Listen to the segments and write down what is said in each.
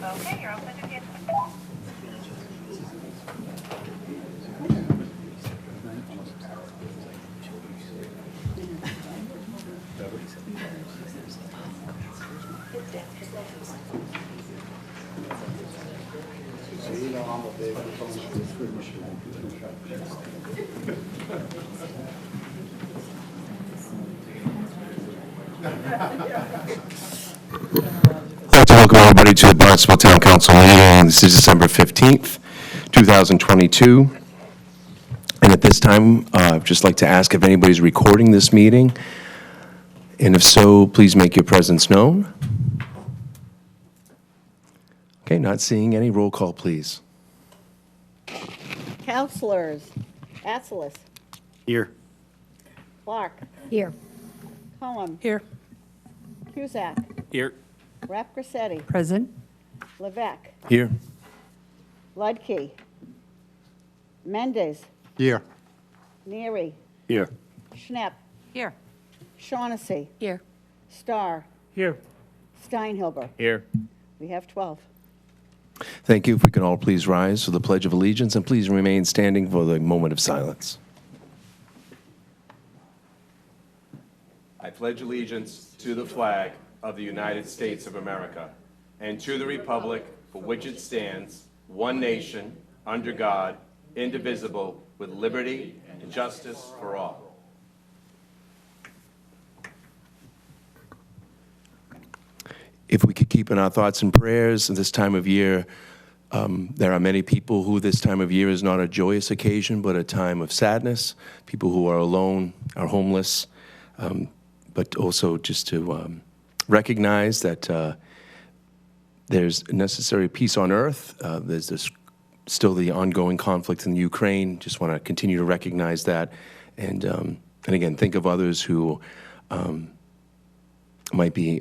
Okay, you're all set to get. I'd like to welcome everybody to the Barnstable Town Council meeting. This is December 15th, 2022. And at this time, I'd just like to ask if anybody's recording this meeting. And if so, please make your presence known. Okay, not seeing any. Roll call, please. Counselors, Atzelis, Here. Clark, Here. Cohen, Here. Cusack, Here. Rep Grissetti, Present. Levesque, Here. Ludke, Mendez, Here. Neary, Here. Schnepp, Here. Shaughnessy, Here. Starr, Here. Steinhilber. Here. We have 12. Thank you. If we can all please rise for the Pledge of Allegiance, and please remain standing for the moment of silence. I pledge allegiance to the flag of the United States of America and to the republic for which it stands, one nation, under God, indivisible, with liberty and justice for all. If we could keep in our thoughts and prayers at this time of year, there are many people who this time of year is not a joyous occasion, but a time of sadness, people who are alone, are homeless, but also just to recognize that there's necessary peace on earth. There's still the ongoing conflict in the Ukraine. Just want to continue to recognize that. And again, think of others who might be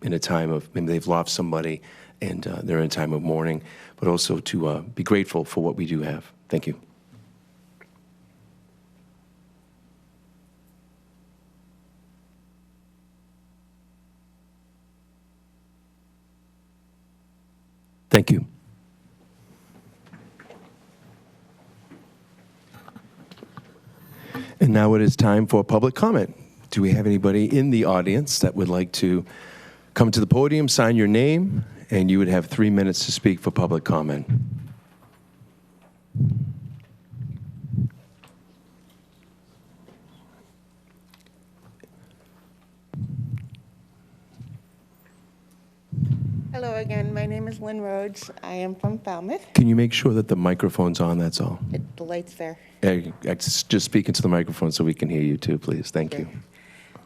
in a time of, maybe they've lost somebody and they're in a time of mourning, but also to be grateful for what we do have. Thank you. Thank you. And now it is time for public comment. Do we have anybody in the audience that would like to come to the podium, sign your name, and you would have 3 minutes to speak for public comment? Hello again, my name is Lynn Rhodes. I am from Falmouth. Can you make sure that the microphone's on, that's all? The light's there. Just speak into the microphone so we can hear you too, please. Thank you.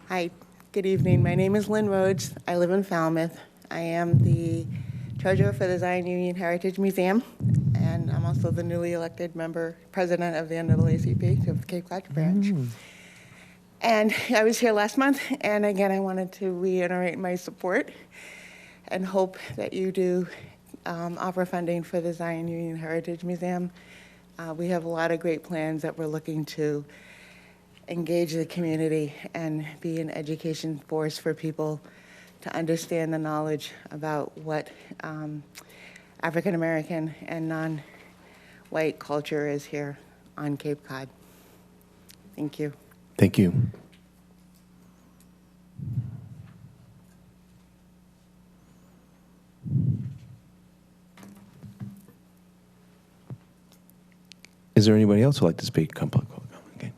Hi, good evening. My name is Lynn Rhodes. I live in Falmouth. I am the treasurer for the Zion Union Heritage Museum, and I'm also the newly elected president of the NAACP of the Cape Cod branch. And I was here last month, and again, I wanted to reiterate my support and hope that you do offer funding for the Zion Union Heritage Museum. We have a lot of great plans that we're looking to engage the community and be an education force for people to understand the knowledge about what African American and non-white culture is here on Cape Cod. Thank you. Thank you. Is there anybody else who'd like to speak? Come, okay.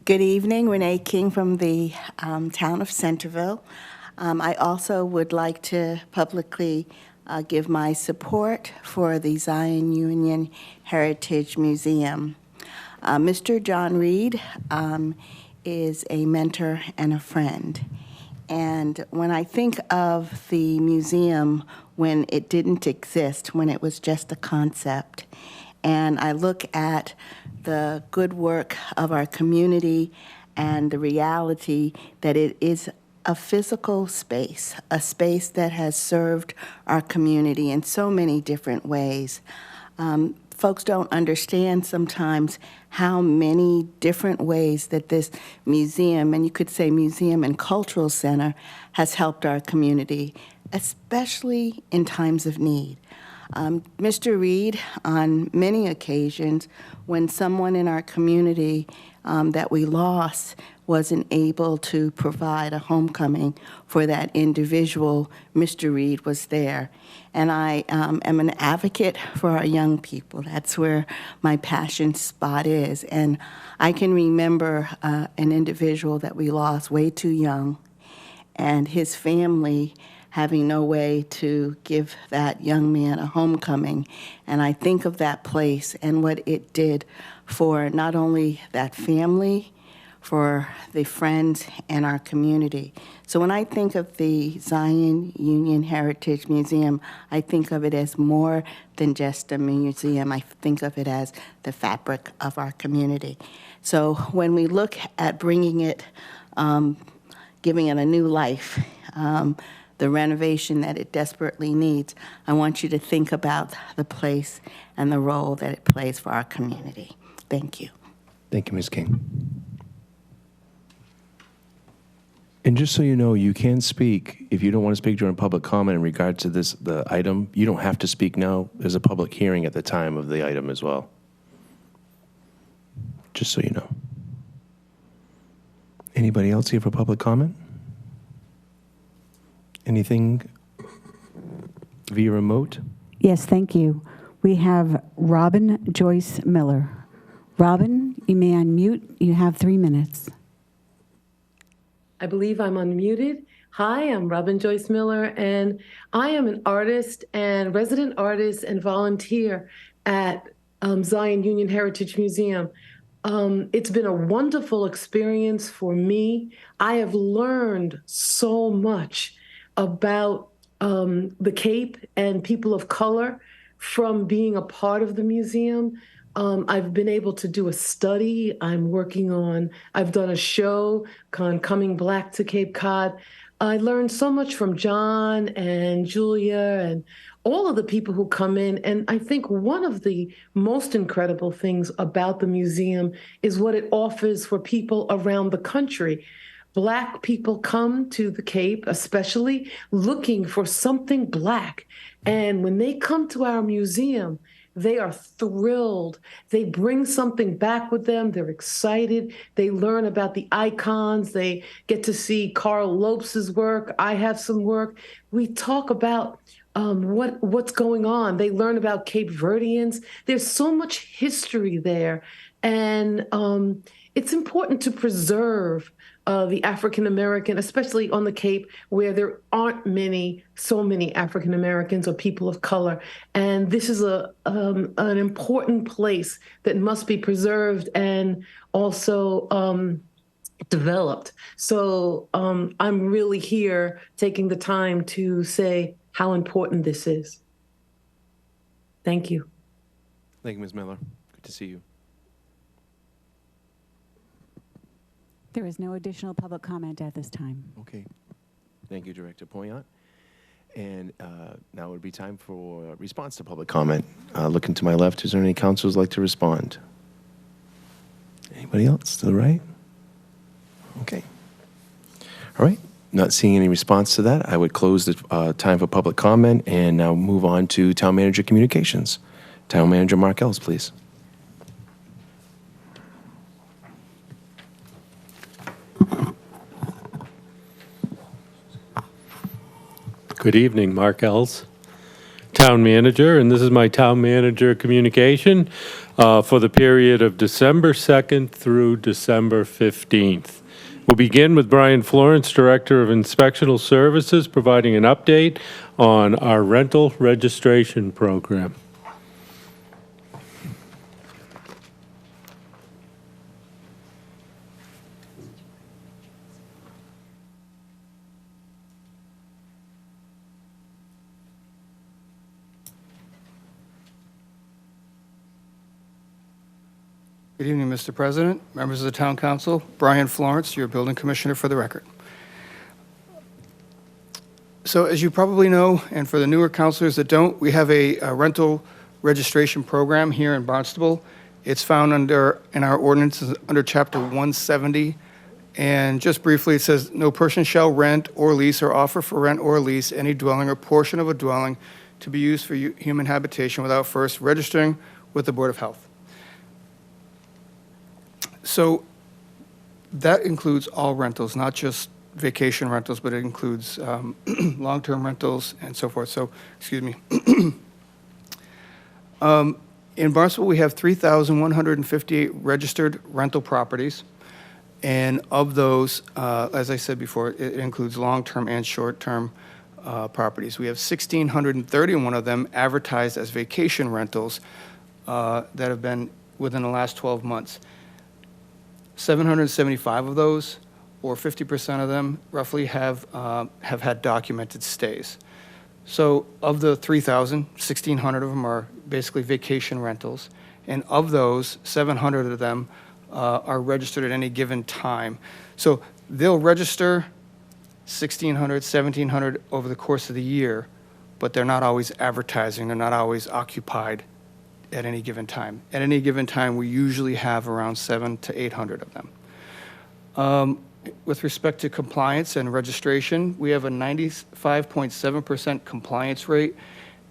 Good evening, Renee King from the town of Centerville. I also would like to publicly give my support for the Zion Union Heritage Museum. Mr. John Reed is a mentor and a friend. And when I think of the museum when it didn't exist, when it was just a concept, and I look at the good work of our community and the reality that it is a physical space, a space that has served our community in so many different ways. folks don't understand sometimes how many different ways that this museum, and you could say museum and cultural center, has helped our community, especially in times of need. Mr. Reed, on many occasions, when someone in our community that we lost wasn't able to provide a homecoming for that individual, Mr. Reed was there. And I am an advocate for our young people. That's where my passion spot is. And I can remember an individual that we lost way too young, and his family having no way to give that young man a homecoming. And I think of that place and what it did for not only that family, for the friends and our community. So when I think of the Zion Union Heritage Museum, I think of it as more than just a museum. I think of it as the fabric of our community. So when we look at bringing it, giving it a new life, the renovation that it desperately needs, I want you to think about the place and the role that it plays for our community. Thank you. Thank you, Ms. King. And just so you know, you can speak. If you don't want to speak during public comment in regard to the item, you don't have to speak now. There's a public hearing at the time of the item as well. Just so you know. Anybody else here for public comment? Anything via remote? Yes, thank you. We have Robin Joyce Miller. Robin, you may unmute. You have 3 minutes. I believe I'm unmuted. Hi, I'm Robin Joyce Miller, and I am an artist and resident artist and volunteer at Zion Union Heritage Museum. It's been a wonderful experience for me. I have learned so much about the Cape and people of color from being a part of the museum. I've been able to do a study. I've done a show on Coming Black to Cape Cod. I learned so much from John and Julia and all of the people who come in. And I think one of the most incredible things about the museum is what it offers for people around the country. Black people come to the Cape, especially looking for something Black. And when they come to our museum, they are thrilled. They bring something back with them. They're excited. They learn about the icons. They get to see Carl Lopes's work. I have some work. We talk about what's going on. They learn about Cape Verdeans. There's so much history there. And it's important to preserve the African American, especially on the Cape, where there aren't so many African Americans or people of color. And this is an important place that must be preserved and also developed. So I'm really here taking the time to say how important this is. Thank you. Thank you, Ms. Miller. Good to see you. There is no additional public comment at this time. Okay. Thank you, Director Poyant. And now it would be time for response to public comment. Looking to my left, is there any councilors like to respond? Anybody else to the right? Okay. All right. Not seeing any response to that, I would close the time for public comment and now move on to Town Manager Communications. Town Manager Mark Ells, please. Good evening, Mark Ells, Town Manager, and this is my Town Manager communication for the period of December 2nd through December 15th. We'll begin with Brian Florence, Director of Inspectional Services, providing an update on our rental registration program. Good evening, Mr. President, members of the Town Council. Brian Florence, your building commissioner for the record. So as you probably know, and for the newer councilors that don't, we have a rental registration program here in Barnstable. It's found in our ordinances under Chapter 170. And just briefly, it says, "No person shall rent or lease or offer for rent or lease any dwelling or portion of a dwelling to be used for human habitation without first registering with the Board of Health." So that includes all rentals, not just vacation rentals, but it includes long-term rentals and so forth. So, excuse me. In Barnstable, we have 3,158 registered rental properties. And of those, as I said before, it includes long-term and short-term properties. We have 1,631 of them advertised as vacation rentals that have been within the last 12 months. 775 of those, or 50% of them, roughly have had documented stays. So of the 3,000, 1,600 of them are basically vacation rentals. And of those, 700 of them are registered at any given time. So they'll register 1,600, 1,700 over the course of the year, but they're not always advertising. They're not always occupied at any given time. At any given time, we usually have around 700 to 800 of them. With respect to compliance and registration, we have a 95.7% compliance rate,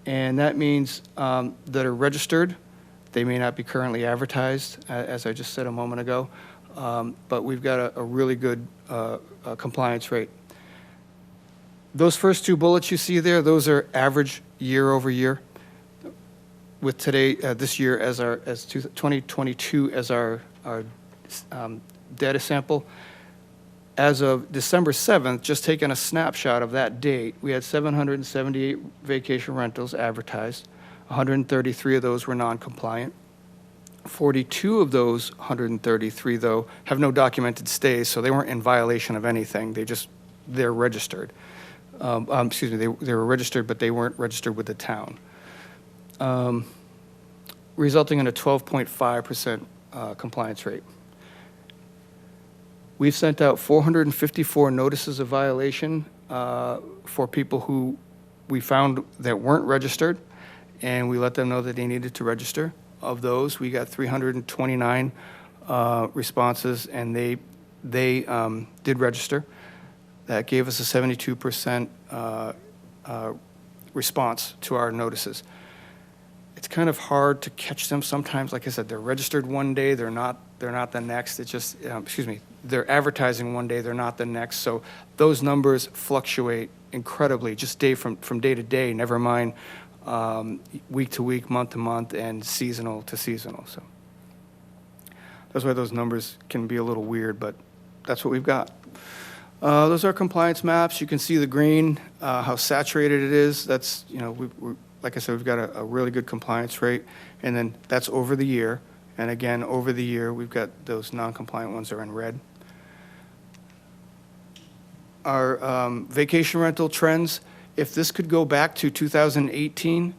and that means that are registered. They may not be currently advertised, as I just said a moment ago, but we've got a really good compliance rate. Those first two bullets you see there, those are average year over year. With today, this year as 2022 as our data sample. As of December 7th, just taking a snapshot of that date, we had 778 vacation rentals advertised. 133 of those were non-compliant. 42 of those 133, though, have no documented stays, so they weren't in violation of anything. They're registered. Excuse me, they were registered, but they weren't registered with the town. Resulting in a 12.5% compliance rate. We've sent out 454 notices of violation for people who we found that weren't registered, and we let them know that they needed to register. Of those, we got 329 responses, and they did register. That gave us a 72% response to our notices. It's kind of hard to catch them sometimes. Like I said, they're registered one day, they're not the next. It's just, excuse me, they're advertising one day, they're not the next. So those numbers fluctuate incredibly, just from day to day, never mind week to week, month to month, and seasonal to seasonal. So that's why those numbers can be a little weird, but that's what we've got. Those are compliance maps. You can see the green, how saturated it is. That's, we're like I said, we've got a really good compliance rate, and then that's over the year. And again, over the year, we've got those non-compliant ones are in red. Our vacation rental trends, if this could go back to 2018,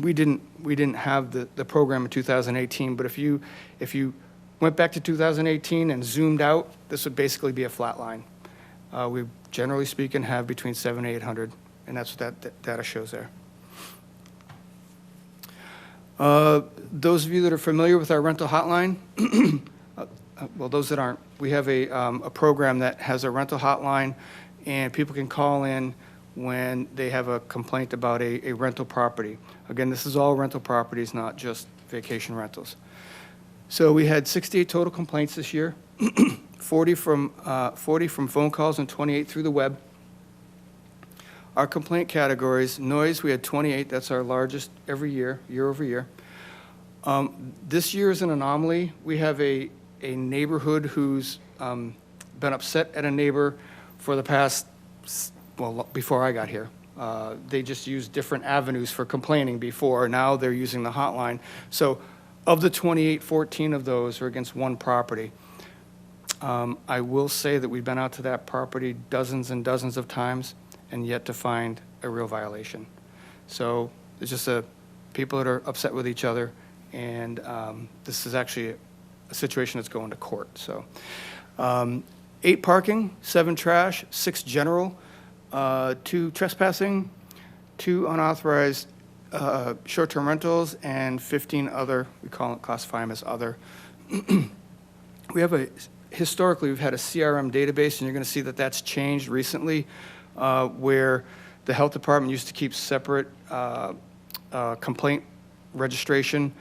we didn't have the program in 2018, but if you went back to 2018 and zoomed out, this would basically be a flat line. We, generally speaking, have between 700 and 800, and that's what that data shows there. Those of you that are familiar with our rental hotline, well, those that aren't, we have a program that has a rental hotline, and people can call in when they have a complaint about a rental property. Again, this is all rental properties, not just vacation rentals. So we had 68 total complaints this year, 40 from phone calls and 28 through the web. Our complaint categories, noise, we had 28. That's our largest every year, year over year. This year is an anomaly. We have a neighborhood who's been upset at a neighbor for the past, well, before I got here. They just used different avenues for complaining before. Now they're using the hotline. So of the 28, 14 of those are against one property. I will say that we've been out to that property dozens and dozens of times and yet to find a real violation. So it's just people that are upset with each other, and this is actually a situation that's going to court. So 8 parking, 7 trash, 6 general, 2 trespassing, 2 unauthorized short-term rentals and 15 other, we classify them as other. Historically, we've had a CRM database, and you're going to see that that's changed recently, where the health department used to keep separate complaint registration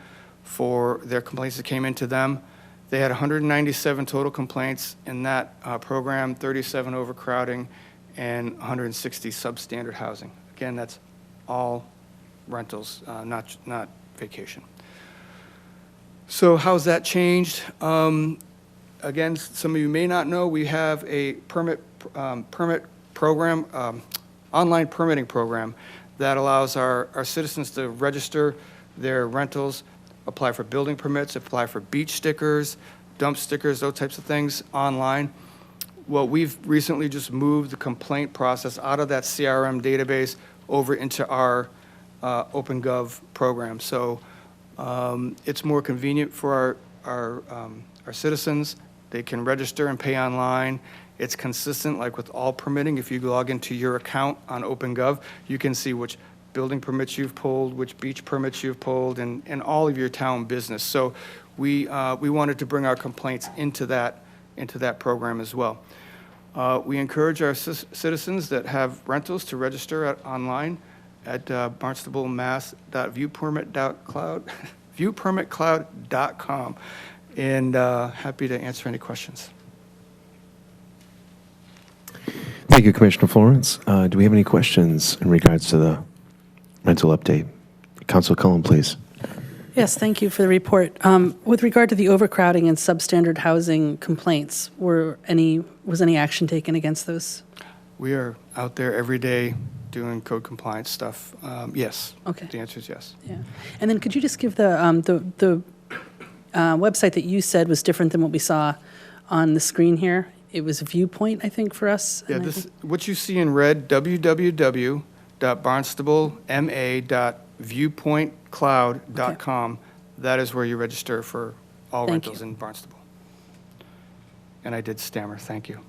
for their complaints that came into them. They had 197 total complaints in that program, 37 overcrowding, and 160 substandard housing. Again, that's all rentals, not vacation. So how's that changed? Again, some of you may not know, we have a permit program, online permitting program that allows our citizens to register their rentals, apply for building permits, apply for beach stickers, dump stickers, those types of things online. Well, we've recently just moved the complaint process out of that CRM database over into our OpenGov program. So it's more convenient for our citizens. They can register and pay online. It's consistent, like with all permitting. If you log into your account on OpenGov, you can see which building permits you've pulled, which beach permits you've pulled, and all of your town business. So we wanted to bring our complaints into that program as well. We encourage our citizens that have rentals to register online at barnstablemass.viewpermitcloud.com, and happy to answer any questions. Thank you, Commissioner Florence. Do we have any questions in regards to the rental update? Councilor Cullen, please. Yes, thank you for the report. With regard to the overcrowding and substandard housing complaints, was any action taken against those? We are out there every day doing code compliance stuff. Yes. Okay. The answer is yes. Yeah. And then could you just give the website that you said was different than what we saw on the screen here? It was Viewpoint, I think, for us. Yeah, what you see in red, www.barnstablema.viewpointcloud.com. Okay. That is where you register for all Thank rentals you. in Barnstable. And I did stammer, thank you.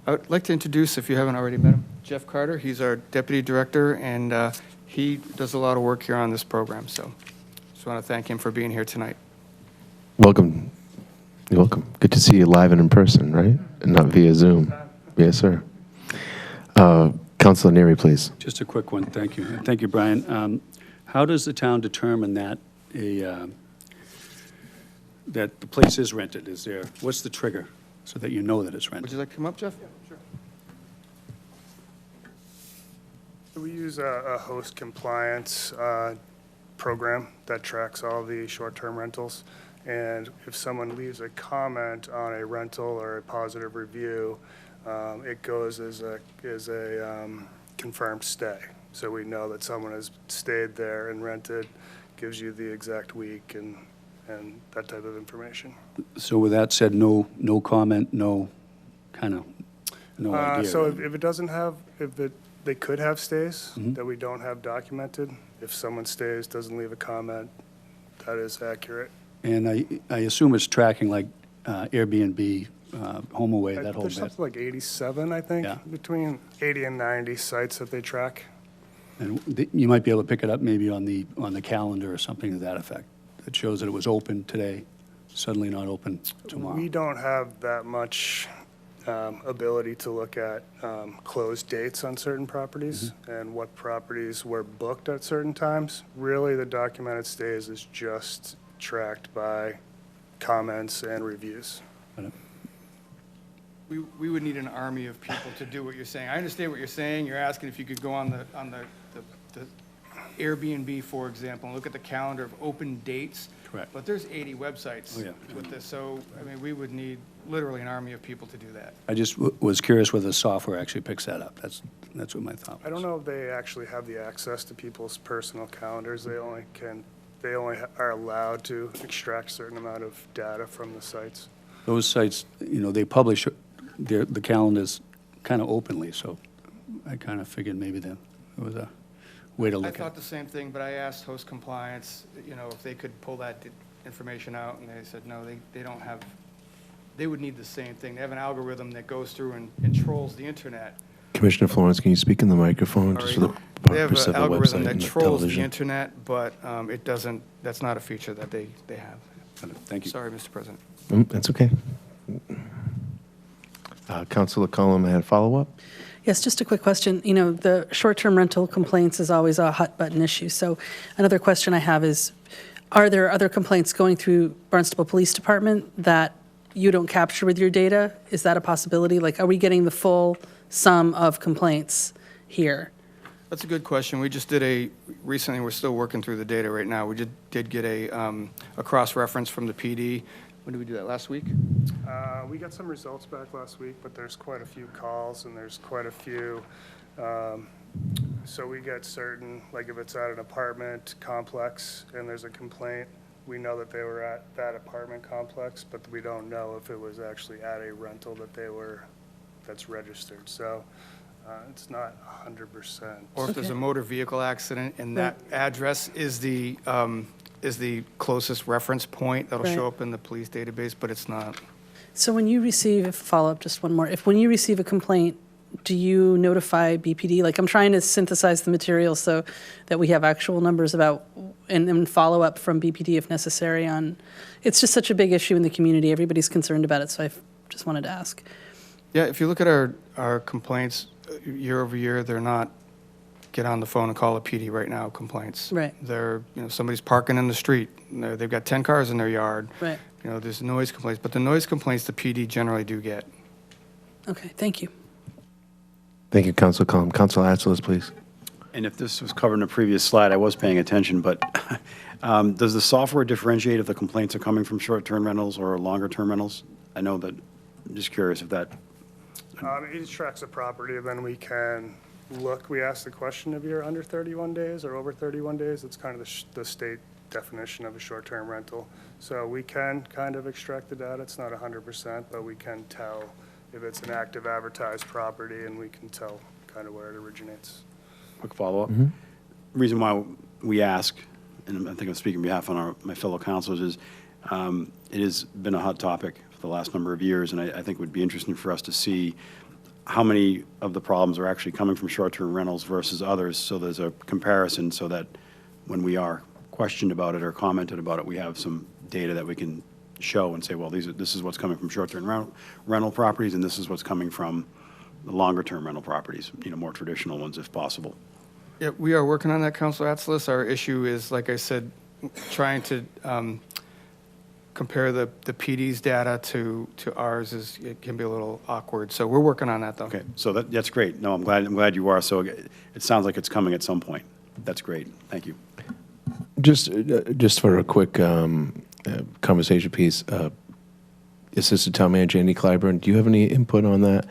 I would like to introduce, if you haven't already met him, Jeff Carter. He's our Deputy Director, and he does a lot of work here on this program. So just want to thank him for being here tonight. Welcome. You're welcome. Good to see you live and in person, right? And not via Zoom. Yes, sir. Councilor Neary, please. Just a quick one, thank you. Thank you, Brian. How does the town determine that that the place is rented? What's the trigger so that you know that it's rented? Would you like to come up, Jeff? Yeah, sure. We use a host compliance program that tracks all the short-term rentals. And if someone leaves a comment on a rental or a positive review, it goes as a confirmed stay. So we know that someone has stayed there and rented, gives you the exact week and that type of information. So with that said, no comment, no idea. So if it doesn't have, they could have stays Mm-hmm. that we don't have documented. If someone stays, doesn't leave a comment, that is accurate. And I assume it's tracking like Airbnb, HomeAway, that whole There's bit. something like 87, I think, Yeah. between 80 and 90 sites that they track. And you might be able to pick it up maybe on the calendar or something to that effect. That shows that it was open today, suddenly not open tomorrow. We don't have that much ability to look at closed dates on certain properties and what properties were booked at certain times. Really, the documented stays is just tracked by comments and reviews. We would need an army of people to do what you're saying. I understand what you're saying. You're asking if you could go on the Airbnb, for example, and look at the calendar of open dates. Correct. But there's 80 websites with this, so, I mean, we would need literally an army of people to do that. I just was curious whether the software actually picks that up. That's what my thought was. I don't know if they actually have the access to people's personal calendars. They only are allowed to extract a certain amount of data from the sites. Those sites, they publish the calendars kind of openly, so I kind of figured maybe there was a way to I look thought at the same thing, but I asked host compliance, if they could pull that information out, and they said, no, they don't have, they would need the same thing. They have an algorithm that goes through and trolls the internet Commissioner Florence, can you speak in the microphone just for the They have purpose an of the algorithm website that and the trolls the television? internet, but it doesn't, that's not a feature that they have. Thank you. Sorry, Mr. President. That's okay. Councilor Cullum had a follow-up? Yes, just a quick question. You know, the short-term rental complaints is always a hot-button issue. So another question I have is, are there other complaints going through Barnstable Police Department that you don't capture with your data? Is that a possibility? Like, are we getting the full sum of complaints here? That's a good question. We just did recently, we're still working through the data right now. We did get a cross-reference from the PD. When did we do that, last week? We got some results back last week, but there's quite a few calls and there's quite a few. So we get certain, like if it's at an apartment complex and there's a complaint, we know that they were at that apartment complex, but we don't know if it was actually at a rental that's registered. So it's not 100%. Or if there's a motor vehicle accident and that address is the closest reference point that'll show up in the police database, but it's not. So when you receive, if follow-up, just one more, when you receive a complaint, do you notify BPD? Like, I'm trying to synthesize the material so that we have actual numbers about, and follow-up from BPD if necessary on, it's just such a big issue in the community. Everybody's concerned about it, so I just wanted to ask. Yeah, if you look at our complaints year over year, they're not get on the phone and call a PD right now complaints. Right. They're, somebody's parking in the street, and they've got 10 cars in their yard. Right. There's noise complaints, but the noise complaints the PD generally do get. Okay, thank you. Thank you, Councilor Cullum. Councilor Atzeles, please. And if this was covered in a previous slide, I was paying attention, but does the software differentiate if the complaints are coming from short-term rentals or longer-term rentals? I know that, I'm just curious if that, It tracks the property, and then we can look, we ask the question if you're under 31 days or over 31 days. It's kind of the state definition of a short-term rental. So we can kind of extract the data. It's not 100%, but we can tell if it's an active advertised property, and we can tell kind of where it originates. quick follow-up. Reason why we ask, and I think I'm speaking on behalf of my fellow councilors, is it has been a hot topic for the last number of years, and I think it would be interesting for us to see how many of the problems are actually coming from short-term rentals versus others, so there's a comparison so that when we are questioned about it or commented about it, we have some data that we can show and say, well, this is what's coming from short-term rental properties, and this is what's coming from the longer-term rental properties, more traditional ones if possible. Yeah, we are working on that, Councilor Atzeles. Our issue is, like I said, trying to compare the PD's data to ours it can be a little awkward. So we're working on that, though. Okay, so that's great. No, I'm glad you are. So it sounds like it's coming at some point. That's great. Thank you. Just for a quick conversation piece, Assistant Town Manager Andy Clyburn, do you have any input on that?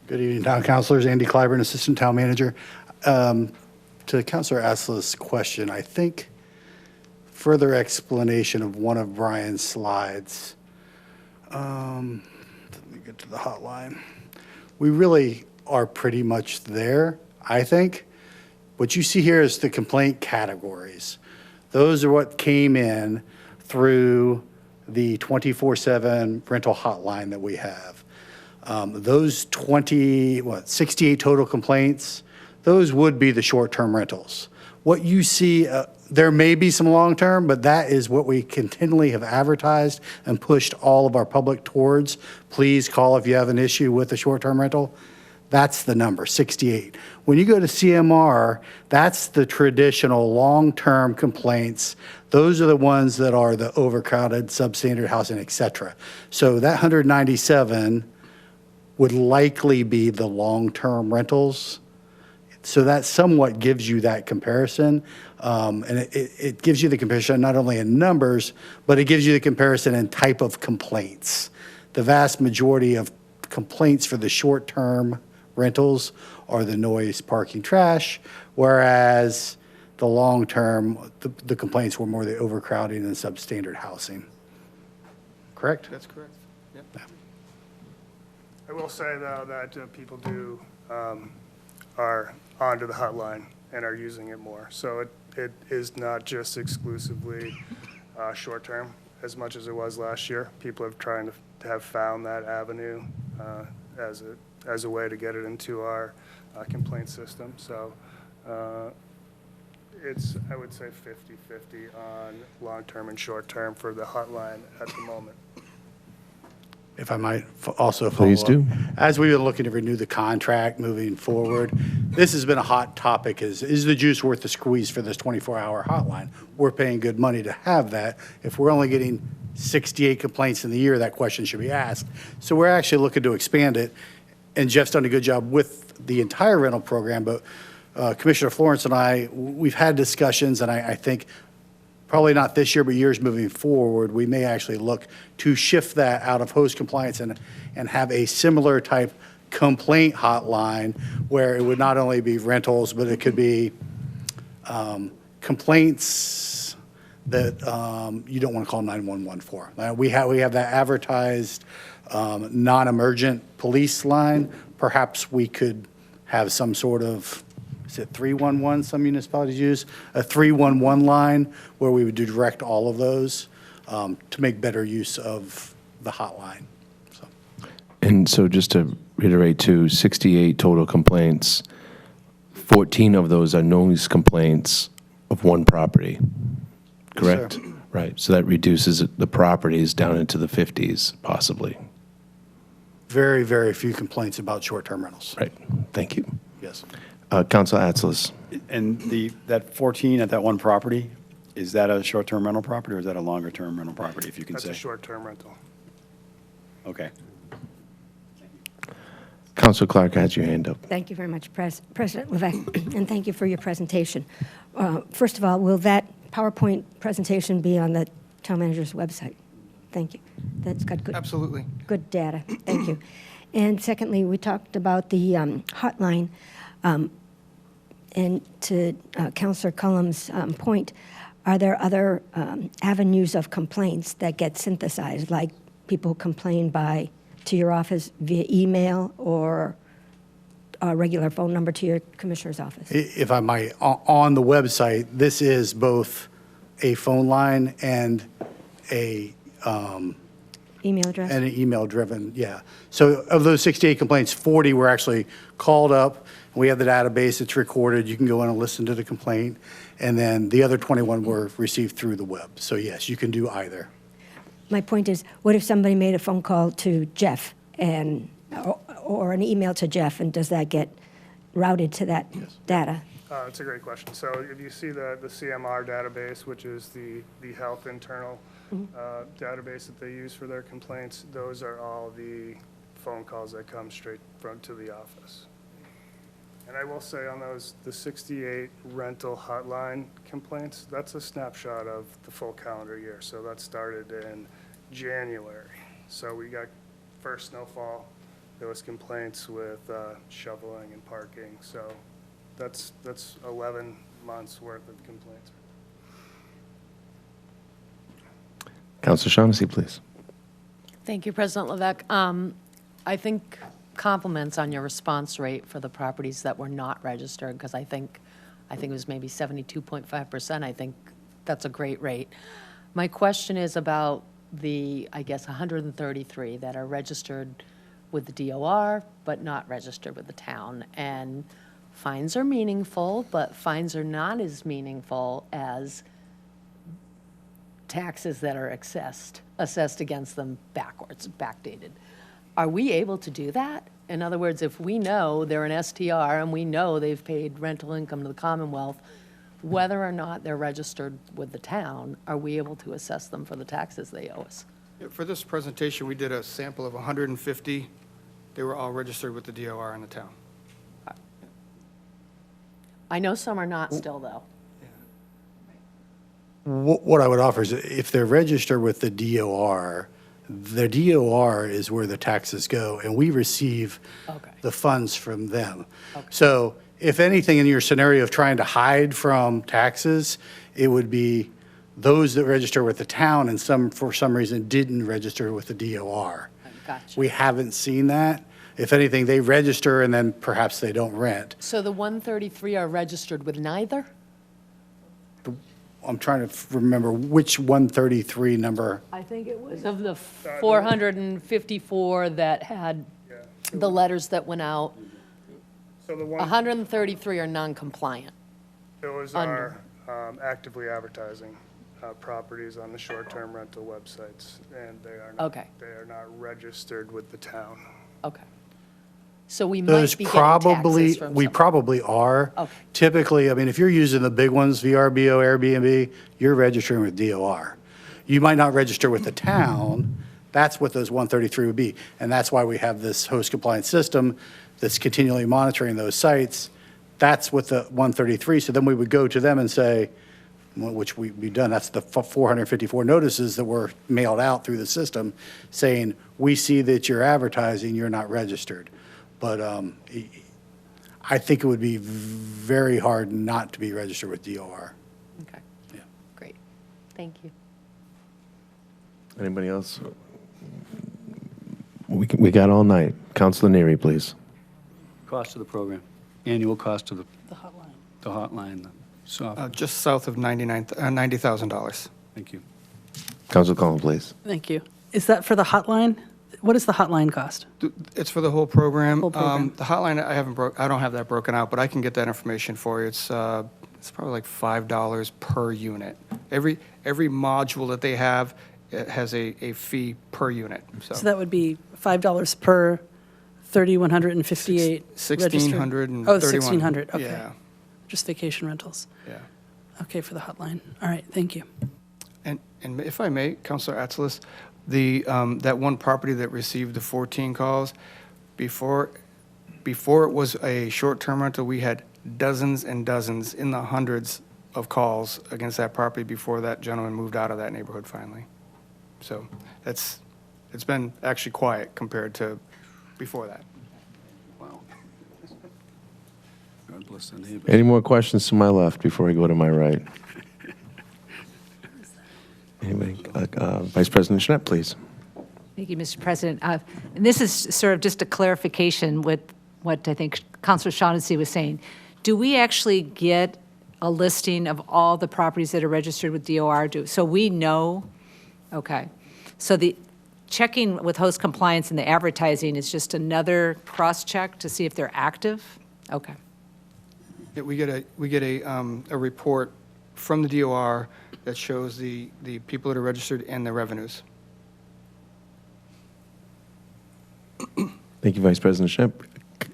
Good evening, Town Councilors. Andy Clyburn, Assistant Town Manager. To Councilor Asselis' question, I think further explanation of one of Brian's slides. Let me get to the hotline. We really are pretty much there, I think. What you see here is the complaint categories. Those are what came in through the 24/7 rental hotline that we have. Those 68 total complaints, those would be the short-term rentals. What you see, there may be some long-term, but that is what we continually have advertised and pushed all of our public towards. Please call if you have an issue with a short-term rental. That's the number, 68. When you go to CMR, that's the traditional long-term complaints. Those are the ones that are the overcrowded, substandard housing, et cetera. So that 197 would likely be the long-term rentals. So that somewhat gives you that comparison. And it gives you the comparison not only in numbers, but it gives you the comparison in type of complaints. The vast majority of complaints for the short-term rentals are the noise, parking, trash, whereas the long-term, the complaints were more the overcrowding and substandard housing. Correct? That's correct. Yep. I will say, though, that people are onto the hotline and are using it more. So it is not just exclusively short-term. as much as it was last year. People have trying to have found that avenue as a way to get it into our complaint system. So it's, I would say, 50-50 on long-term and short-term for the hotline at the moment. If I might also follow Please up. do. As we've been looking to renew the contract moving forward, this has been a hot topic, is the juice worth the squeeze for this 24-hour hotline? We're paying good money to have that. If we're only getting 68 complaints in the year, that question should be asked. So we're actually looking to expand it, and Jeff's done a good job with the entire rental program, but Commissioner Florence and I, we've had discussions, and I think probably not this year, but years moving forward, we may actually look to shift that out of host compliance and have a similar type complaint hotline where it would not only be rentals, but it could be complaints that you don't want to call 911 for. We have that advertised non-emergent police line. Perhaps we could have some sort of, is it 311 some municipalities use? A 311 line where we would do direct all of those to make better use of the hotline. So. And so just to reiterate too, 68 total complaints, 14 of those are noise complaints of one property, correct? Yes, sir. Right, so that reduces the properties down into the 50s possibly. Very, very few complaints about short-term rentals. Right, thank you. Yes. Council Atzelis. And that 14 at that one property, is that a short-term rental property or is that a longer-term rental property, if you can That's say? a short-term rental. Okay. Council Clark has your hand up. Thank you very much, President Levesque, and thank you for your presentation. First of all, will that PowerPoint presentation be on the town manager's website? Thank you. That's got Absolutely. good data. Thank you. And secondly, we talked about the hotline. And to Councillor Cullum's point, are there other avenues of complaints that get synthesized, like people complain to your office via email or a regular phone number to your commissioner's office? If I might, on the website, this is both a phone line and a Email address? and an email-driven, yeah. So of those 68 complaints, 40 were actually called up. We have the database, it's recorded, you can go in and listen to the complaint. And then the other 21 were received through the web. So yes, you can do either. My point is, what if somebody made a phone call to Jeff or an email to Jeff, and does that get routed to that data? It's a great question. So if you see the CMR database, which is the health internal database that they use for their complaints, those are all the phone calls that come straight to the office. And I will say on the 68 rental hotline complaints, that's a snapshot of the full calendar year. So that started in January. So we got first snowfall, there was complaints with shoveling and parking. So that's 11 months worth of complaints. Councilor Shaughnessy, please. Thank you, President Levesque. I think compliments on your response rate for the properties that were not registered, because I think it was maybe 72.5%. I think that's a great rate. My question is about the, I guess, 133 that are registered with the DOR, but not registered with the town. And fines are meaningful, but fines are not as meaningful as taxes that are assessed against them backwards, backdated. Are we able to do that? In other words, if we know they're an STR and we know they've paid rental income to the Commonwealth, whether or not they're registered with the town, are we able to assess them for the taxes they owe us? Yeah, for this presentation, we did a sample of 150. They were all registered with the DOR in the town. I know some are not still, though. What I would offer is if they're registered with the DOR, the DOR is where the taxes go, and we receive the funds from them. So if anything, in your scenario of trying to hide from taxes, it would be those that register with the town and for some reason didn't register with the DOR. Gotcha. We haven't seen that. If anything, they register and then perhaps they don't rent. So the 133 are registered with neither? I'm trying to remember which 133 number. I think it was of the 454 that had the letters that went out, So the one, 133 are non-compliant. those are actively advertising properties on the short-term rental websites, and they are not, Okay. they are not registered with the town. Okay. So we Those might be getting probably, taxes from we some. probably are. Okay. Typically, I mean, if you're using the big ones, VRBO, Airbnb, you're registering with DOR. You might not register with the town. That's what those 133 would be. And that's why we have this host compliance system that's continually monitoring those sites. That's what the 133, so then we would go to them and say, which we've done, that's the 454 notices that were mailed out through the system saying, we see that you're advertising, you're not registered. But I think it would be very hard not to be registered with DOR. Okay. Yeah. Great. Thank you. Anybody else? We got all night. Counselor Neary, please. Cost of the program, annual cost of The hotline. the hotline, the software. Just south of $90,000. Thank you. Counselor Collins, please. Thank you. Is that for the hotline? What does the hotline cost? It's for the whole program. Whole program. The hotline, I don't have that broken out, but I can get that information for you. It's probably like $5 per unit. Every module that they have, it has a fee per unit, so. So that would be $5 per 3,158 registered? 1,631. Oh, 1,600, okay. Yeah, Just vacation rentals. yeah. Okay, for the hotline. All right, thank you. And if I may, Counselor Atzelis, that one property that received the 14 calls, before it was a short-term rental, we had dozens and dozens, in the hundreds of calls against that property before that gentleman moved out of that neighborhood finally. So it's been actually quiet compared to before that. Wow. God bless the neighbors. Any more questions to my left before I go to my right? Anybody? Vice President Schnapp, please. Thank you, Mr. President. And this is sort of just a clarification with what I think Councilor Shaughnessy was saying. Do we actually get a listing of all the properties that are registered with DOR? So we know? Okay. So the checking with host compliance and the advertising is just another cross-check to see if they're active? Okay. Yeah, we get a report from the DOR that shows the people that are registered and the revenues. Thank you, Vice President Schnapp.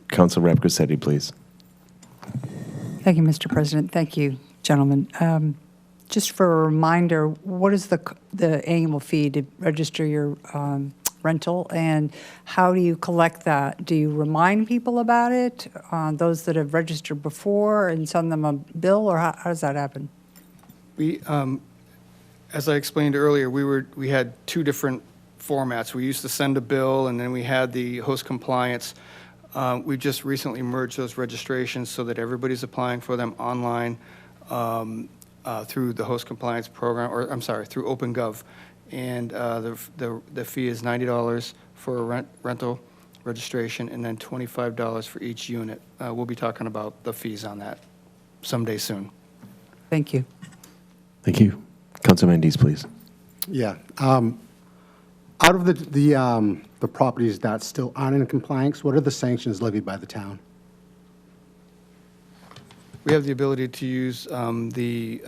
Council Rep Grissetti, please. Thank you, Mr. President. Thank you, gentlemen. Just for a reminder, what is the annual fee to register your rental, and how do you collect that? Do you remind people about it, those that have registered before, and send them a bill, or how does that happen? We, as I explained earlier, we had two different formats. We used to send a bill, and then we had the host compliance. We just recently merged those registrations so that everybody's applying for them online through the host compliance program, or I'm sorry, through OpenGov. And the fee is $90 for a rental registration, and then $25 for each unit. We'll be talking about the fees on that someday soon. Thank you. Thank you. Councilor Mendes, please. Yeah. Out of the properties that still aren't in compliance, what are the sanctions levied by the town? We have the ability to use the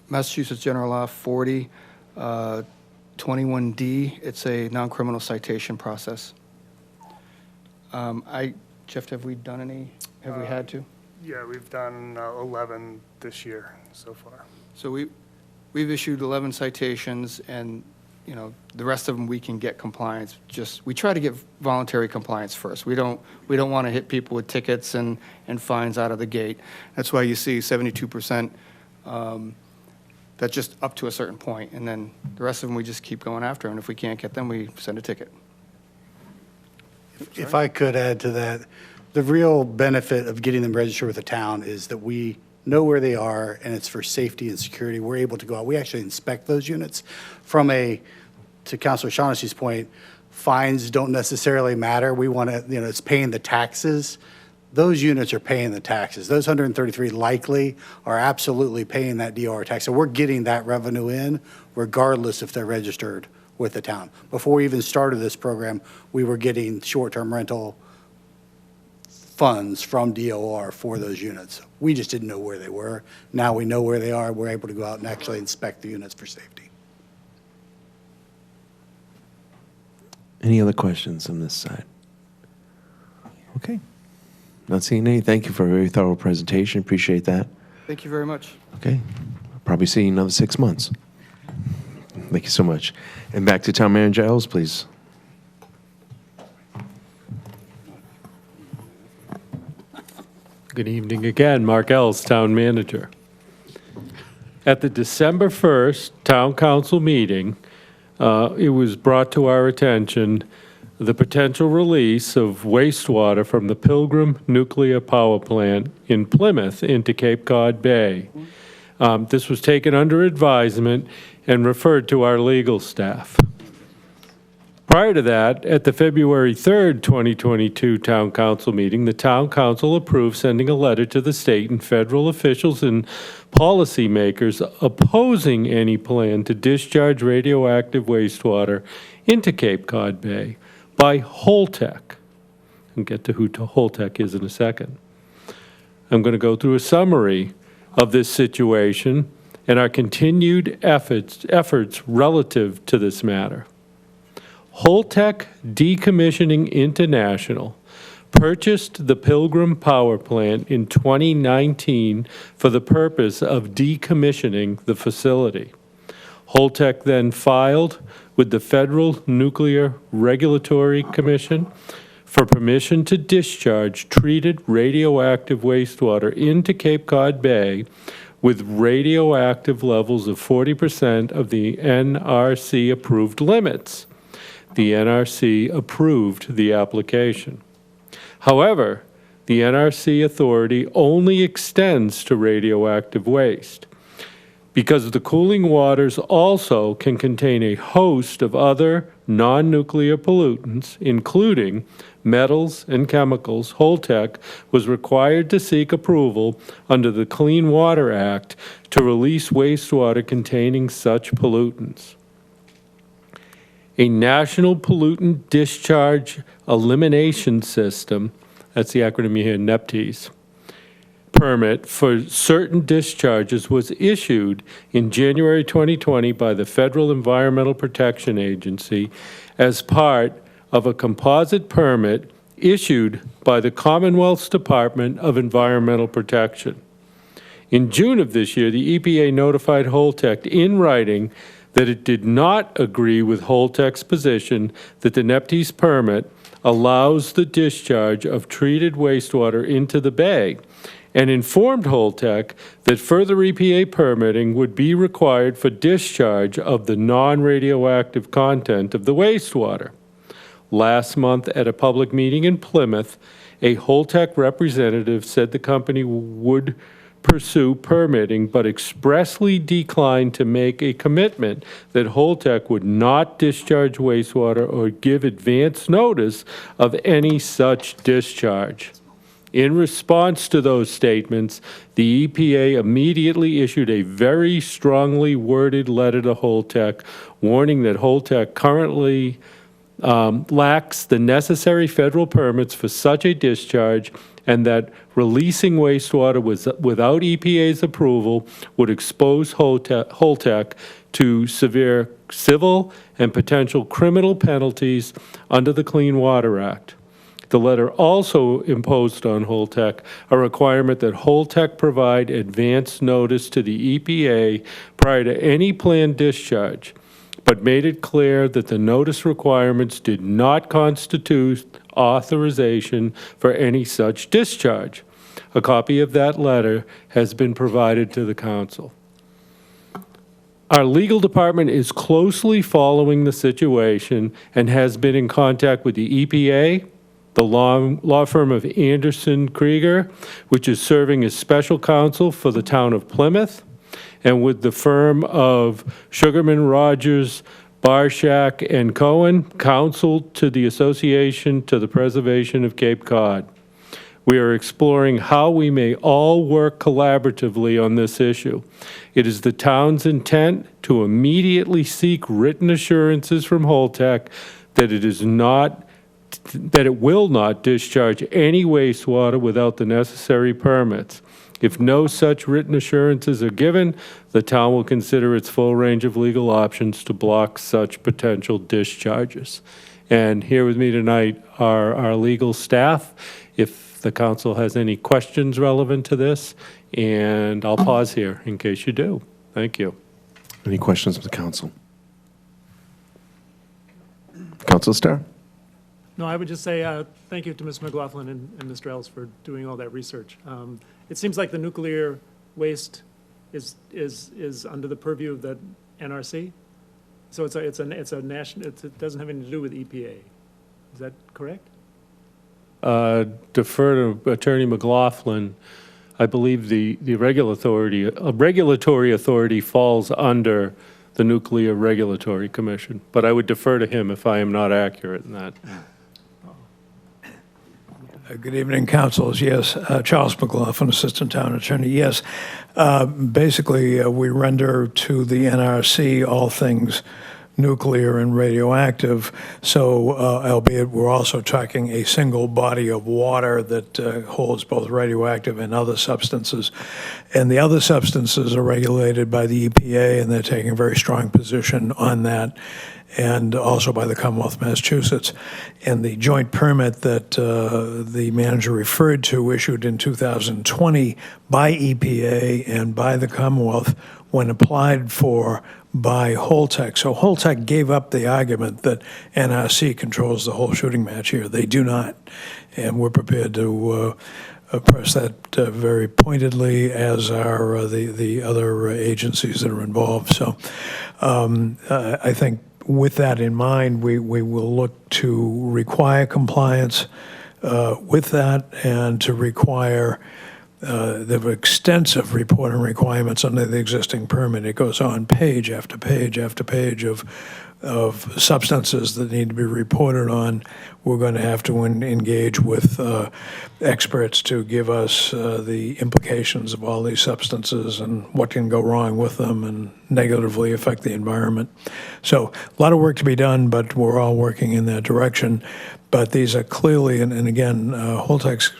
Massachusetts General Law 40, 21D. It's a non-criminal citation process. Jeff, have we done any? Have we had to? Yeah, we've done 11 this year so far. So we've issued 11 citations, and the rest of them we can get compliance. We try to get voluntary compliance first. We don't want to hit people with tickets and fines out of the gate. That's why you see 72%. That's just up to a certain point, and then the rest of them we just keep going after, and if we can't get them, we send a ticket. If I could add to that, the real benefit of getting them registered with the town is that we know where they are, and it's for safety and security. We're able to go out. We actually inspect those units. To Councilor Shaughnessy's point, fines don't necessarily matter. We want to, it's paying the taxes those units are paying the taxes. Those 133 likely are absolutely paying that DOR tax. So we're getting that revenue in regardless if they're registered with the town. Before we even started this program, we were getting short-term rental funds from DOR for those units. We just didn't know where they were. Now we know where they are. We're able to go out and actually inspect the units for safety. Any other questions on this side? Okay. Not seeing any. Thank you for a very thorough presentation. Appreciate that. Thank you very much. Okay. I'll probably see you in another 6 months. Thank you so much. And back to Town Manager Ells, please. Good evening again. Mark Ells, Town Manager. At the December 1st Town Council meeting, it was brought to our attention the potential release of wastewater from the Pilgrim Nuclear Power Plant in Plymouth into Cape Cod Bay. This was taken under advisement and referred to our legal staff. Prior to that, at the February 3rd, 2022 Town Council meeting, the Town Council approved sending a letter to the state and federal officials and policymakers opposing any plan to discharge radioactive wastewater into Cape Cod Bay by Holtec. I'll get to who Holtec is in a second. I'm going to go through a summary of this situation and our continued efforts relative to this matter. Holtec Decommissioning International purchased the Pilgrim Power Plant in 2019 for the purpose of decommissioning the facility. Holtec then filed with the Federal Nuclear Regulatory Commission for permission to discharge treated radioactive wastewater into Cape Cod Bay with radioactive levels of 40% of the NRC-approved limits. The NRC approved the application. However, the NRC authority only extends to radioactive waste. Because the cooling waters also can contain a host of other non-nuclear pollutants, including metals and chemicals, Holtec was required to seek approval under the Clean Water Act to release wastewater containing such pollutants. A National Pollutant Discharge Elimination System, that's the acronym you hear, NEPTES, permit for certain discharges was issued in January 2020 by the Federal Environmental Protection Agency as part of a composite permit issued by the Commonwealth's Department of Environmental Protection. In June of this year, the EPA notified Holtec in writing that it did not agree with Holtec's position that the NEPTES permit allows the discharge of treated wastewater into the bay, and informed Holtec that further EPA permitting would be required for discharge of the non-radioactive content of the wastewater. Last month, at a public meeting in Plymouth, a Holtec representative said the company would pursue permitting, but expressly declined to make a commitment that Holtec would not discharge wastewater or give advance notice of any such discharge. In response to those statements, the EPA immediately issued a very strongly worded letter to Holtec, warning that Holtec currently lacks the necessary federal permits for such a discharge, and that releasing wastewater without EPA's approval would expose Holtec to severe civil and potential criminal penalties under the Clean Water Act. The letter also imposed on Holtec a requirement that Holtec provide advance notice to the EPA prior to any planned discharge, but made it clear that the notice requirements did not constitute authorization for any such discharge. A copy of that letter has been provided to the council. Our legal department is closely following the situation and has been in contact with the EPA, the law firm of Anderson Krieger, which is serving as special counsel for the town of Plymouth, and with the firm of Sugarman, Rogers, Barshak, and Cohen, counsel to the Association to the Preservation of Cape Cod. We are exploring how we may all work collaboratively on this issue. It is the town's intent to immediately seek written assurances from Holtec that it will not discharge any wastewater without the necessary permits. If no such written assurances are given, the town will consider its full range of legal options to block such potential discharges. And here with me tonight are our legal staff, if the council has any questions relevant to this, and I'll pause here in case you do. Thank you. Any questions of the council? Council Starr? No, I would just say thank you to Ms. McLaughlin and Mr. Ellis for doing all that research. It seems like the nuclear waste is under the purview of the NRC, so it's a national. It doesn't have anything to do with EPA. Is that correct? Defer to Attorney McLaughlin. I believe the regulatory authority falls under the Nuclear Regulatory Commission, but I would defer to him if I am not accurate in that. Good evening, councils. Yes, Charles McLaughlin, Assistant Town Attorney. Yes, basically, we render to the NRC all things nuclear and radioactive. So, albeit we're also talking a single body of water that holds both radioactive and other substances. And the other substances are regulated by the EPA, and they're taking a very strong position on that, and also by the Commonwealth of Massachusetts. And the joint permit that the manager referred to, issued in 2020 by EPA and by the Commonwealth, when applied for by Holtec. So Holtec gave up the argument that NRC controls the whole shooting match here. They do not. And we're prepared to press that very pointedly, as are the other agencies that are involved. So I think with that in mind, we will look to require compliance with that, and to require the extensive reporting requirements under the existing permit. It goes on page after page after page of substances that need to be reported on. We're going to have to engage with experts to give us the implications of all these substances and what can go wrong with them and negatively affect the environment. So a lot of work to be done, but we're all working in that direction. But these are clearly, and again, Holtec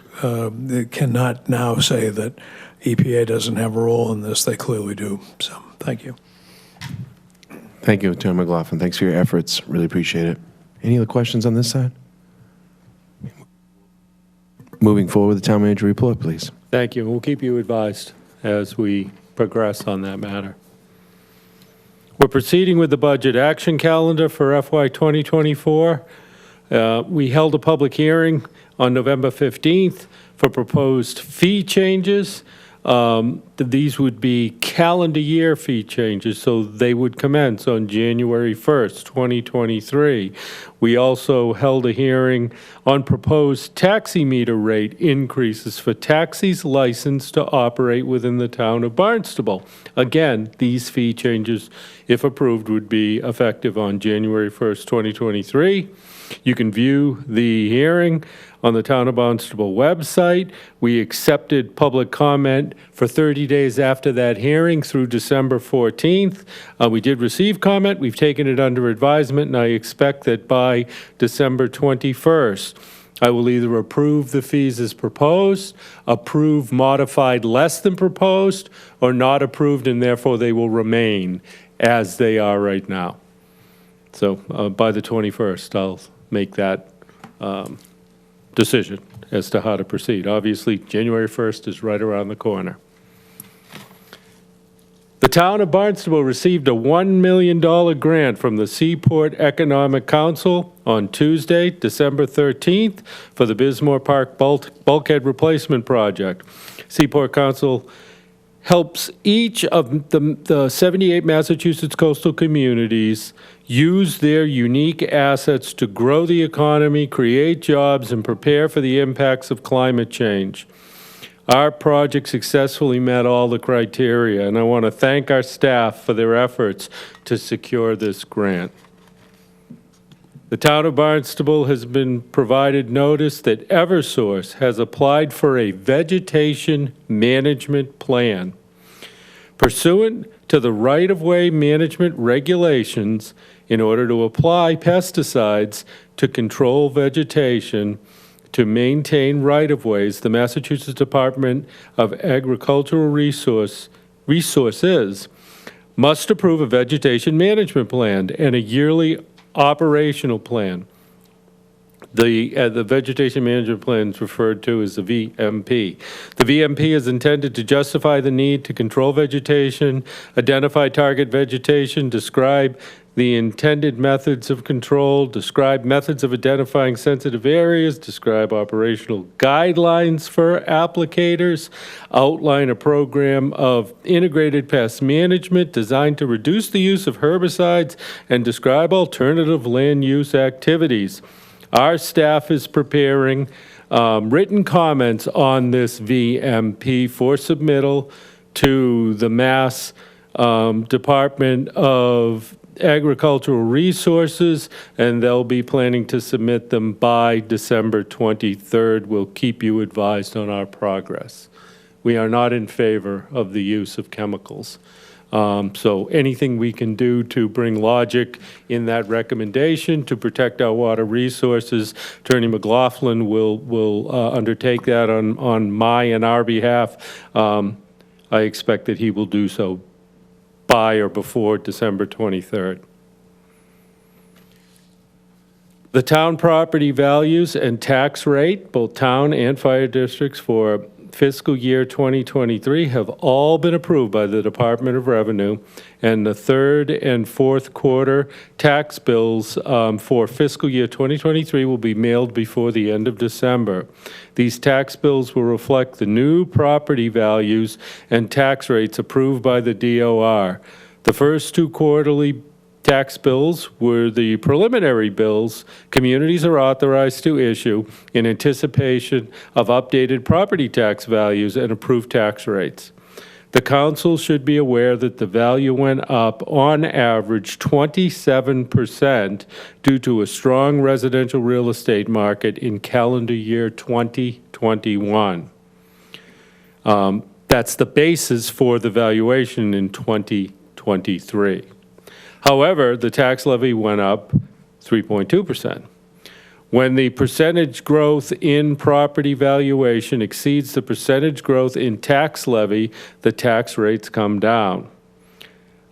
cannot now say that EPA doesn't have a role in this. They clearly do. So thank you. Thank you, Attorney McLaughlin. Thanks for your efforts. Really appreciate it. Any other questions on this side? Moving forward with the town manager report, please. Thank you. We'll keep you advised as we progress on that matter. We're proceeding with the budget action calendar for FY 2024. We held a public hearing on November 15th for proposed fee changes. These would be calendar year fee changes, so they would commence on January 1st, 2023. We also held a hearing on proposed taxi meter rate increases for taxis licensed to operate within the town of Barnstable. Again, these fee changes, if approved, would be effective on January 1st, 2023. You can view the hearing on the Town of Barnstable website. We accepted public comment for 30 days after that hearing through December 14th. We did receive comment. We've taken it under advisement, and I expect that by December 21st, I will either approve the fees as proposed, approve modified less than proposed, or not approved, and therefore they will remain as they are right now. So by the 21st, I'll make that decision as to how to proceed. Obviously, January 1st is right around the corner. The town of Barnstable received a $1 million grant from the Seaport Economic Council on Tuesday, December 13th, for the Bismore Park Bulkhead Replacement Project. Seaport Council helps each of the 78 Massachusetts coastal communities use their unique assets to grow the economy, create jobs, and prepare for the impacts of climate change. Our project successfully met all the criteria, and I want to thank our staff for their efforts to secure this grant. The town of Barnstable has been provided notice that Eversource has applied for a vegetation management plan. Pursuant to the right-of-way management regulations, in order to apply pesticides to control vegetation to maintain right-of-ways, the Massachusetts Department of Agricultural Resources must approve a vegetation management plan and a yearly operational plan. The vegetation management plan is referred to as the VMP. The VMP is intended to justify the need to control vegetation, identify target vegetation, describe the intended methods of control, describe methods of identifying sensitive areas, describe operational guidelines for applicators, outline a program of integrated pest management designed to reduce the use of herbicides, and describe alternative land use activities. Our staff is preparing written comments on this VMP for submittal to the Mass Department of Agricultural Resources, and they'll be planning to submit them by December 23rd. We'll keep you advised on our progress. We are not in favor of the use of chemicals. So anything we can do to bring logic in that recommendation to protect our water resources, Attorney McLaughlin will undertake that on my and our behalf. I expect that he will do so by or before December 23rd. The town property values and tax rate, both town and fire districts for fiscal year 2023 have all been approved by the Department of Revenue, and the third and fourth quarter tax bills for fiscal year 2023 will be mailed before the end of December. These tax bills will reflect the new property values and tax rates approved by the DOR. The first two quarterly tax bills were the preliminary bills communities are authorized to issue in anticipation of updated property tax values and approved tax rates. The council should be aware that the value went up on average 27% due to a strong residential real estate market in calendar year 2021. That's the basis for the valuation in 2023. However, the tax levy went up 3.2%. When the percentage growth in property valuation exceeds the percentage growth in tax levy, the tax rates come down.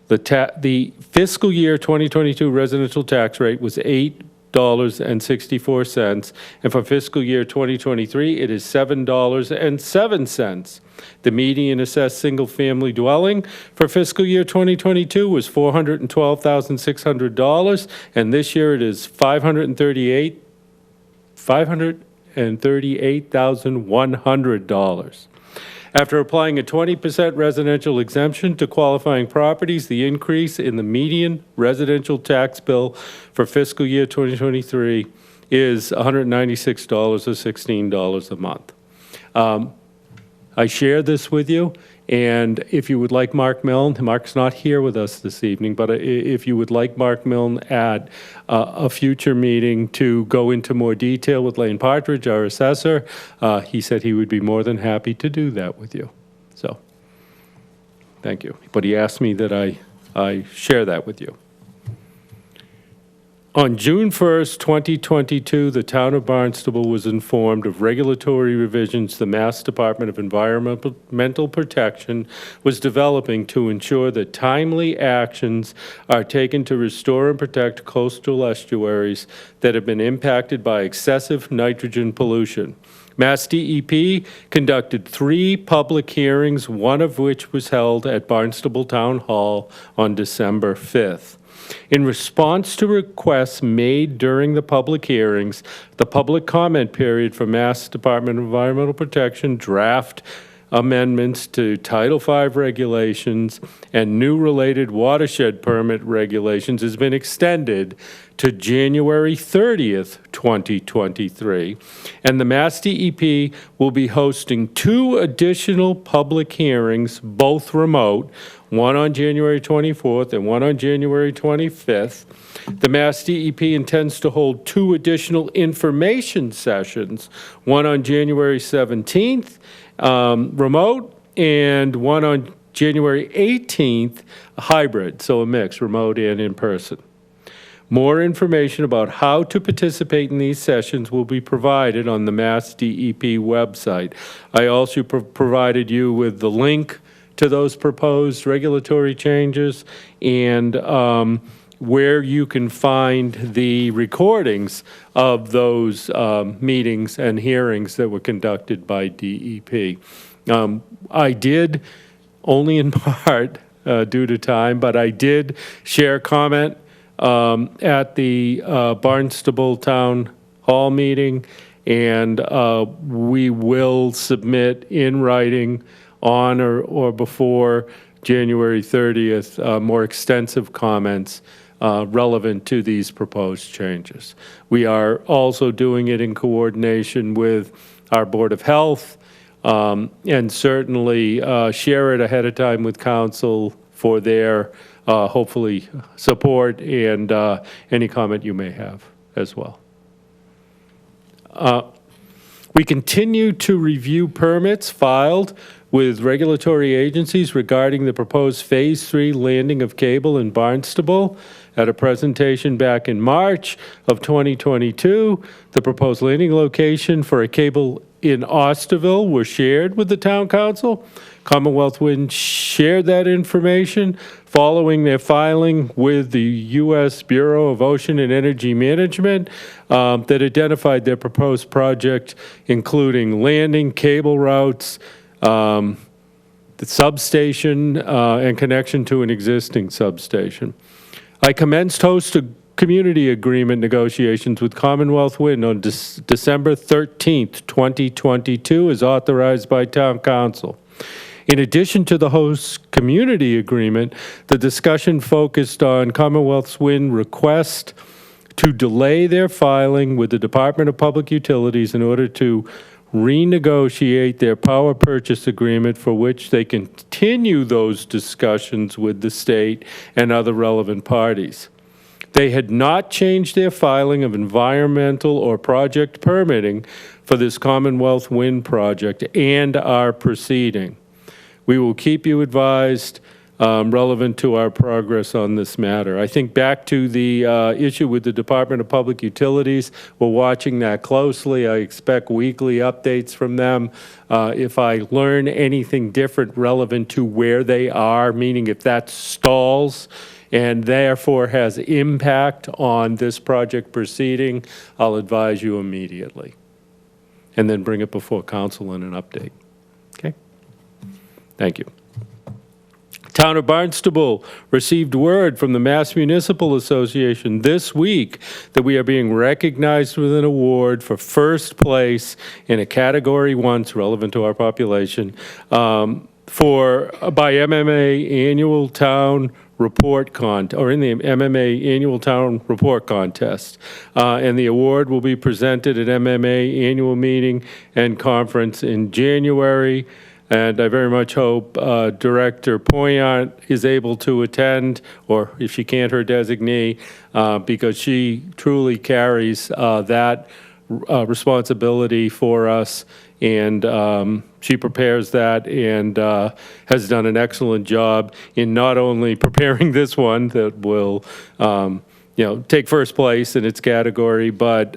The fiscal year 2022 residential tax rate was $8.64, and for fiscal year 2023, it is $7.07. The median assessed single-family dwelling for fiscal year 2022 was $412,600, and this year it is $538,100. After applying a 20% residential exemption to qualifying properties, the increase in the median residential tax bill for fiscal year 2023 is $196 or $16 a month. I share this with you, and if you would like Mark Milne, Mark's not here with us this evening, but if you would like Mark Milne at a future meeting to go into more detail with Lane Partridge, our assessor, he said he would be more than happy to do that with you. So, thank you. But he asked me that I share that with you. On June 1st, 2022, the town of Barnstable was informed of regulatory revisions the Mass Department of Environmental Protection was developing to ensure that timely actions are taken to restore and protect coastal estuaries that have been impacted by excessive nitrogen pollution. Mass DEP conducted 3 public hearings, one of which was held at Barnstable Town Hall on December 5th. In response to requests made during the public hearings, the public comment period for Mass Department of Environmental Protection draft amendments to Title V regulations and new related watershed permit regulations has been extended to January 30th, 2023, and the Mass DEP will be hosting 2 additional public hearings, both remote, one on January 24th and one on January 25th. The Mass DEP intends to hold 2 additional information sessions, one on January 17th, remote, and one on January 18th, a hybrid, so a mix, remote and in person. More information about how to participate in these sessions will be provided on the Mass DEP website. I also provided you with the link to those proposed regulatory changes and where you can find the recordings of those meetings and hearings that were conducted by DEP. I did, only in part due to time, but I did share comment at the Barnstable Town Hall meeting, and we will submit in writing on or before January 30th more extensive comments relevant to these proposed changes. We are also doing it in coordination with our Board of Health, and certainly share it ahead of time with council for their hopefully support and any comment you may have as well. We continue to review permits filed with regulatory agencies regarding the proposed Phase 3 landing of cable in Barnstable. At a presentation back in March of 2022, the proposed landing location for a cable in Osterville were shared with the town council. Commonwealth Wind shared that information following their filing with the U.S. Bureau of Ocean and Energy Management that identified their proposed project, including landing, cable routes, the substation, and connection to an existing substation. I commenced host of community agreement negotiations with Commonwealth Wind on December 13th, 2022, as authorized by Town Council. In addition to the host community agreement, the discussion focused on Commonwealth Wind request to delay their filing with the Department of Public Utilities in order to renegotiate their power purchase agreement, for which they continue those discussions with the state and other relevant parties. They had not changed their filing of environmental or project permitting for this Commonwealth Wind project and are proceeding. We will keep you advised relevant to our progress on this matter. I think back to the issue with the Department of Public Utilities, we're watching that closely. I expect weekly updates from them. If I learn anything different relevant to where they are, meaning if that stalls and therefore has impact on this project proceeding, I'll advise you immediately. And then bring it before council in an update. Okay? Thank you. Town of Barnstable received word from the Mass Municipal Association this week that we are being recognized with an award for first place in a Category 1, relevant to our population, by MMA Annual Town Report in the MMA Annual Town Report Contest. And the award will be presented at MMA Annual Meeting and Conference in January. And I very much hope Director Poyant is able to attend, or if she can't, her designee, because she truly carries that responsibility for us, and she prepares that and has done an excellent job in not only preparing this one that will take first place in its category, but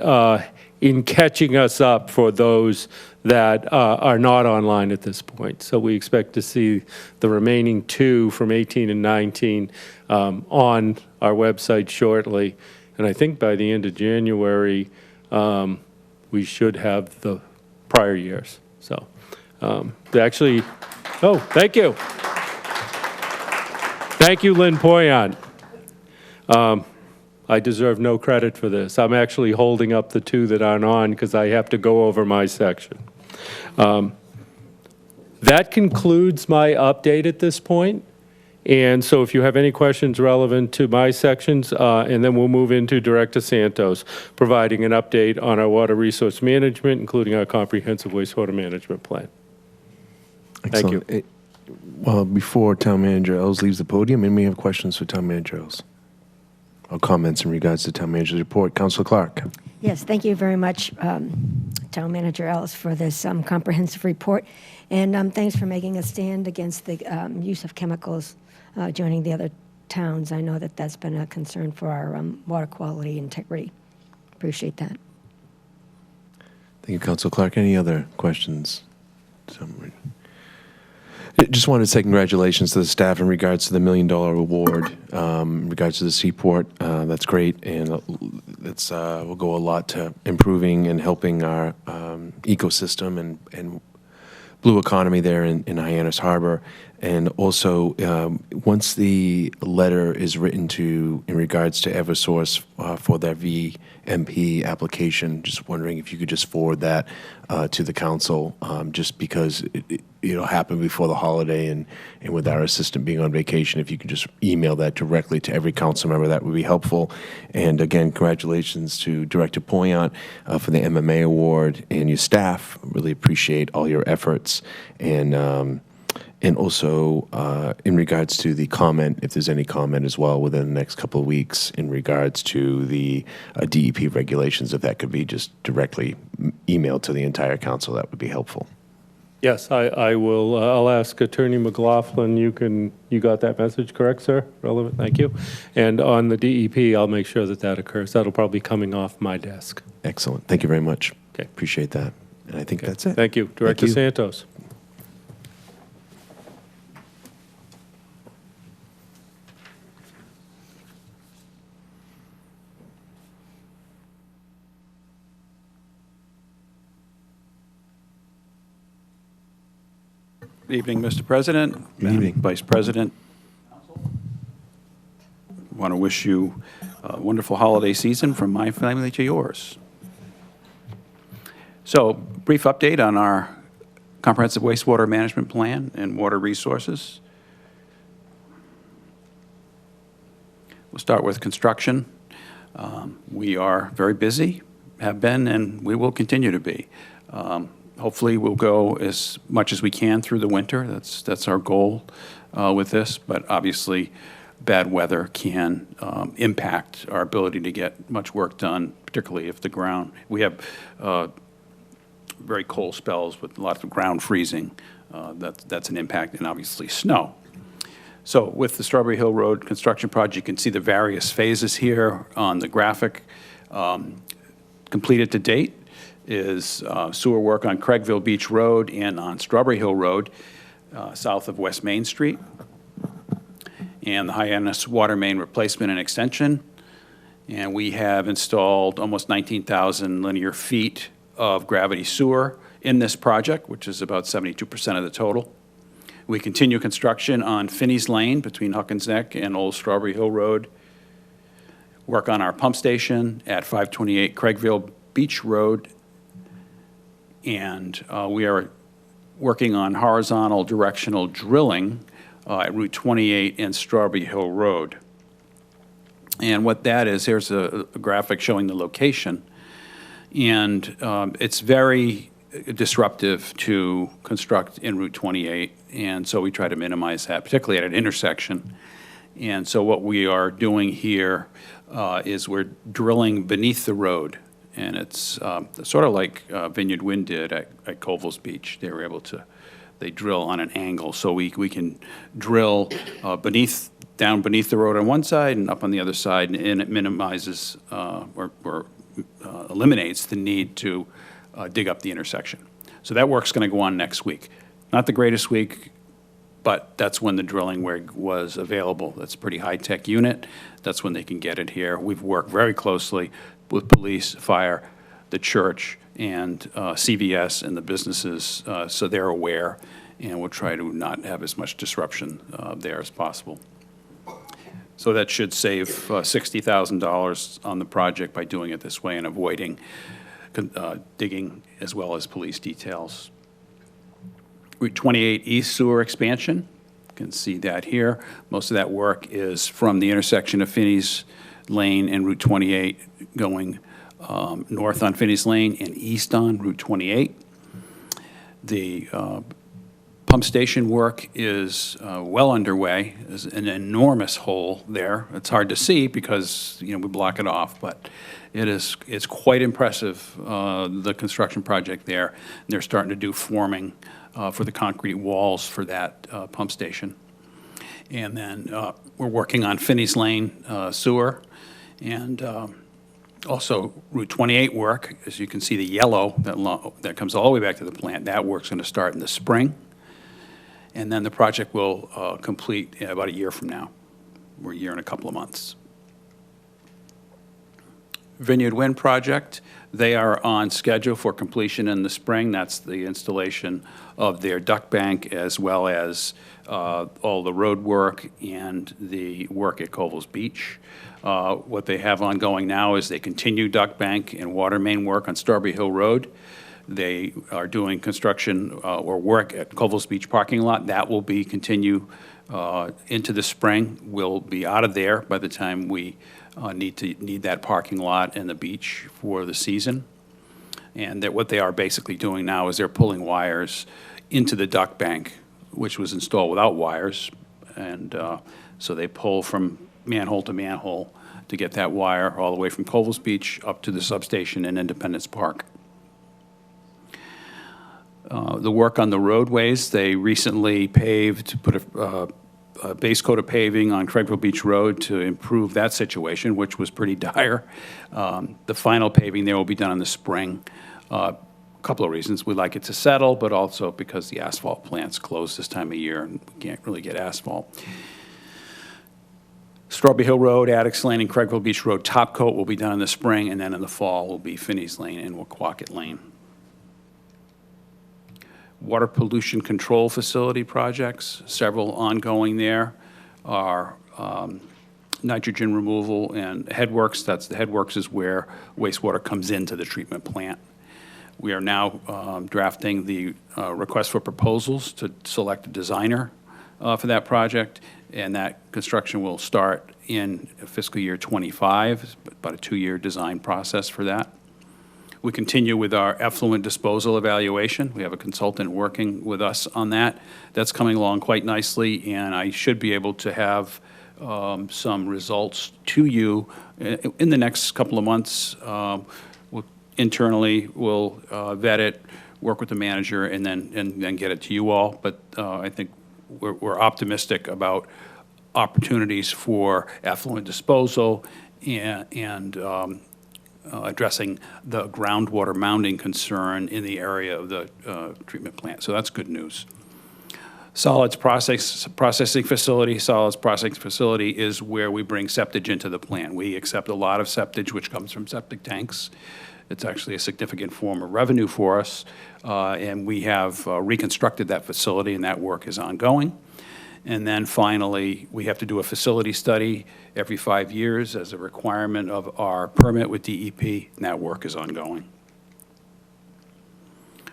in catching us up for those that are not online at this point. So we expect to see the remaining 2 from 18 and 19 on our website shortly. And I think by the end of January, we should have the prior years. So actually, oh, thank you. Thank you, Lynn Poyant. I deserve no credit for this. I'm actually holding up the 2 that aren't on because I have to go over my section. That concludes my update at this point. And so if you have any questions relevant to my sections, and then we'll move into Director Santos, providing an update on our water resource management, including our comprehensive wastewater management plan. Thank you. Well, before Town Manager Ells leaves the podium, and we have questions for Town Manager Ells, or comments in regards to Town Manager's report. Councilor Clark. Yes, thank you very much, Town Manager Ellis, for this comprehensive report. And thanks for making a stand against the use of chemicals joining the other towns. I know that that's been a concern for our water quality integrity. Appreciate that. Thank you, Councilor Clark. Any other questions? Just wanted to say congratulations to the staff in regards to the $1 million award, in regards to the seaport. That's great, and it's will go a lot to improving and helping our ecosystem and blue economy there in Hyannis Harbor. And also, once the letter is written to in regards to Eversource for their VMP application, just wondering if you could just forward that to the council, just because it'll happen before the holiday, and with our assistant being on vacation, if you could just email that directly to every council member, that would be helpful. And again, congratulations to Director Poyant for the MMA award, and your staff. Really appreciate all your efforts. And also, in regards to the comment, if there's any comment as well within the next couple of weeks in regards to the DEP regulations, if that could be just directly emailed to the entire council, that would be helpful. Yes, I will. I'll ask Attorney McLaughlin. You got that message correct, sir? Relevant. Thank you. And on the DEP, I'll make sure that occurs. That'll probably be coming off my desk. Excellent. Thank you very much. Okay. Appreciate that. And I think that's it. Thank you, Director Thank you. Santos. Good evening, Mr. President. Good evening. Vice President. Want to wish you a wonderful holiday season from my family to yours. So, brief update on our comprehensive wastewater management plan and water resources. We'll start with construction. We are very busy, have been, and we will continue to be. Hopefully, we'll go as much as we can through the winter. That's our goal with this. But obviously, bad weather can impact our ability to get much work done, particularly if the ground. We have very cold spells with lots of ground freezing. That's an impact, and obviously snow. So with the Strawberry Hill Road construction project, you can see the various phases here on the graphic. Completed to date is sewer work on Craigville Beach Road and on Strawberry Hill Road, south of West Main Street, and the Hyannis water main replacement and extension. And we have installed almost 19,000 linear feet of gravity sewer in this project, which is about 72% of the total. We continue construction on Finney's Lane between Huckins Neck and Old Strawberry Hill Road. Work on our pump station at 528 Craigville Beach Road. And we are working on horizontal directional drilling at Route 28 and Strawberry Hill Road. And what that is, here's a graphic showing the location. And it's very disruptive to construct in Route 28, and so we try to minimize that, particularly at an intersection. And so what we are doing here is we're drilling beneath the road, and it's sort of like Vineyard Wind did at Colville's Beach. They were able to, they drill on an angle, so we can drill down beneath the road on one side and up on the other side, and it minimizes or eliminates the need to dig up the intersection. So that work's going to go on next week. Not the greatest week, but that's when the drilling rig was available. That's a pretty high-tech unit. That's when they can get it here. We've worked very closely with police, fire, the church, and CVS and the businesses, so they're aware, and we'll try to not have as much disruption there as possible. So that should save $60,000 on the project by doing it this way and avoiding digging as well as police details. Route 28 East Sewer Expansion, you can see that here. Most of that work is from the intersection of Finney's Lane and Route 28 going north on Finney's Lane and east on Route 28. The Pump station work is well underway. There's an enormous hole there. It's hard to see because, we block it off, but it's quite impressive, the construction project there. They're starting to do forming for the concrete walls for that pump station. And then we're working on Finney's Lane sewer and also Route 28 work. As you can see, the yellow that comes all the way back to the plant, that work's going to start in the spring. And then the project will complete in about a year from now, or a year and a couple of months. Vineyard Wind project, they are on schedule for completion in the spring. That's the installation of their duct bank as well as all the road work and the work at Covell's Beach. What they have ongoing now is they continue duct bank and water main work on Strawberry Hill Road. They are doing construction or work at Covell's Beach parking lot. That will be continue into the spring. We'll be out of there by the time we need that parking lot and the beach for the season. And that what they are basically doing now is they're pulling wires into the duct bank, which was installed without wires. And so they pull from manhole to manhole to get that wire all the way from Covell's Beach up to the substation in Independence Park. The work on the roadways, they recently paved, put a base coat of paving on Craigville Beach Road to improve that situation, which was pretty dire. The final paving there will be done in the spring. A couple of reasons. We'd like it to settle, but also because the asphalt plant's closed this time of year and we can't really get asphalt. Strawberry Hill Road, Addicks Lane, and Craigville Beach Road top coat will be done in the spring, and then in the fall will be Finney's Lane and Waquacket Lane. Water pollution control facility projects, several ongoing there, are nitrogen removal and headworks. The headworks is where wastewater comes into the treatment plant. We are now drafting the request for proposals to select a designer for that project, and that construction will start in fiscal year '25, about a 2-year design process for that. We continue with our effluent disposal evaluation. We have a consultant working with us on that. That's coming along quite nicely, and I should be able to have some results to you in the next couple of months. Internally, we'll vet it, work with the manager, and then get it to you all. But I think we're optimistic about opportunities for effluent disposal and addressing the groundwater mounding concern in the area of the treatment plant. So that's good news. Solids processing facility. Solids processing facility is where we bring septage into the plant. We accept a lot of septage, which comes from septic tanks. It's actually a significant form of revenue for us, and we have reconstructed that facility, and that work is ongoing. And then finally, we have to do a facility study every 5 years as a requirement of our permit with DEP, and that work is ongoing.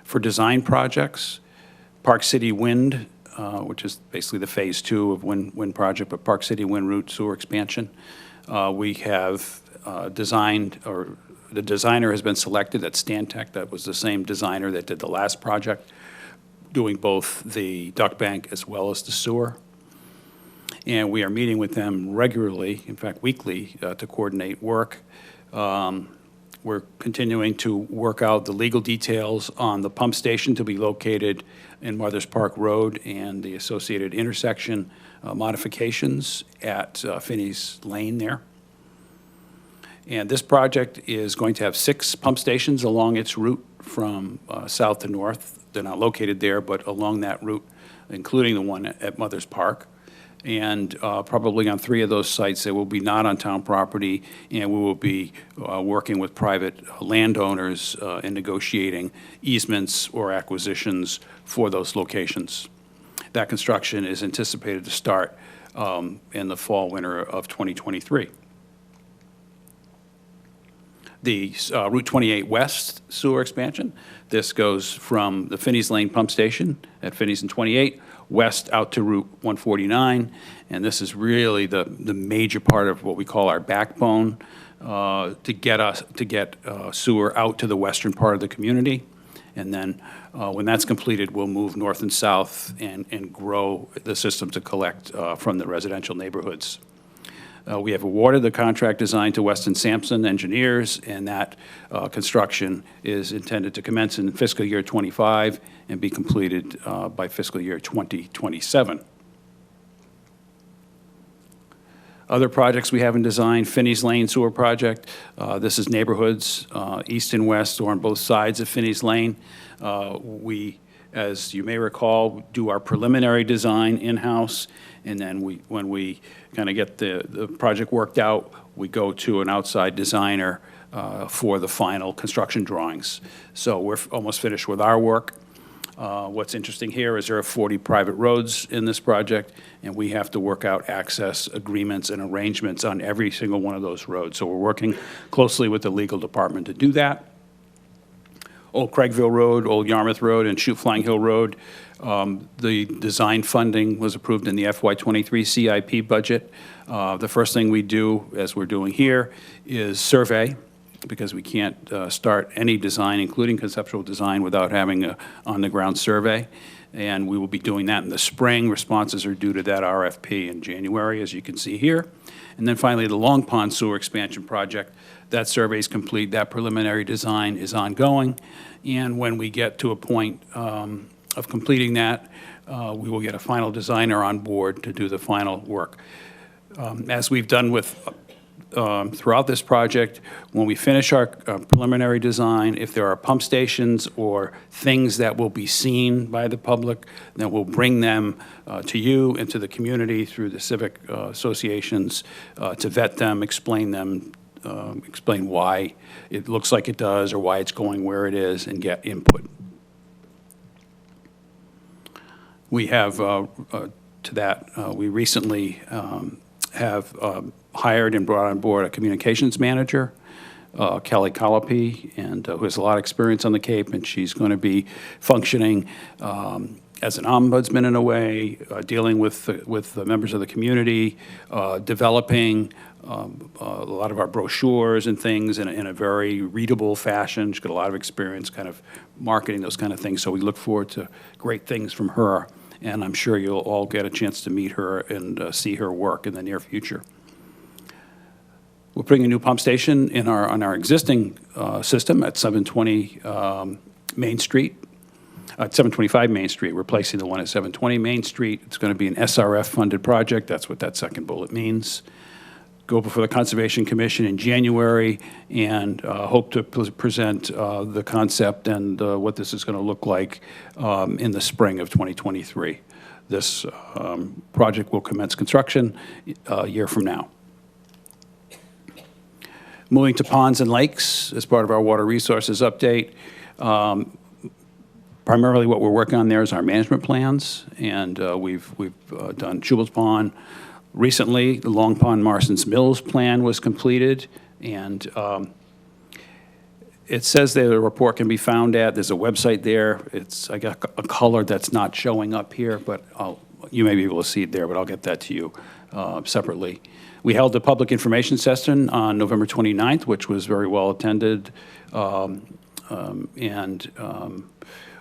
For design projects, Park City Wind, which is basically the phase 2 of wind project, but Park City Wind Route Sewer Expansion, we have designed, or the designer has been selected at Stantec. That was the same designer that did the last project, doing both the duct bank as well as the sewer. And we are meeting with them regularly, in fact weekly, to coordinate work. We're continuing to work out the legal details on the pump station to be located in Mothers Park Road and the associated intersection modifications at Finney's Lane there. And this project is going to have 6 pump stations along its route from south to north. They're not located there, but along that route, including the one at Mothers Park. And probably on 3 of those sites, they will be not on town property, and we will be working with private landowners in negotiating easements or acquisitions for those locations. That construction is anticipated to start in the fall, winter of 2023. The Route 28 West sewer expansion, this goes from the Finney's Lane pump station at Finney's and 28 west out to Route 149, and this is really the major part of what we call our backbone to get sewer out to the western part of the community. And then when that's completed, we'll move north and south and grow the system to collect from the residential neighborhoods. We have awarded the contract design to Weston Sampson Engineers, and that construction is intended to commence in fiscal year '25 and be completed by fiscal year 2027. Other projects we have in design, Finney's Lane Sewer Project. This is neighborhoods, east and west, or on both sides of Finney's Lane. We, as you may recall, do our preliminary design in-house, and then when we kind of get the project worked out, we go to an outside designer for the final construction drawings. So we're almost finished with our work. What's interesting here is there are 40 private roads in this project, and we have to work out access agreements and arrangements on every single one of those roads. So we're working closely with the legal department to do that. Old Craigville Road, Old Yarmouth Road, and Chute Flying Hill Road. The design funding was approved in the FY23 CIP budget. The first thing we do, as we're doing here, is survey, because we can't start any design, including conceptual design, without having an on-the-ground survey. And we will be doing that in the spring. Responses are due to that RFP in January, as you can see here. And then finally, the Long Pond Sewer Expansion Project. That survey is complete. That preliminary design is ongoing. And when we get to a point of completing that, we will get a final designer on board to do the final work. As we've done with throughout this project, when we finish our preliminary design, if there are pump stations or things that will be seen by the public, then we'll bring them to you and to the community through the civic associations to vet them, explain why it looks like it does or why it's going where it is, and get input. We have, to that, we recently have hired and brought on board a communications manager, Kelly Colopy, and who has a lot of experience on the Cape, and she's going to be functioning as an ombudsman in a way, dealing with the members of the community, developing a lot of our brochures and things in a very readable fashion. She's got a lot of experience kind of marketing those kind of things, so we look forward to great things from her, and I'm sure you'll all get a chance to meet her and see her work in the near future. We're putting a new pump station on our existing system at 720 Main Street, at 725 Main Street, replacing the one at 720 Main Street. It's going to be an SRF-funded project. That's what that second bullet means. Go before the Conservation Commission in January and hope to present the concept and what this is going to look like in the spring of 2023. This project will commence construction a year from now. Moving to ponds and lakes as part of our water resources update. Primarily what we're working on there is our management plans, and we've done Jubal's Pond. Recently, the Long Pond Marston's Mills plan was completed, and it says that the report can be found there's a website there. I got a color that's not showing up here, but you may be able to see it there, but I'll get that to you separately. We held a public information session on November 29th, which was very well attended, and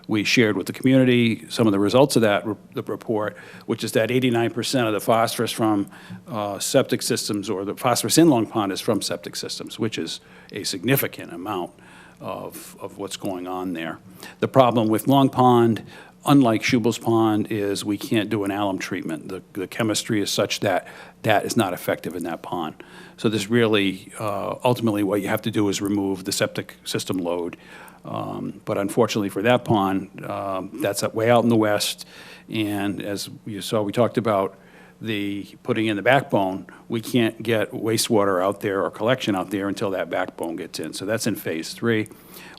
we shared with the community some of the results of the report, which is that 89% of the phosphorus from septic systems, or the phosphorus in Long Pond, is from septic systems, which is a significant amount of what's going on there. The problem with Long Pond, unlike Jubal's Pond, is we can't do an alum treatment. The chemistry is such that that is not effective in that pond. So this really, ultimately, what you have to do is remove the septic system load. But unfortunately for that pond, that's way out in the west. And as you saw, we talked about the putting in the backbone. We can't get wastewater out there or collection out there until that backbone gets in. So that's in phase 3.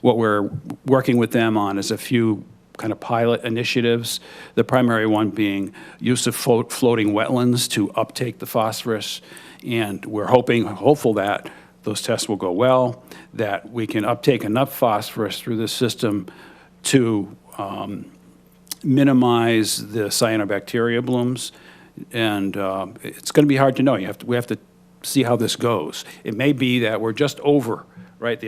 What we're working with them on is a few kind of pilot initiatives, the primary one being use of floating wetlands to uptake the phosphorus. And we're hopeful that those tests will go well, that we can uptake enough phosphorus through the system to minimize the cyanobacteria blooms. And it's going to be hard to know. We have to see how this goes. It may be that we're just over right?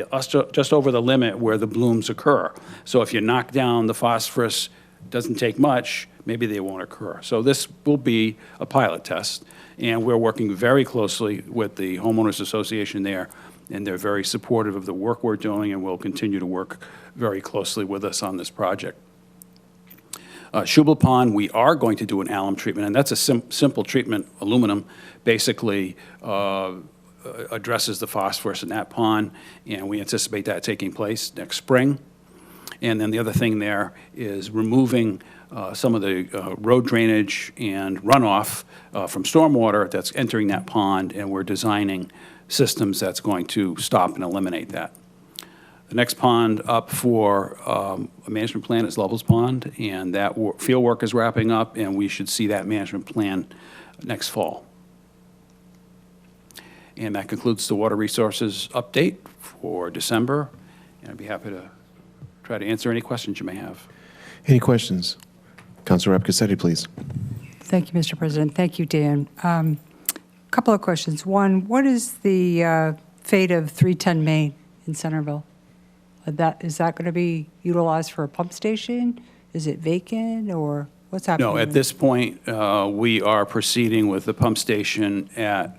Just over the limit where the blooms occur. So if you knock down the phosphorus, doesn't take much, maybe they won't occur. So this will be a pilot test, and we're working very closely with the homeowners association there, and they're very supportive of the work we're doing, and will continue to work very closely with us on this project. Schubel Pond, we are going to do an alum treatment, and that's a simple treatment. Aluminum basically addresses the phosphorus in that pond, and we anticipate that taking place next spring. And then the other thing there is removing some of the road drainage and runoff from stormwater that's entering that pond, and we're designing systems that's going to stop and eliminate that. The next pond up for a management plan is Lovell's Pond, and that field work is wrapping up, and we should see that management plan next fall. And that concludes the water resources update for December, and I'd be happy to try to answer any questions you may have. Any questions? Councilor Rep. Cassetti, please. Thank you, Mr. President. Thank you, Dan. Couple of questions. One, what is the fate of 310 Main in Centerville? Is that going to be utilized for a pump station? Is it vacant, or what's happening? No, at this point, we are proceeding with the pump station at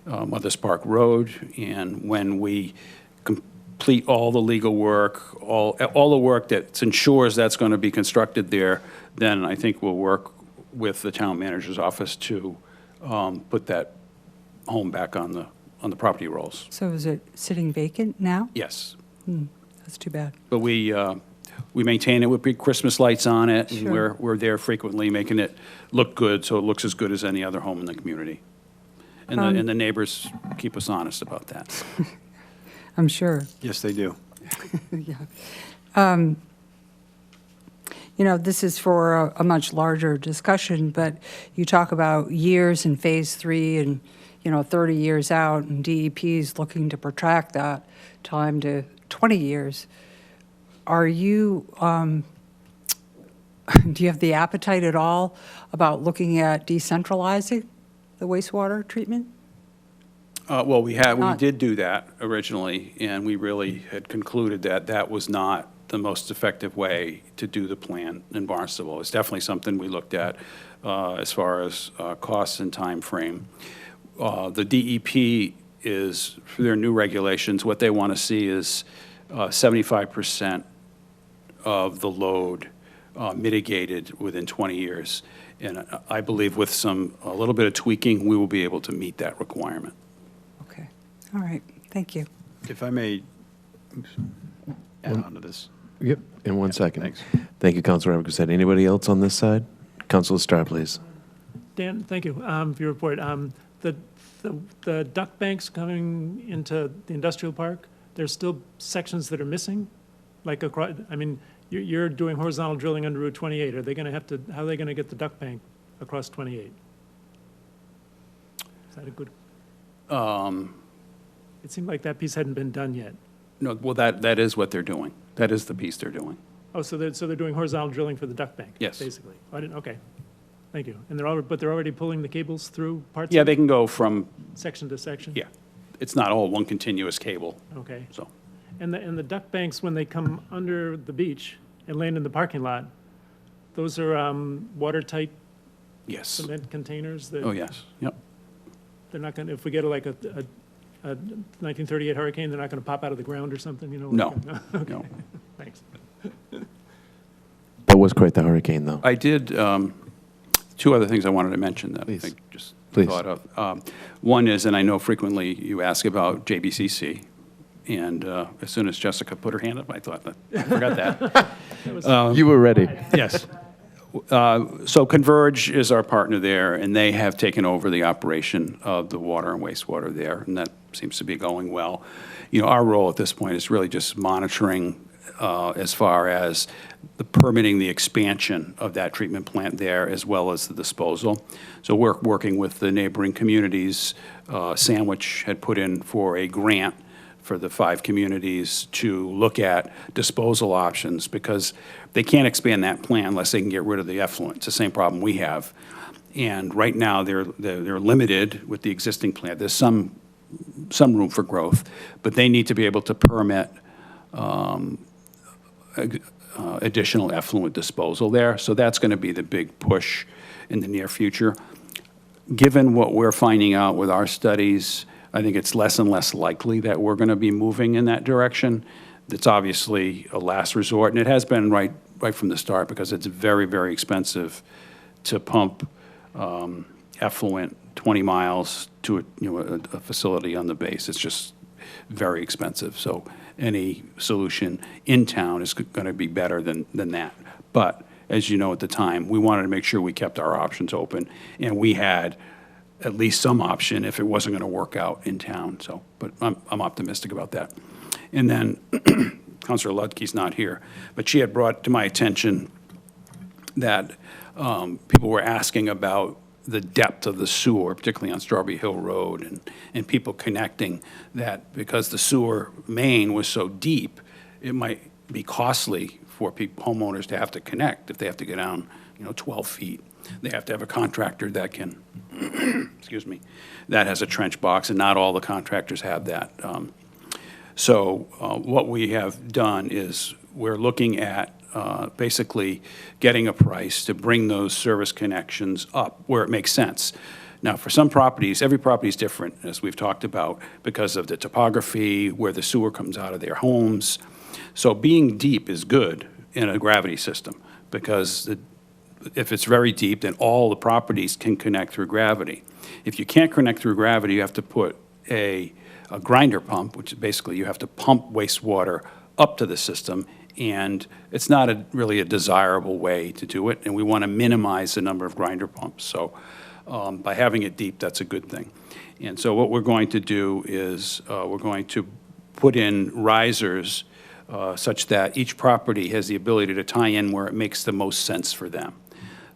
Mothers Park Road, and when we complete all the legal work, all the work that ensures that's going to be constructed there, then I think we'll work with the town manager's office to put that home back on the property rolls. So is it sitting vacant now? Yes. That's too bad. But we maintain it with big Christmas lights on it, and Sure. we're there frequently making it look good, so it looks as good as any other home in the community. And the neighbors keep us honest about that. I'm sure. Yes, they do. Yeah. You know, this is for a much larger discussion, but you talk about years in Phase 3 and, 30 years out, and DEP is looking to protract that time to 20 years. Are you, do you have the appetite at all about looking at decentralizing the wastewater treatment? Well, we did do that originally, and we really had concluded that that was not the most effective way to do the plan in Barnstable. It's definitely something we looked at as far as costs and time frame. The DEP is, for their new regulations, what they want to see is 75% of the load mitigated within 20 years. And I believe with a little bit of tweaking, we will be able to meet that requirement. Okay. All right. Thank you. If I may add on to this. Yep, in 1 second. Thanks. Thank you, Councilor Rep. Cassetti. Anybody else on this side? Councilor Starr, please. Dan, thank you for your report. The duck banks coming into the industrial park, there's still sections that are missing? Like, you're doing horizontal drilling under Route 28. Are they going to have to, how are they going to get the duck bank across 28? Is that a good? It seemed like that piece hadn't been done yet. No, well, that is what they're doing. That is the piece they're doing. Oh, so they're doing horizontal drilling for the duck bank? Yes. Basically. Okay. Thank you. And they're already pulling the cables through parts? Yeah, of it? they can go from, Section to section? yeah. It's not all one continuous cable, Okay. so. And the duck banks, when they come under the beach and land in the parking lot, those are watertight Yes. cement containers that? Oh, yes, yep. They're not going to, if we get a 1938 hurricane, they're not going to pop out of the ground or something, No, Okay. no. Thanks. That was quite the hurricane, though. I did, two other things I wanted to mention that I just Please. thought of. One is, and I know frequently you ask about JBCC, and as soon as Jessica put her hand up, I thought, I forgot that. You were ready. Yes. So Converge is our partner there, and they have taken over the operation of the water and wastewater there, and that seems to be going well. Our role at this point is really just monitoring as far as the permitting the expansion of that treatment plant there, as well as the disposal. So we're working with the neighboring communities. Sandwich had put in for a grant for the 5 communities to look at disposal options, because they can't expand that plant unless they can get rid of the effluent. It's the same problem we have. And right now, they're limited with the existing plant. There's some room for growth, but they need to be able to permit additional effluent disposal there. So that's going to be the big push in the near future. Given what we're finding out with our studies, I think it's less and less likely that we're going to be moving in that direction. It's obviously a last resort, and it has been right from the start, because it's very, very expensive to pump effluent 20 miles to a facility on the base. It's just very expensive. So any solution in town is going to be better than that. But as you know, at the time, we wanted to make sure we kept our options open, and we had at least some option if it wasn't going to work out in town. So, but I'm optimistic about that. And then Councilor Lutke's not here, but she had brought to my attention that people were asking about the depth of the sewer, particularly on Strawberry Hill Road, and people connecting that because the sewer main was so deep, it might be costly for homeowners to have to connect if they have to go down, 12 feet. They have to have a contractor that can, excuse me, that has a trench box, and not all the contractors have that. So what we have done is we're looking at basically getting a price to bring those service connections up where it makes sense. Now, for some properties, every property is different, as we've talked about, because of the topography, where the sewer comes out of their homes. So being deep is good in a gravity system, because if it's very deep, then all the properties can connect through gravity. If you can't connect through gravity, you have to put a grinder pump, which is basically you have to pump wastewater up to the system, and it's not really a desirable way to do it, and we want to minimize the number of grinder pumps. So by having it deep, that's a good thing. And so what we're going to do is we're going to put in risers such that each property has the ability to tie in where it makes the most sense for them.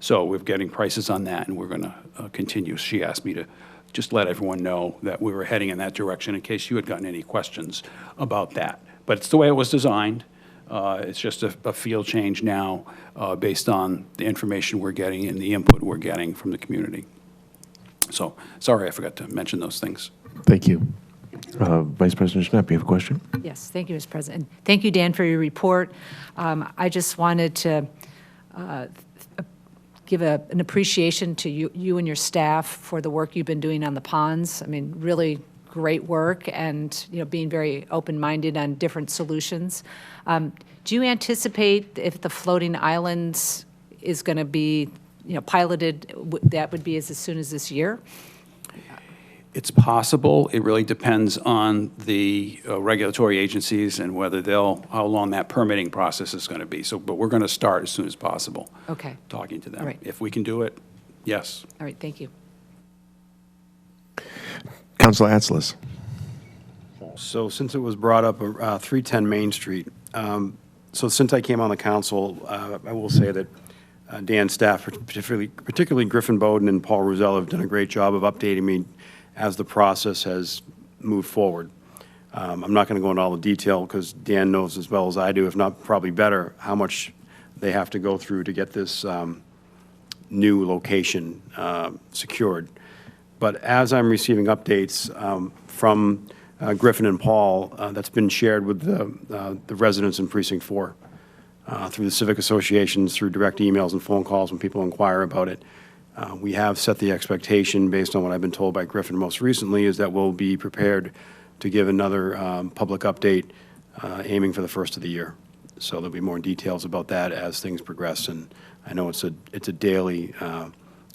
So we're getting prices on that, and we're going to continue. She asked me to just let everyone know that we were heading in that direction in case you had gotten any questions about that. But it's the way it was designed. It's just a field change now based on the information we're getting and the input we're getting from the community. So sorry I forgot to mention those things. Thank you. Vice President Schnapp, you have a question? Yes, thank you, Mr. President. Thank you, Dan, for your report. I just wanted to give an appreciation to you and your staff for the work you've been doing on the ponds. I mean, really great work, and being very open-minded on different solutions. Do you anticipate if the floating islands is going to be piloted, that would be as soon as this year? It's possible. It really depends on the regulatory agencies and whether how long that permitting process is going to be. So, but we're going to start as soon as possible. Okay. Talking to them. All right. If we can do it, yes. All right, thank you. Councilor Atzles. So since it was brought up, 310 Main Street, so since I came on the council, I will say that Dan's staff, particularly Griffin Bowden and Paul Rosell, have done a great job of updating me as the process has moved forward. I'm not going to go into all the detail because Dan knows as well as I do, if not probably better, how much they have to go through to get this new location secured. But as I'm receiving updates from Griffin and Paul, that's been shared with the residents in Precinct 4 through the civic associations, through direct emails and phone calls when people inquire about it. We have set the expectation, based on what I've been told by Griffin most recently, is that we'll be prepared to give another public update aiming for the first of the year. So there'll be more details about that as things progress, and I know it's a daily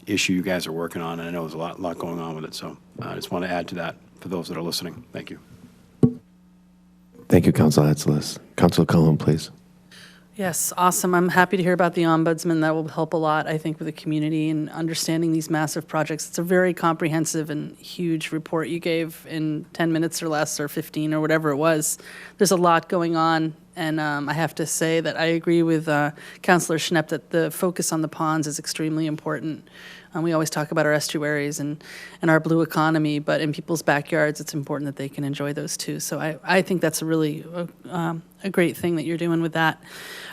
issue you guys are working on, and I know there's a lot going on with it, so I just want to add to that for those that are listening. Thank you. Thank you, Councilor Atzles. Councilor Cullen, please. Yes, awesome. I'm happy to hear about the ombudsman. That will help a lot, I think, with the community and understanding these massive projects. It's a very comprehensive and huge report you gave in 10 minutes or less, or 15 or whatever it was. There's a lot going on, and I have to say that I agree with Councilor Schnepp that the focus on the ponds is extremely important. We always talk about our estuaries and our blue economy, but in people's backyards, it's important that they can enjoy those too. So I think that's a really a great thing that you're doing with that.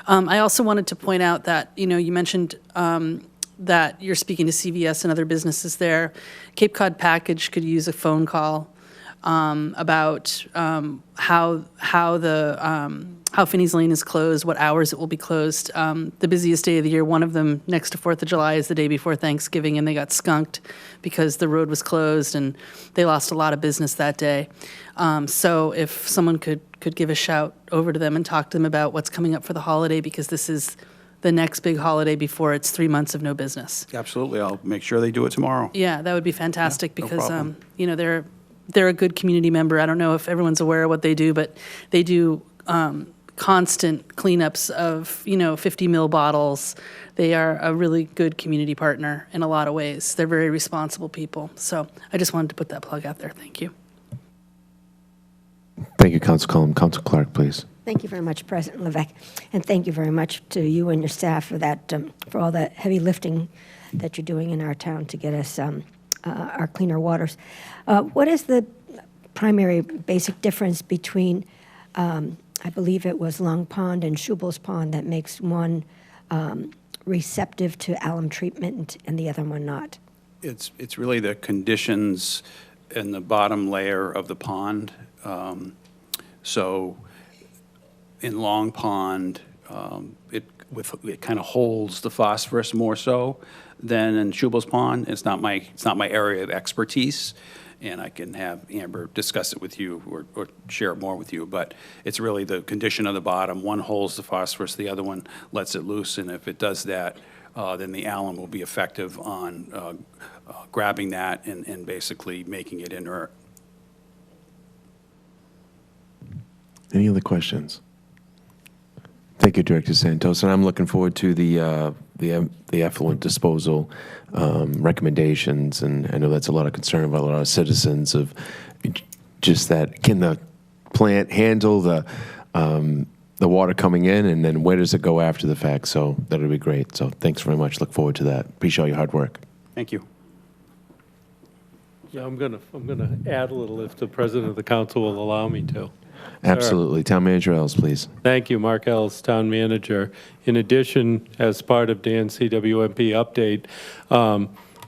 I also wanted to point out that, you mentioned that you're speaking to CVS and other businesses there. Cape Cod Package could use a phone call about how Finney's Lane is closed, what hours it will be closed. The busiest day of the year, one of them next to 4th of July, is the day before Thanksgiving, and they got skunked because the road was closed, and they lost a lot of business that day. So if someone could give a shout over to them and talk to them about what's coming up for the holiday, because this is the next big holiday before it's 3 months of no business. Absolutely. I'll make sure they do it tomorrow. Yeah, that would be fantastic no because, problem. you know, they're a good community member. I don't know if everyone's aware of what they do, but they do constant cleanups of, 50 ml bottles. They are a really good community partner in a lot of ways. They're very responsible people. So I just wanted to put that plug out there. Thank you. Thank you, Council Cullum. Council Clark, please. Thank you very much, President Levesque, and thank you very much to you and your staff for that, for all that heavy lifting that you're doing in our town to get us our cleaner waters. What is the primary basic difference between, I believe it was Long Pond and Schubel's Pond, that makes one receptive to alum treatment and the other one not? It's really the conditions in the bottom layer of the pond. So in Long Pond, it kind of holds the phosphorus more so than in Schubel's Pond. It's not my area of expertise, and I can have Amber discuss it with you or share it more with you. But it's really the condition of the bottom. One holds the phosphorus, the other one lets it loose, and if it does that, then the alum will be effective on grabbing that and basically making it inert. Any other questions? Thank you, Director Santos. And I'm looking forward to the effluent disposal recommendations. And I know that's a lot of concern about a lot of citizens of just that. Can the plant handle the water coming in, and then where does it go after the fact? So that'll be great. So thanks very much. Look forward to that. Appreciate all your hard work. Thank you. Yeah, I'm gonna add a little if the president of the council will allow me to. Absolutely. Town Manager Ells, please. Thank you, Mark Ells, Town Manager. In addition, as part of Dan's CWMP update,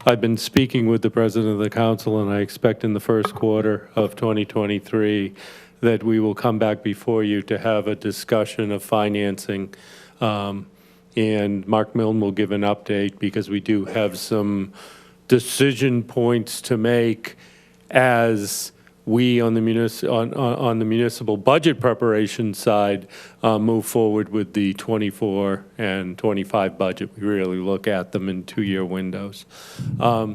I've been speaking with the President of the Council, and I expect in the first quarter of 2023 that we will come back before you to have a discussion of financing. And Mark Milne will give an update because we do have some decision points to make as we on the municipal budget preparation side move forward with the 24 and 25 budget. We really look at them in 2-year windows.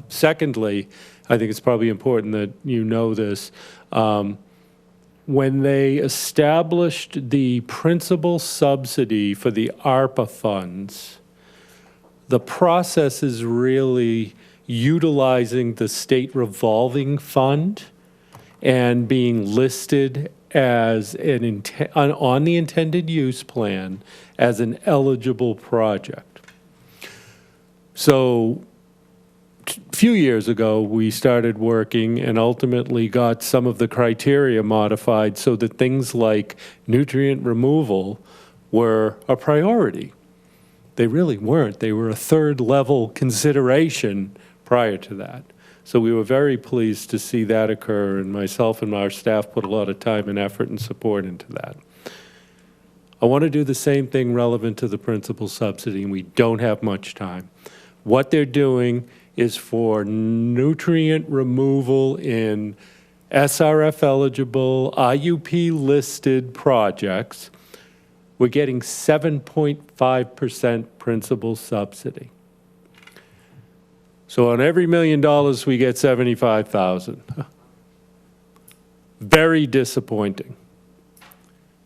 Secondly, I think it's probably important that you know this. When they established the principal subsidy for the ARPA funds, the process is really utilizing the state revolving fund and being listed as on the intended use plan as an eligible project. So a few years ago, we started working and ultimately got some of the criteria modified so that things like nutrient removal were a priority. They really weren't. They were a third level consideration prior to that. So we were very pleased to see that occur, and myself and our staff put a lot of time and effort and support into that. I want to do the same thing relevant to the principal subsidy, and we don't have much time. What they're doing is for nutrient removal in SRF eligible, IUP listed projects, we're getting 7.5% principal subsidy. So on every $1 million, we get 75,000. Very disappointing.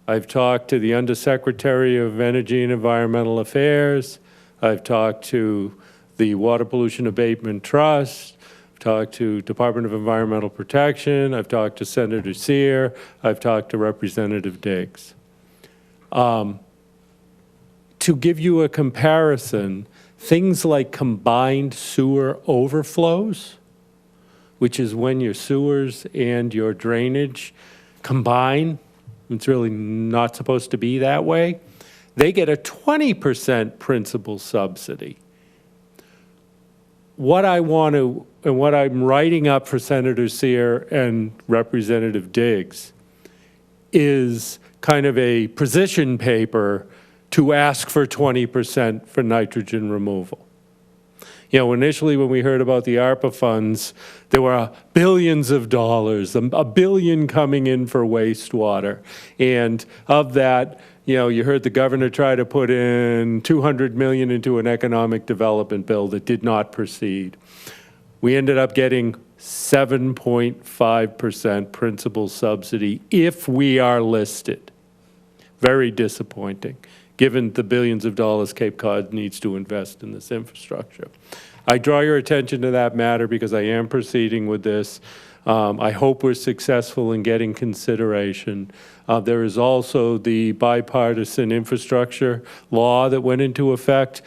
I've talked to the Undersecretary of Energy and Environmental Affairs. I've talked to the Water Pollution Abatement Trust. I've talked to Department of Environmental Protection. I've talked to Senator Sear. I've talked to Representative Diggs. To give you a comparison, things like combined sewer overflows, which is when your sewers and your drainage combine, it's really not supposed to be that way, they get a 20% principal subsidy. what I want to, and what I'm writing up for Senator Sear and Representative Diggs is kind of a position paper to ask for 20% for nitrogen removal. You know, initially when we heard about the ARPA funds, there were billions of dollars, $1 billion coming in for wastewater. And of that, you know, you heard the governor try to put in $200 million into an economic development bill that did not proceed. We ended up getting 7.5% principal subsidy if we are listed. Very disappointing, given the billions of dollars Cape Cod needs to invest in this infrastructure. I draw your attention to that matter because I am proceeding with this. I hope we're successful in getting consideration. There is also the bipartisan infrastructure law that went into effect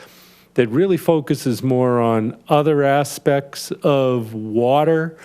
that really focuses more on other aspects of water,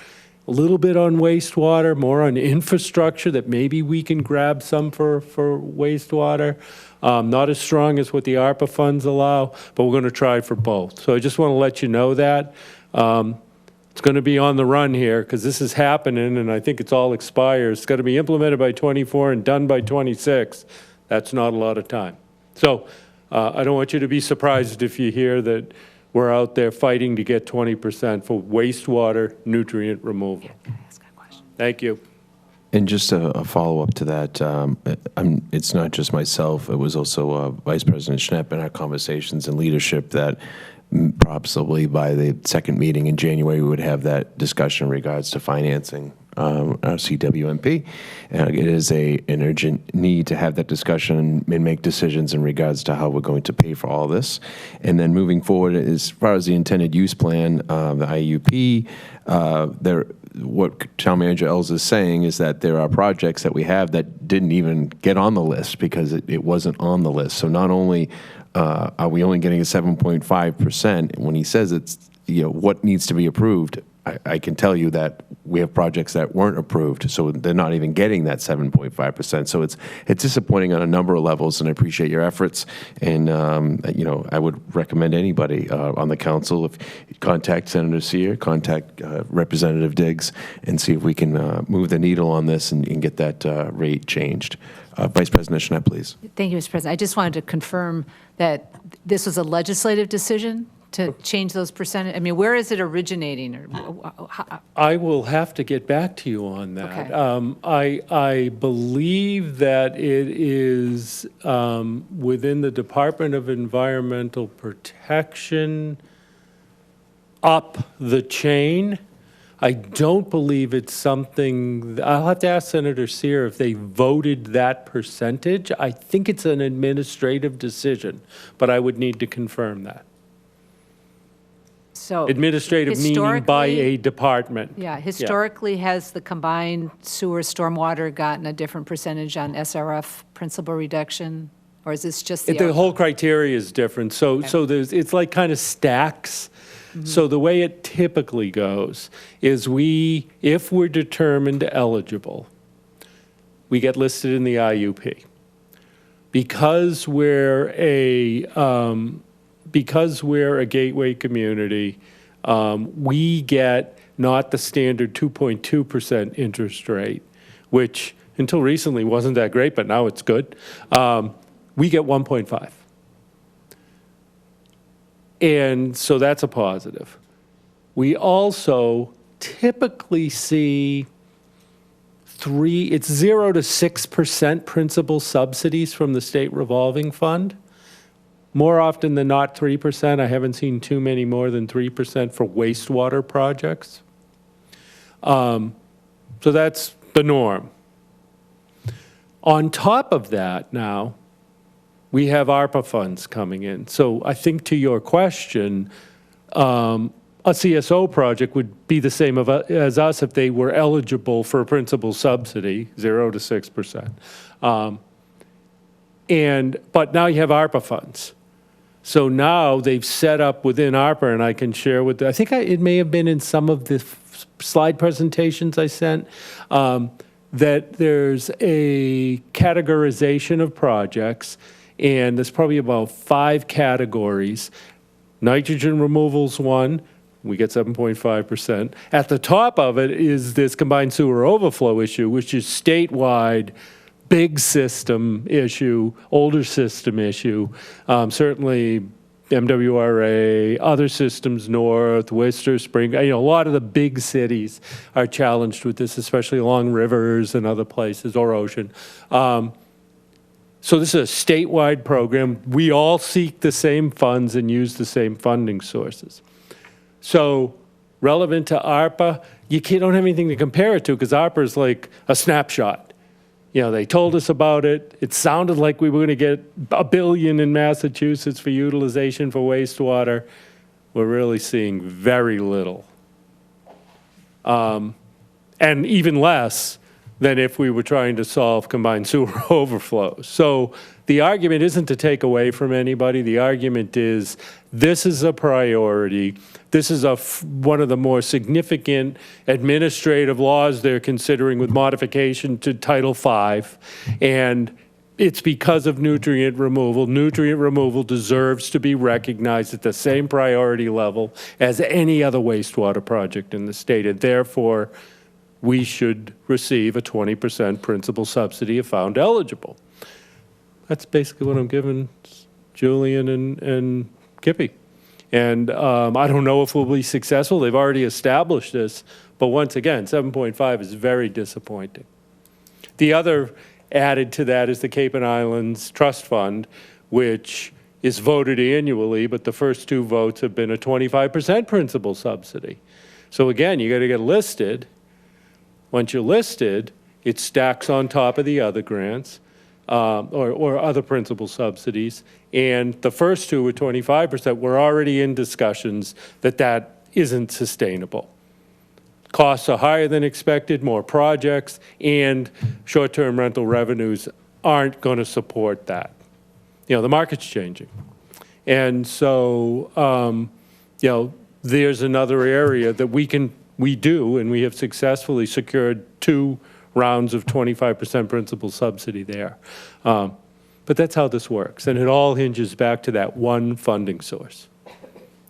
a little bit on wastewater, more on infrastructure that maybe we can grab some for wastewater. Not as strong as what the ARPA funds allow, but we're going to try for both. So I just want to let you know that. It's going to be on the run here because this is happening and I think it's all expires. It's got to be implemented by 24 and done by 26. That's not a lot of time. So I don't want you to be surprised if you hear that we're out there fighting to get 20% for wastewater nutrient removal. Thank you. And just a follow-up to that, it's not just myself, it was also Vice President Schnepp in our conversations and leadership that probably by the second meeting in January, we would have that discussion in regards to financing our CWMP. It is an urgent need to have that discussion and make decisions in regards to how we're going to pay for all this. And then moving forward, as far as the intended use plan, the IUP, what Town Manager Els is saying is that there are projects that we have that didn't even get on the list because it wasn't on the list. So not only are we only getting a 7.5%, when he says it's, you know, what needs to be approved, I can tell you that we have projects that weren't approved, so they're not even getting that 7.5%. So it's disappointing on a number of levels, and I appreciate your efforts. And you know, I would recommend anybody on the council, if contact Senator Sear, contact Representative Diggs, and see if we can move the needle on this and get that rate changed. Vice President Schnepp, please. Thank you, Mr. President. I just wanted to confirm that this was a legislative decision to change those percentage. I mean, where is it originating? Or I will have to get back to you on that. Okay. I believe that it is within the Department of Environmental Protection up the chain. I don't believe it's something, I'll have to ask Senator Sear if they voted that percentage. I think it's an administrative decision, but I would need to confirm that. So administrative meaning by a department. Yeah, historically, has the combined sewer stormwater gotten a different percentage on SRF principal reduction? Or is this just The whole criteria is different. So it's like kind of stacks. Mm-hmm. So the way it typically goes is if we're determined eligible, we get listed in the IUP. Because we're a gateway community, we get not the standard 2.2% interest rate, which until recently wasn't that great, but now it's good. We get 1.5. And so that's a positive. We also typically see it's 0 to 6% principal subsidies from the state revolving fund. More often than not, 3%. I haven't seen too many more than 3% for wastewater projects. So that's the norm. On top of that now, we have ARPA funds coming in. So I think to your question, a CSO project would be the same as us if they were eligible for a principal subsidy, 0 to 6%. But now you have ARPA funds. So now they've set up within ARPA, and I can share with I think it may have been in some of the slide presentations I sent, that there's a categorization of projects, and there's probably about 5 categories. Nitrogen removal's one, We get 7.5%. At the top of it is this combined sewer overflow issue, which is statewide, big system issue, older system issue. Certainly MWRA, other systems north, Worcester, Spring, a lot of the big cities are challenged with this, especially along rivers and other places, or ocean. So this is a statewide program. We all seek the same funds and use the same funding sources. So relevant to ARPA, you don't have anything to compare it to because ARPA is like a snapshot. They told us about it. It sounded like we were going to get $1 billion in Massachusetts for utilization for wastewater. We're really seeing very little. And even less than if we were trying to solve combined sewer overflows. So the argument isn't to take away from anybody. The argument is this is a priority. This is one of the more significant administrative laws they're considering with modification to Title V. And it's because of nutrient removal. Nutrient removal deserves to be recognized at the same priority level as any other wastewater project in the state. And therefore, we should receive a 20% principal subsidy if found eligible. That's basically what I'm giving Julian and Kippy. And I don't know if we'll be successful. They've already established this. But once again, 7.5 is very disappointing. The other added to that is the Cape and Islands Trust Fund, which is voted annually, but the first two votes have been a 25% principal subsidy. So again, you got to get listed. Once you're listed, it stacks on top of the other grants or other principal subsidies. And the first two with 25%, we're already in discussions that isn't sustainable. Costs are higher than expected, more projects, and short-term rental revenues aren't going to support that. The market's changing. And so, there's another area that we do, and we have successfully secured 2 rounds of 25% principal subsidy there. But that's how this works, and it all hinges back to that one funding source,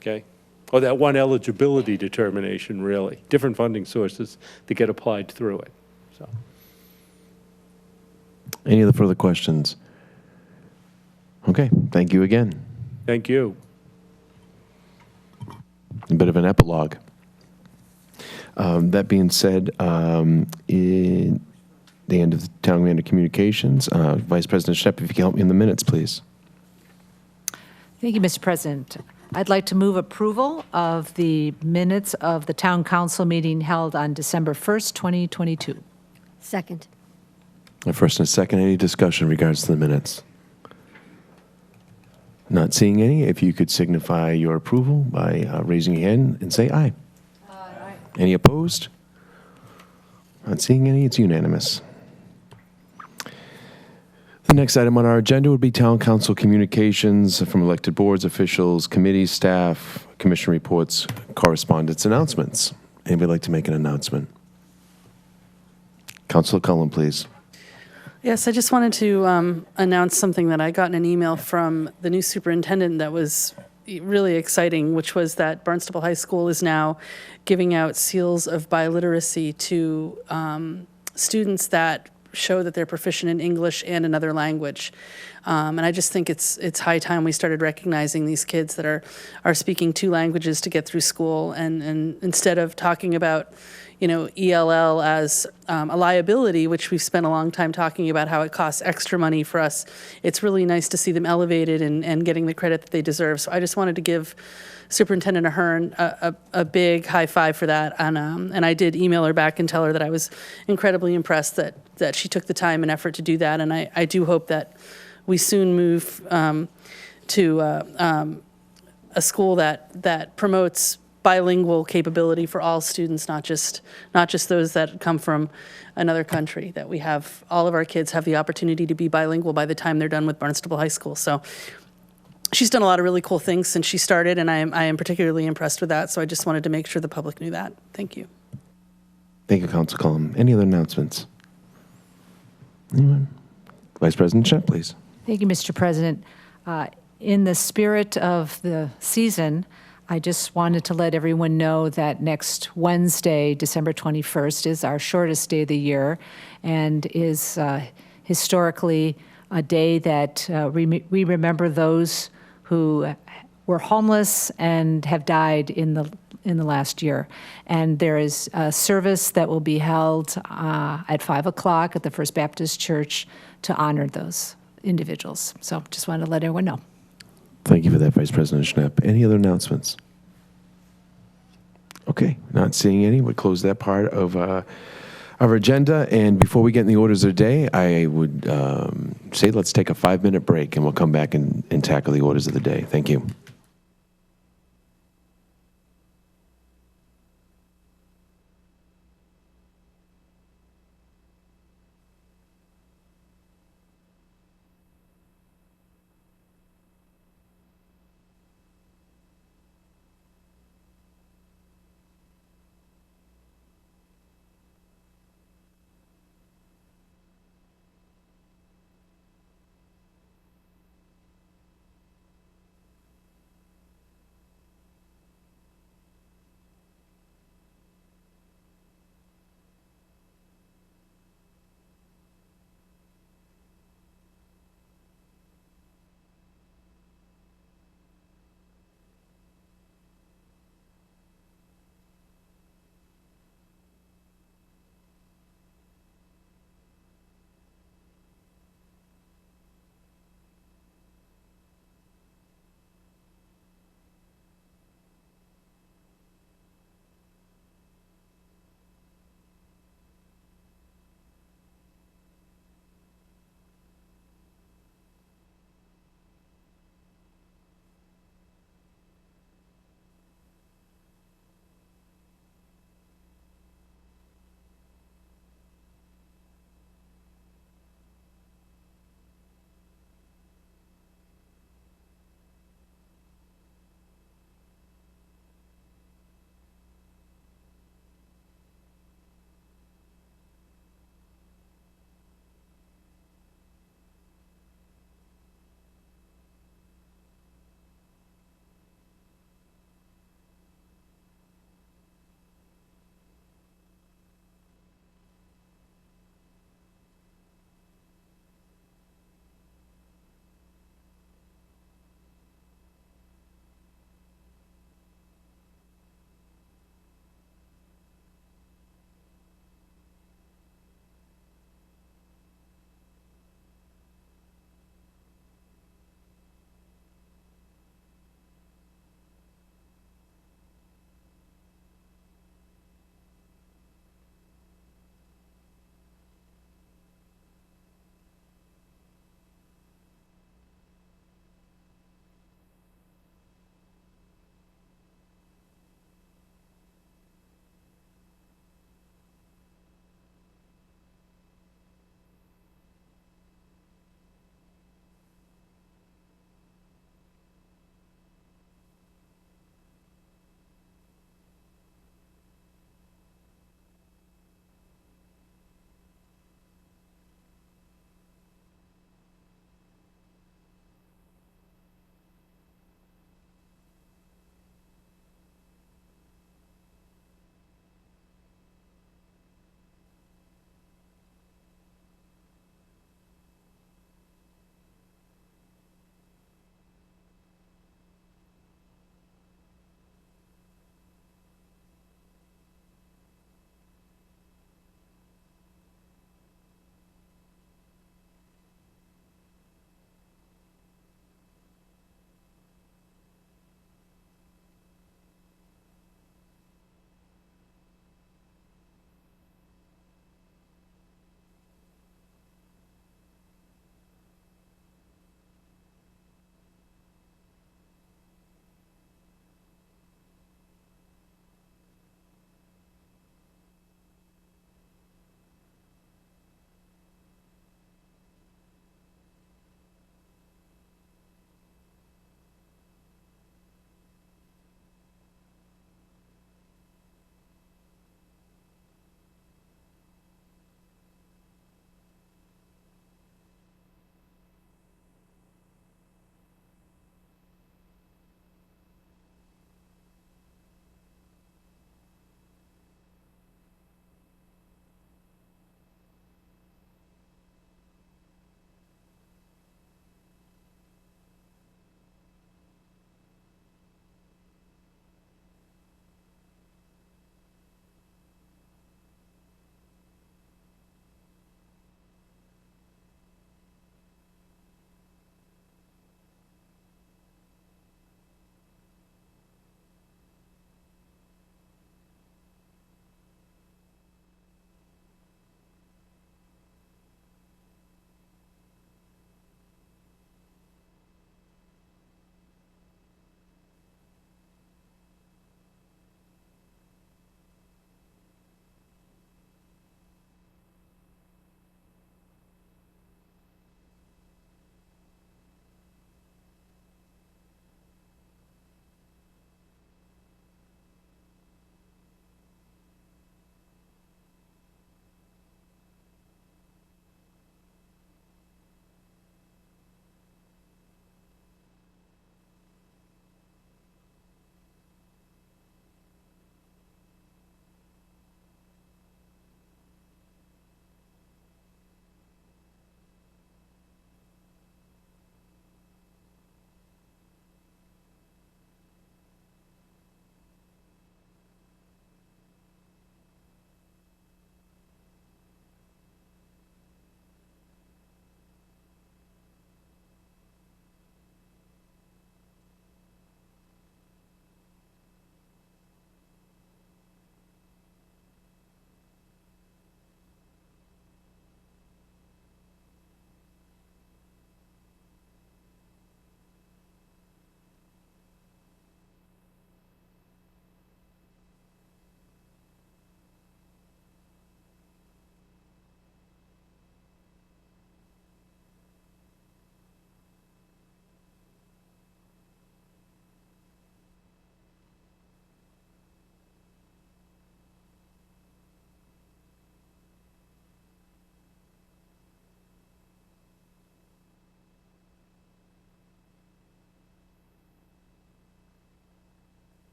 okay? Or that one eligibility determination, really. Different funding sources that get applied through it. So. Any other further questions? Okay, thank you again. Thank you. A bit of an epilogue. That being said, in the end of the Town Manager Communications, Vice President Shep, if you can help me in the minutes, please. Thank you, Mr. President. I'd like to move approval of the minutes of the Town Council meeting held on December 1st, 2022. Second. A first and a second, any discussion in regards to the minutes? Not seeing any, if you could signify your approval by raising your hand and say aye. Aye. Any opposed? Not seeing any, it's unanimous. The next item on our agenda would be Town Council communications from elected boards, officials, committees, staff, commission reports, correspondence, announcements. Anybody like to make an announcement? Councilor Cullen, please. Yes, I just wanted to announce something that I got in an email from the new superintendent that was really exciting, which was that Barnstable High School is now giving out seals of biliteracy to students that show that they're proficient in English and another language. And I just think it's high time we started recognizing these kids that are speaking 2 languages to get through school, and instead of talking about ELL as a liability, which we've spent a long time talking about how it costs extra money for us. It's really nice to see them elevated and getting the credit that they deserve. So I just wanted to give Superintendent Ahern a big high five for that. And I did email her back and tell her that I was incredibly impressed that she took the time and effort to do that. And I do hope that we soon move to a school that promotes bilingual capability for all students, not just those that come from another country, that we have all of our kids have the opportunity to be bilingual by the time they're done with Barnstable High School. So she's done a lot of really cool things since she started, and I am particularly impressed with that. So I just wanted to make sure the public knew that. Thank you. Thank you, Council Cullum. Any other announcements? Anyone? Vice President Shep, please. Thank you, Mr. President. In the spirit of the season, I just wanted to let everyone know that next Wednesday, December 21st, is our shortest day of the year and is historically a day that we remember those who were homeless and have died in the last year. And there is a service that will be held at 5 o'clock at the First Baptist Church to honor those individuals. So just wanted to let everyone know. Thank you for that, Vice President Schnapp. Any other announcements? Okay, not seeing any. We'll close that part of our agenda. And before we get in the orders of the day, I would say let's take a 5-minute break, and we'll come back and tackle the orders of the day. Thank you.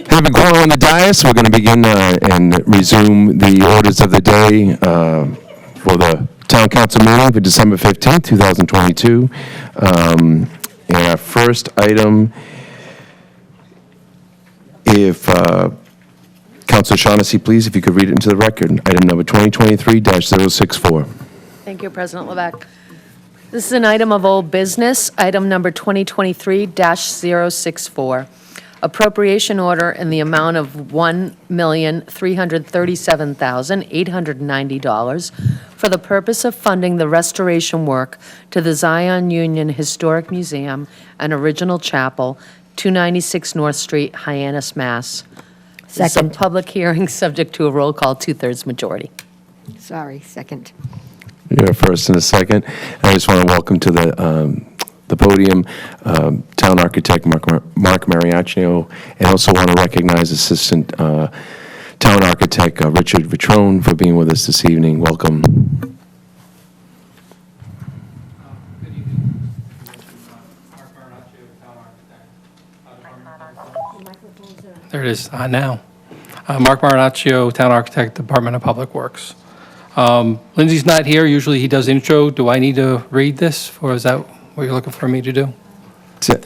Having quorum on the dais, we're going to begin and resume the orders of the day for the Town Council meeting for December 15th, 2022. And our first item, if Councilor Shaughnessy, please, if you could read it into the record. Item number 2023-064. Thank you, President Levesque. This is an item of old business, item number 2023-064. Appropriation order in the amount of $1,337,890 for the purpose of funding the restoration work to the Zion Union Historic Museum and Original Chapel, 296 North Street, Hyannis, Mass. This is a Second. public hearing subject to a roll call, 2/3 majority. Sorry, second. You're a first and a second. And I just want to welcome to the podium Town Architect Mark Mariaccio, and also want to recognize Assistant Town Architect Richard Vitrone for being with us this evening. Welcome. There it is, now. Mark Marinaccio, Town Architect, Department of Public Works. Lindsay's not here, usually he does intro. Do I need to read this, or is that what you're looking for me to do? I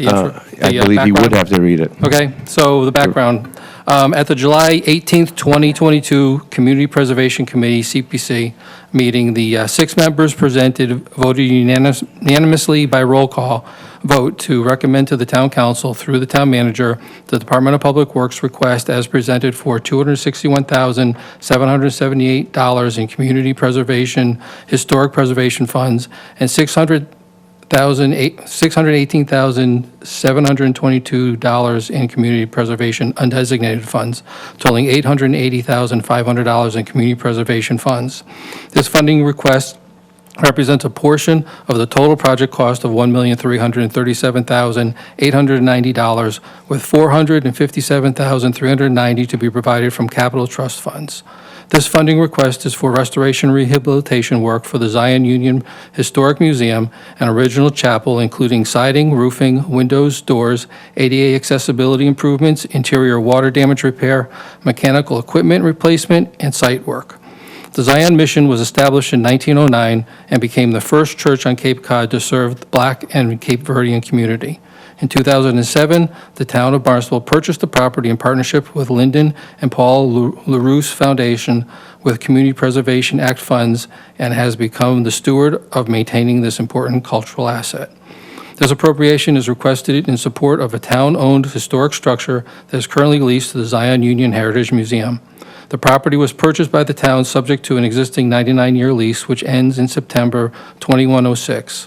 believe you would have to read it. Okay, so the background. At the July 18th, 2022 Community Preservation Committee, CPC, meeting, the 6 members voted unanimously by roll call vote to recommend to the Town Council through the Town Manager the Department of Public Works request as presented for $261,778 in community preservation, historic preservation funds, and $618,722 in community preservation undesignated funds, totaling $880,500 in community preservation funds. This funding request represents a portion of the total project cost of $1,337,890, with $457,390 to be provided from capital trust funds. This funding request is for restoration and rehabilitation work for the Zion Union Historic Museum and Original Chapel, including siding, roofing, windows, doors, ADA accessibility improvements, interior water damage repair, mechanical equipment replacement, and site work. The Zion Mission was established in 1909 and became the first church on Cape Cod to serve the Black and Cape Verdean community. In 2007, the town of Barnstable purchased the property in partnership with Lyndon and Paul LaRousse Foundation with Community Preservation Act funds and has become the steward of maintaining this important cultural asset. This appropriation is requested in support of a town-owned historic structure that is currently leased to the Zion Union Heritage Museum. The property was purchased by the town subject to an existing 99-year lease, which ends in September 2106.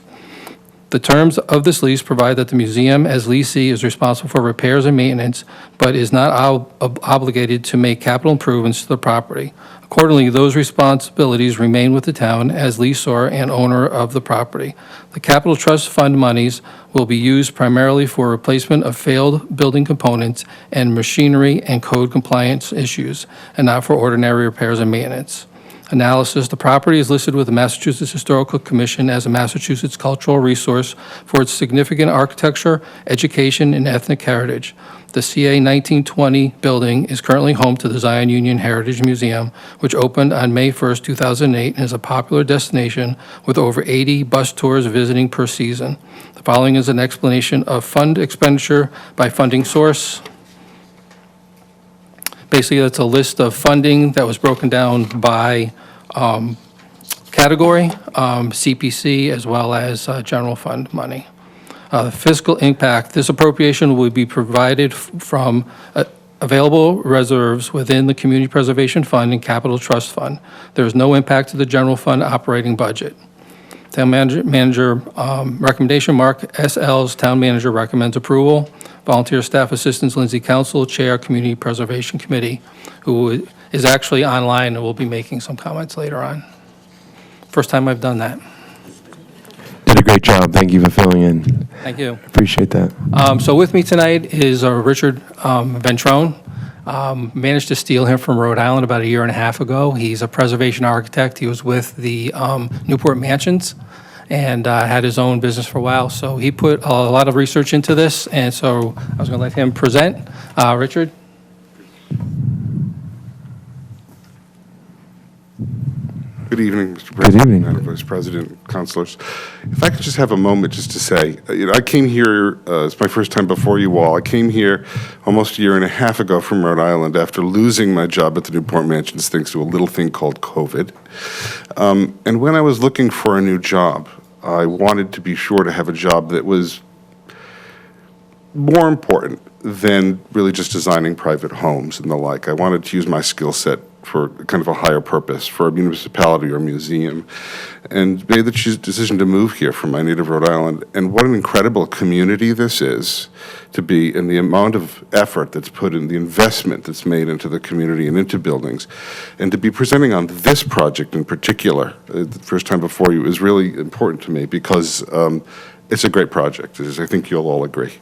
The terms of this lease provide that the museum, as lessee, is responsible for repairs and maintenance, but is not obligated to make capital improvements to the property. Accordingly, those responsibilities remain with the town as leaseor and owner of the property. The capital trust fund monies will be used primarily for replacement of failed building components and machinery and code compliance issues, and not for ordinary repairs and maintenance. Analysis: the property is listed with the Massachusetts Historical Commission as a Massachusetts cultural resource for its significant architecture, education, and ethnic heritage. The CA 1920 building is currently home to the Zion Union Heritage Museum, which opened on May 1st, 2008, and is a popular destination with over 80 bus tours visiting per season. The following is an explanation of fund expenditure by funding source. Basically, that's a list of funding that was broken down by category, CPC, as well as general fund money. The fiscal impact: this appropriation will be provided from available reserves within the Community Preservation Fund and Capital Trust Fund. There is no impact to the general fund operating budget. Town manager recommendation: Mark S. Ells, Town Manager, recommends approval. Volunteer staff assistants: Lindsay Council, Chair, Community Preservation Committee, who is actually online and will be making some comments later on. First time I've done that. Did a great job. Thank you for filling in. Thank you. Appreciate that. So with me tonight is Richard Ventrone. Managed to steal him from Rhode Island about 1.5 years ago. He's a preservation architect. He was with the Newport Mansions and had his own business for a while. So he put a lot of research into this, and so I was going to let him present. Richard? Good evening, Mr. President. Good evening. Madam Vice President, councilors. If I could just have a moment just to say, I came here, it's my first time before you all. I came here almost a year and a half ago from Rhode Island after losing my job at the Newport Mansions thanks to a little thing called COVID. And when I was looking for a new job, I wanted to be sure to have a job that was more important than really just designing private homes and the like. I wanted to use my skill set for kind of a higher purpose for a municipality or museum, and made the decision to move here from my native Rhode Island. And what an incredible community this is to be, and the amount of effort that's put in, the investment that's made into the community and into buildings, and to be presenting on this project in particular, the first time before you, is really important to me because it's a great project, as I think you'll all agree.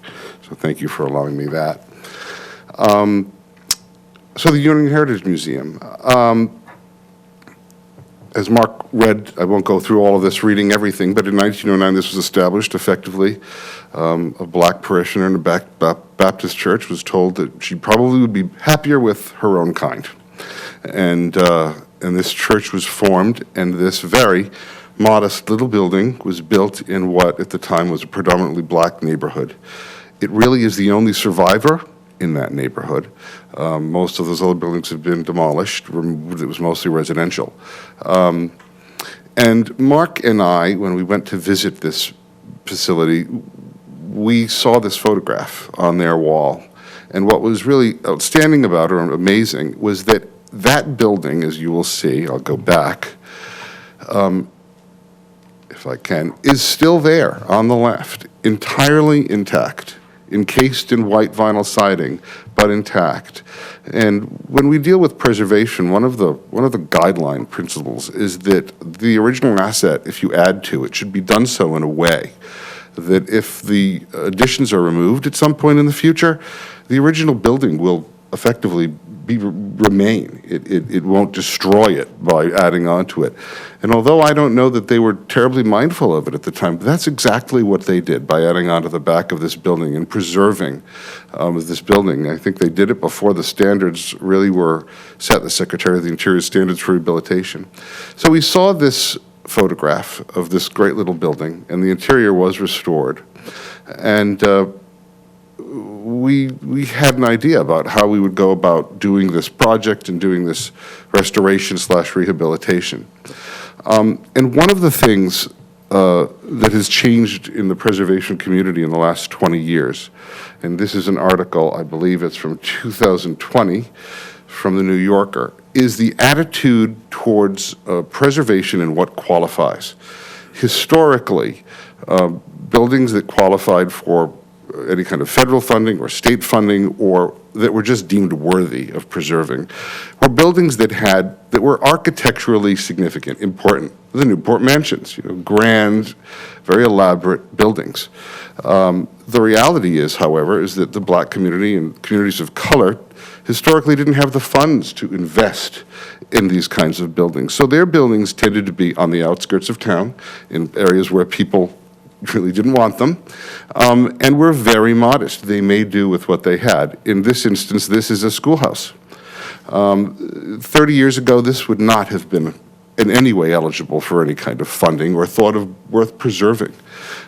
So thank you for allowing me that. So the Union Heritage Museum, as Mark read, I won't go through all of this reading everything, but in 1909 this was established effectively. A black parishioner in a Baptist church was told that she probably would be happier with her own kind. And this church was formed, and this very modest little building was built in what at the time was a predominantly black neighborhood. It really is the only survivor in that neighborhood. Most of those other buildings have been demolished. It was mostly residential. And Mark and I, when we went to visit this facility, we saw this photograph on their wall. And what was really outstanding about it, or amazing, was that that building, as you will see, I'll go back, if I can, is still there on the left, entirely intact, encased in white vinyl siding, but intact. And when we deal with preservation, one of the guideline principles is that the original asset, if you add to it, should be done so in a way that if the additions are removed at some point in the future, the original building will effectively remain. It won't destroy it by adding on to it. And although I don't know that they were terribly mindful of it at the time, that's exactly what they did by adding on to the back of this building and preserving this building. I think they did it before the standards really were set, the Secretary of the Interior Standards for Rehabilitation. So we saw this photograph of this great little building, and the interior was restored. And we had an idea about how we would go about doing this project and doing this restoration/rehabilitation. And one of the things that has changed in the preservation community in the last 20 years, and this is an article, I believe it's from 2020, from the New Yorker, is the attitude towards preservation and what qualifies. Historically, buildings that qualified for any kind of federal funding or state funding or that were just deemed worthy of preserving were buildings that were architecturally significant, important. The Newport Mansions, grand, very elaborate buildings. The reality is, however, is that the black community and communities of color historically didn't have the funds to invest in these kinds of buildings. So their buildings tended to be on the outskirts of town, in areas where people really didn't want them, and were very modest. They made do with what they had. In this instance, this is a schoolhouse. 30 years ago, this would not have been in any way eligible for any kind of funding or thought of worth preserving.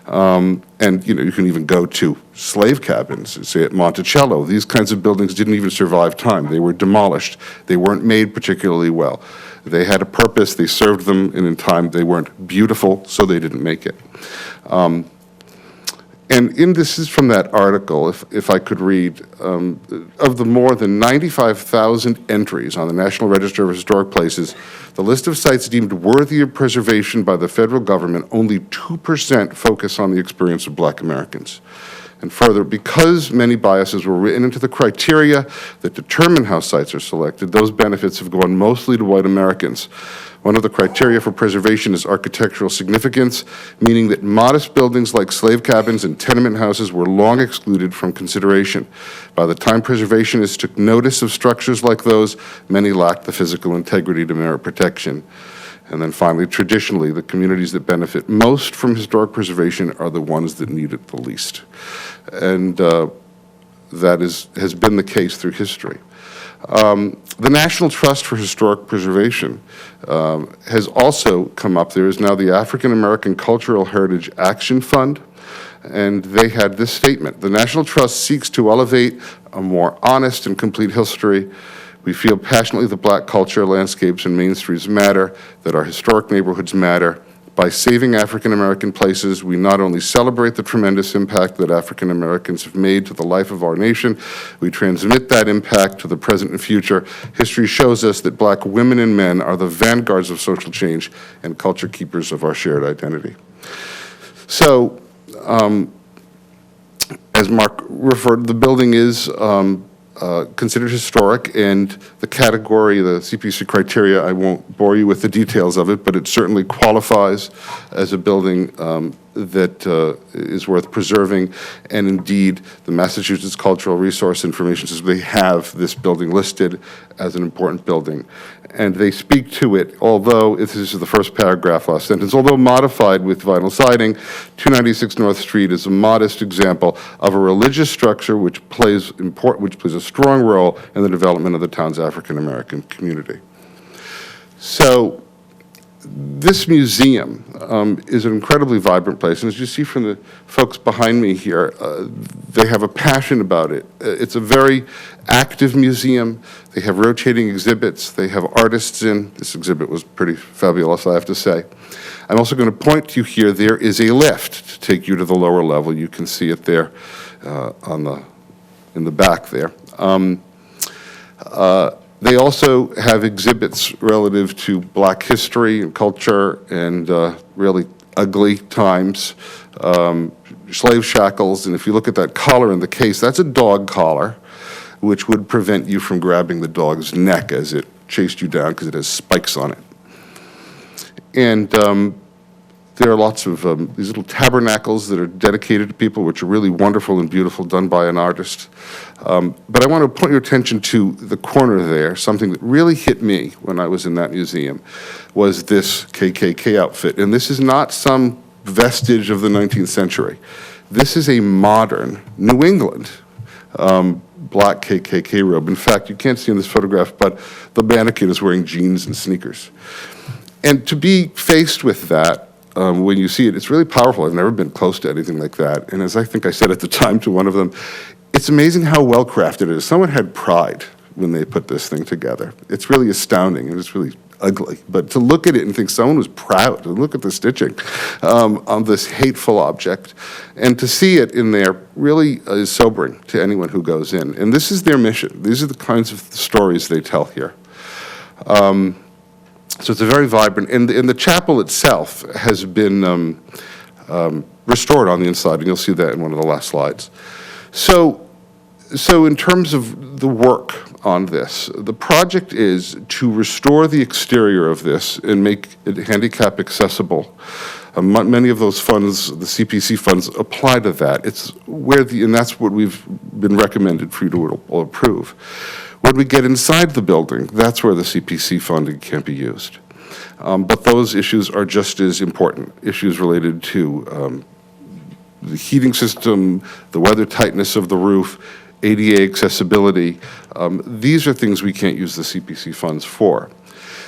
And you can even go to slave cabins, say at Monticello. These kinds of buildings didn't even survive time. They were demolished. They weren't made particularly well. They had a purpose, they served them, and in time they weren't beautiful, so they didn't make it. And this is from that article, if I could read, of the more than 95,000 entries on the National Register of Historic Places, the list of sites deemed worthy of preservation by the federal government, only 2% focus on the experience of black Americans. And further, because many biases were written into the criteria that determine how sites are selected, those benefits have gone mostly to white Americans. One of the criteria for preservation is architectural significance, meaning that modest buildings like slave cabins and tenement houses were long excluded from consideration. By the time preservationists took notice of structures like those, many lacked the physical integrity to merit protection. And then finally, traditionally, the communities that benefit most from historic preservation are the ones that need it the least. And that has been the case through history. The National Trust for Historic Preservation has also come up. There is now the African American Cultural Heritage Action Fund, and they had this statement: the National Trust seeks to elevate a more honest and complete history. We feel passionately that Black culture, landscapes, and main streets matter, that our historic neighborhoods matter. By saving African American places, we not only celebrate the tremendous impact that African Americans have made to the life of our nation, we transmit that impact to the present and future. History shows us that Black women and men are the vanguards of social change and culture keepers of our shared identity. So, as Mark referred, the building is considered historic, and the category, the CPC criteria, I won't bore you with the details of it, but it certainly qualifies as a building that is worth preserving. And indeed, the Massachusetts Cultural Resource Information System, they have this building listed as an important building. And they speak to it, although, this is the first paragraph, last sentence, although modified with vinyl siding, 296 North Street is a modest example of a religious structure which plays a strong role in the development of the town's African American community. So, this museum is an incredibly vibrant place, and as you see from the folks behind me here, they have a passion about it. It's a very active museum. They have rotating exhibits. They have artists in. This exhibit was pretty fabulous, I have to say. I'm also going to point to you here, there is a lift to take you to the lower level. You can see it there in the back there. They also have exhibits relative to Black history and culture and really ugly times, slave shackles, and if you look at that collar in the case, that's a dog collar, which would prevent you from grabbing the dog's neck as it chased you down because it has spikes on it. And there are lots of these little tabernacles that are dedicated to people, which are really wonderful and beautiful, done by an artist. But I want to point your attention to the corner there. Something that really hit me when I was in that museum was this KKK outfit. And this is not some vestige of the 19th century. This is a modern New England Black KKK robe. In fact, you can't see in this photograph, but the mannequin is wearing jeans and sneakers. And to be faced with that, when you see it, it's really powerful. I've never been close to anything like that. And as I think I said at the time to one of them, it's amazing how well crafted it is. Someone had pride when they put this thing together. It's really astounding, and it's really ugly. But to look at it and think someone was proud, to look at the stitching on this hateful object, and to see it in there really is sobering to anyone who goes in. And this is their mission. These are the kinds of stories they tell here. So it's a very vibrant, and the chapel itself has been restored on the inside, and you'll see that in one of the last slides. So in terms of the work on this, the project is to restore the exterior of this and make it handicap accessible. Many of those funds, the CPC funds, apply to that. It's where and that's what we've been recommended for you to approve. When we get inside the building, that's where the CPC funding can be used. But those issues are just as important, issues related to the heating system, the weather tightness of the roof, ADA accessibility. These are things we can't use the CPC funds for.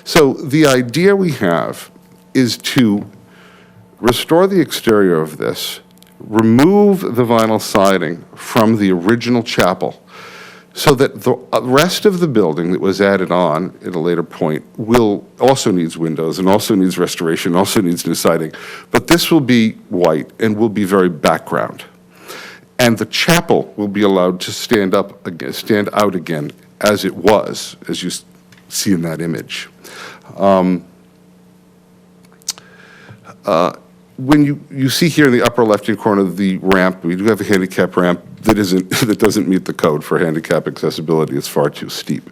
So the idea we have is to restore the exterior of this, remove the vinyl siding from the original chapel, so that the rest of the building that was added on at a later point also needs windows and also needs restoration, also needs new siding. But this will be white and will be very background. And the chapel will be allowed to stand out again as it was, as you see in that image. When you see here in the upper left-hand corner the ramp, we do have a handicap ramp that doesn't meet the code for handicap accessibility. It's far too steep.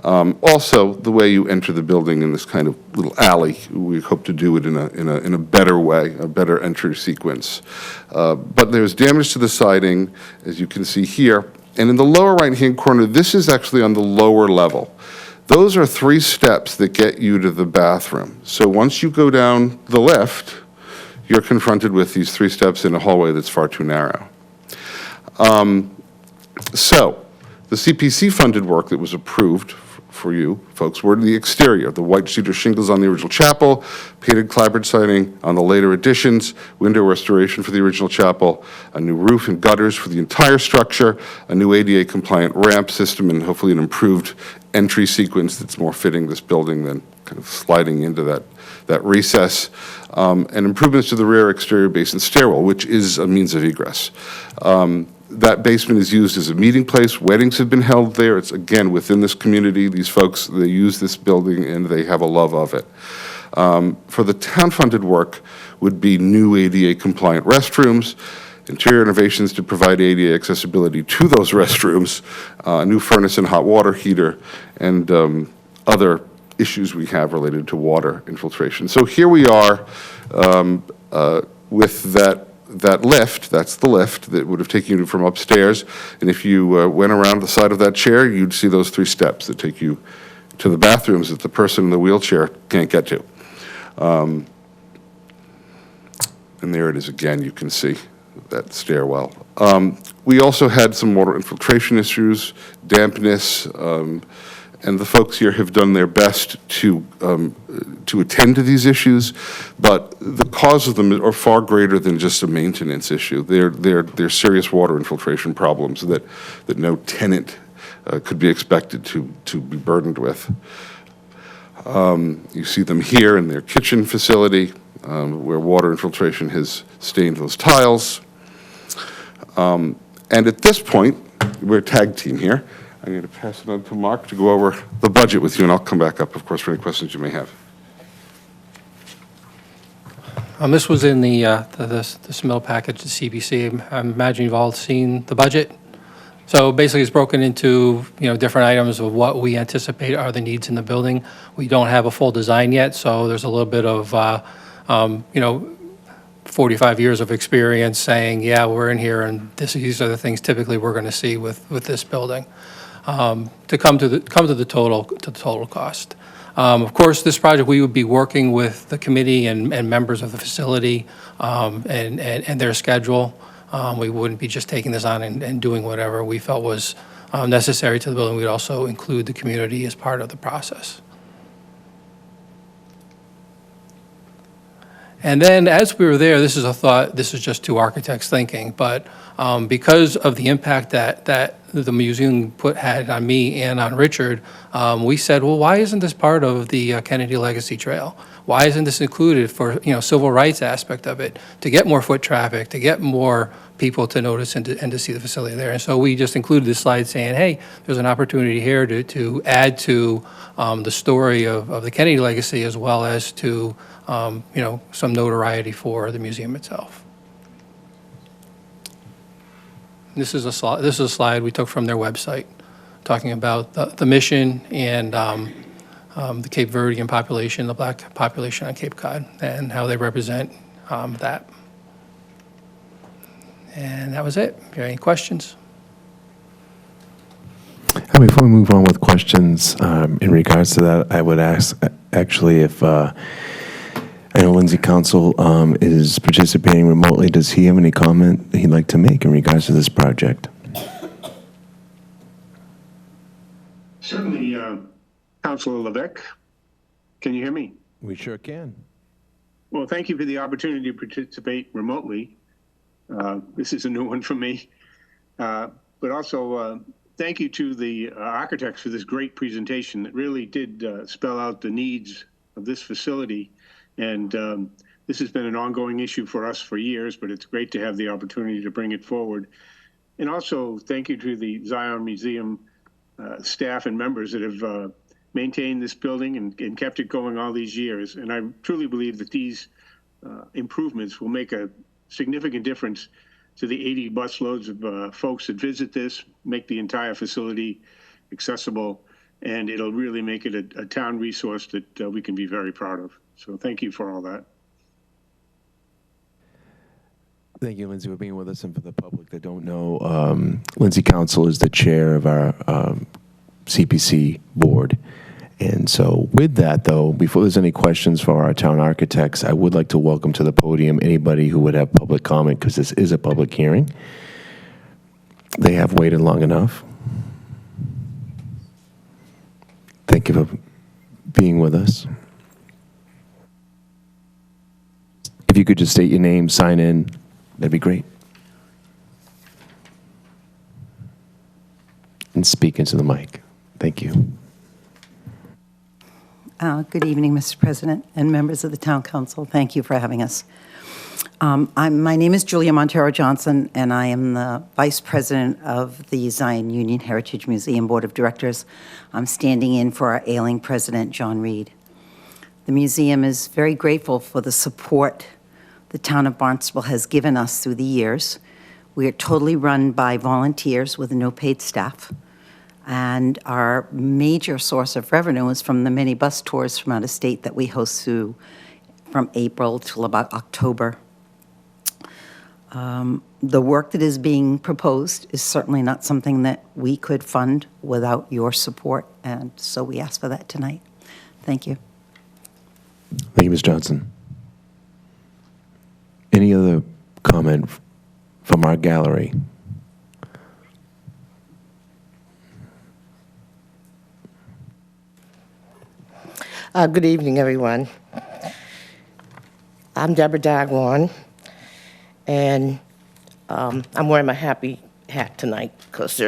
Also, the way you enter the building in this kind of little alley, we hope to do it in a better way, a better entry sequence. But there's damage to the siding, as you can see here. And in the lower right-hand corner, this is actually on the lower level. Those are 3 steps that get you to the bathroom. So once you go down the lift, you're confronted with these 3 steps in a hallway that's far too narrow. So the CPC-funded work that was approved for you folks were the exterior, the white cedar shingles on the original chapel, painted clapboard siding on the later additions, window restoration for the original chapel, a new roof and gutters for the entire structure, a new ADA-compliant ramp system, and hopefully an improved entry sequence that's more fitting this building than kind of sliding into that recess, and improvements to the rear exterior basin stairwell, which is a means of egress. That basement is used as a meeting place. Weddings have been held there. It's, again, within this community. These folks, they use this building, and they have a love of it. For the town-funded work would be new ADA-compliant restrooms, interior innovations to provide ADA accessibility to those restrooms, a new furnace and hot water heater, and other issues we have related to water infiltration. So here we are with that lift. That's the lift that would have taken you from upstairs. And if you went around the side of that chair, you'd see those 3 steps that take you to the bathrooms that the person in the wheelchair can't get to. And there it is again, you can see that stairwell. We also had some water infiltration issues, dampness, and the folks here have done their best to attend to these issues, but the cause of them are far greater than just a maintenance issue. They're serious water infiltration problems that no tenant could be expected to be burdened with. You see them here in their kitchen facility, where water infiltration has stained those tiles. And at this point, we're a tag team here. I'm going to pass it on to Mark to go over the budget with you, and I'll come back up, of course, for any questions you may have. This was in the submittal package to CBC. I imagine you've all seen the budget. So basically, it's broken into, different items of what we anticipate are the needs in the building. We don't have a full design yet, so there's a little bit of, 45 years of experience saying, yeah, we're in here, and these are the things typically we're going to see with this building, to come to the total cost. Of course, this project, we would be working with the committee and members of the facility and their schedule. We wouldn't be just taking this on and doing whatever we felt was necessary to the building. We'd also include the community as part of the process. And then as we were there, this is a thought, this is just 2 architects thinking, but because of the impact that the museum had on me and on Richard, we said, well, why isn't this part of the Kennedy Legacy Trail? Why isn't this included for, civil rights aspect of it, to get more foot traffic, to get more people to notice and to see the facility there? And so we just included this slide saying, hey, there's an opportunity here to add to the story of the Kennedy legacy, as well as to some notoriety for the museum itself. This is a slide we took from their website, talking about the mission and the Cape Verdean population, the Black population on Cape Cod, and how they represent that. And that was it. If you have any questions? Before we move on with questions, in regards to that, I would ask actually if I know Lindsay Council is participating remotely. Does he have any comment he'd like to make in regards to this project? Certainly, Councilor Levesque. Can you hear me? We sure can. Well, thank you for the opportunity to participate remotely. This is a new one for me. But also, thank you to the architects for this great presentation that really did spell out the needs of this facility. And this has been an ongoing issue for us for years, but it's great to have the opportunity to bring it forward. And also, thank you to the Zion Museum staff and members that have maintained this building and kept it going all these years. And I truly believe that these improvements will make a significant difference to the 80 busloads of folks that visit this, make the entire facility accessible, and it'll really make it a town resource that we can be very proud of. So thank you for all that. Thank you, Lindsay, for being with us. And for the public that don't know, Lindsay Council is the chair of our CPC board. And so with that, though, before there's any questions for our town architects, I would like to welcome to the podium anybody who would have public comment, because this is a public hearing. They have waited long enough. Thank you for being with us. If you could just state your name, sign in, that'd be great. And speak into the mic. Thank you. Good evening, Mr. President and members of the Town Council. Thank you for having us. My name is Julia Montero Johnson, and I am the Vice President of the Zion Union Heritage Museum Board of Directors. I'm standing in for our ailing President, John Reed. The museum is very grateful for the support the town of Barnstable has given us through the years. We are totally run by volunteers with no paid staff. And our major source of revenue is from the many bus tours from out of state that we host through from April till about October. The work that is being proposed is certainly not something that we could fund without your support, and so we ask for that tonight. Thank you. Thank you, Ms. Johnson. Any other comment from our gallery? Good evening, everyone. I'm Deborah Dagwan, and I'm wearing my happy hat tonight because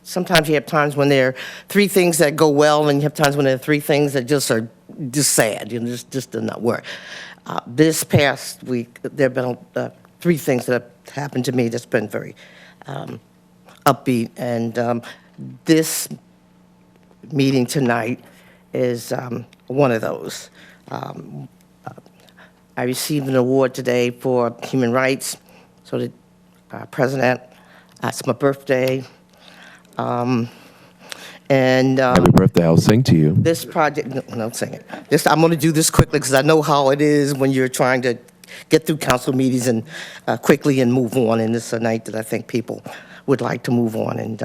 sometimes you have times when there are three things that go well, and you have times when there are three things that are just sad, just do not work. This past week, there have been three things that have happened to me that's been very upbeat, and this meeting tonight is one of those. I received an award today for human rights, so did President. It's my birthday. And Happy birthday, I'll sing to you. this project, no, sing it. I'm going to do this quickly because I know how it is when you're trying to get through council meetings and quickly and move on. And this is a night that I think people would like to move on and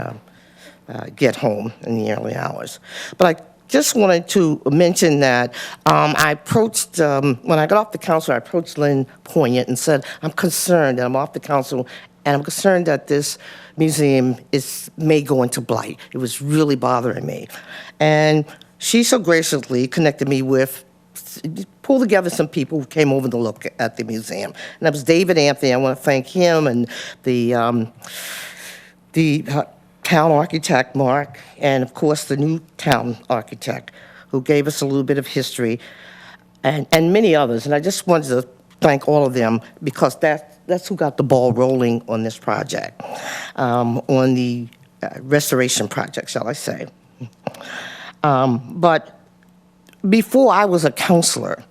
get home in the early hours. But I just wanted to mention that I approached, when I got off the council, I approached Lynn Poignant and said, I'm concerned that I'm off the council, and I'm concerned that this museum may go into blight. It was really bothering me. And she so graciously connected me with, pulled together some people who came over to look at the museum. And that was David Anthony. I want to thank him and the town architect, Mark, and of course the new town architect who gave us a little bit of history, and many others. And I just wanted to thank all of them because that's who got the ball rolling on this project, on the restoration project, shall I say. But before I was a counselor,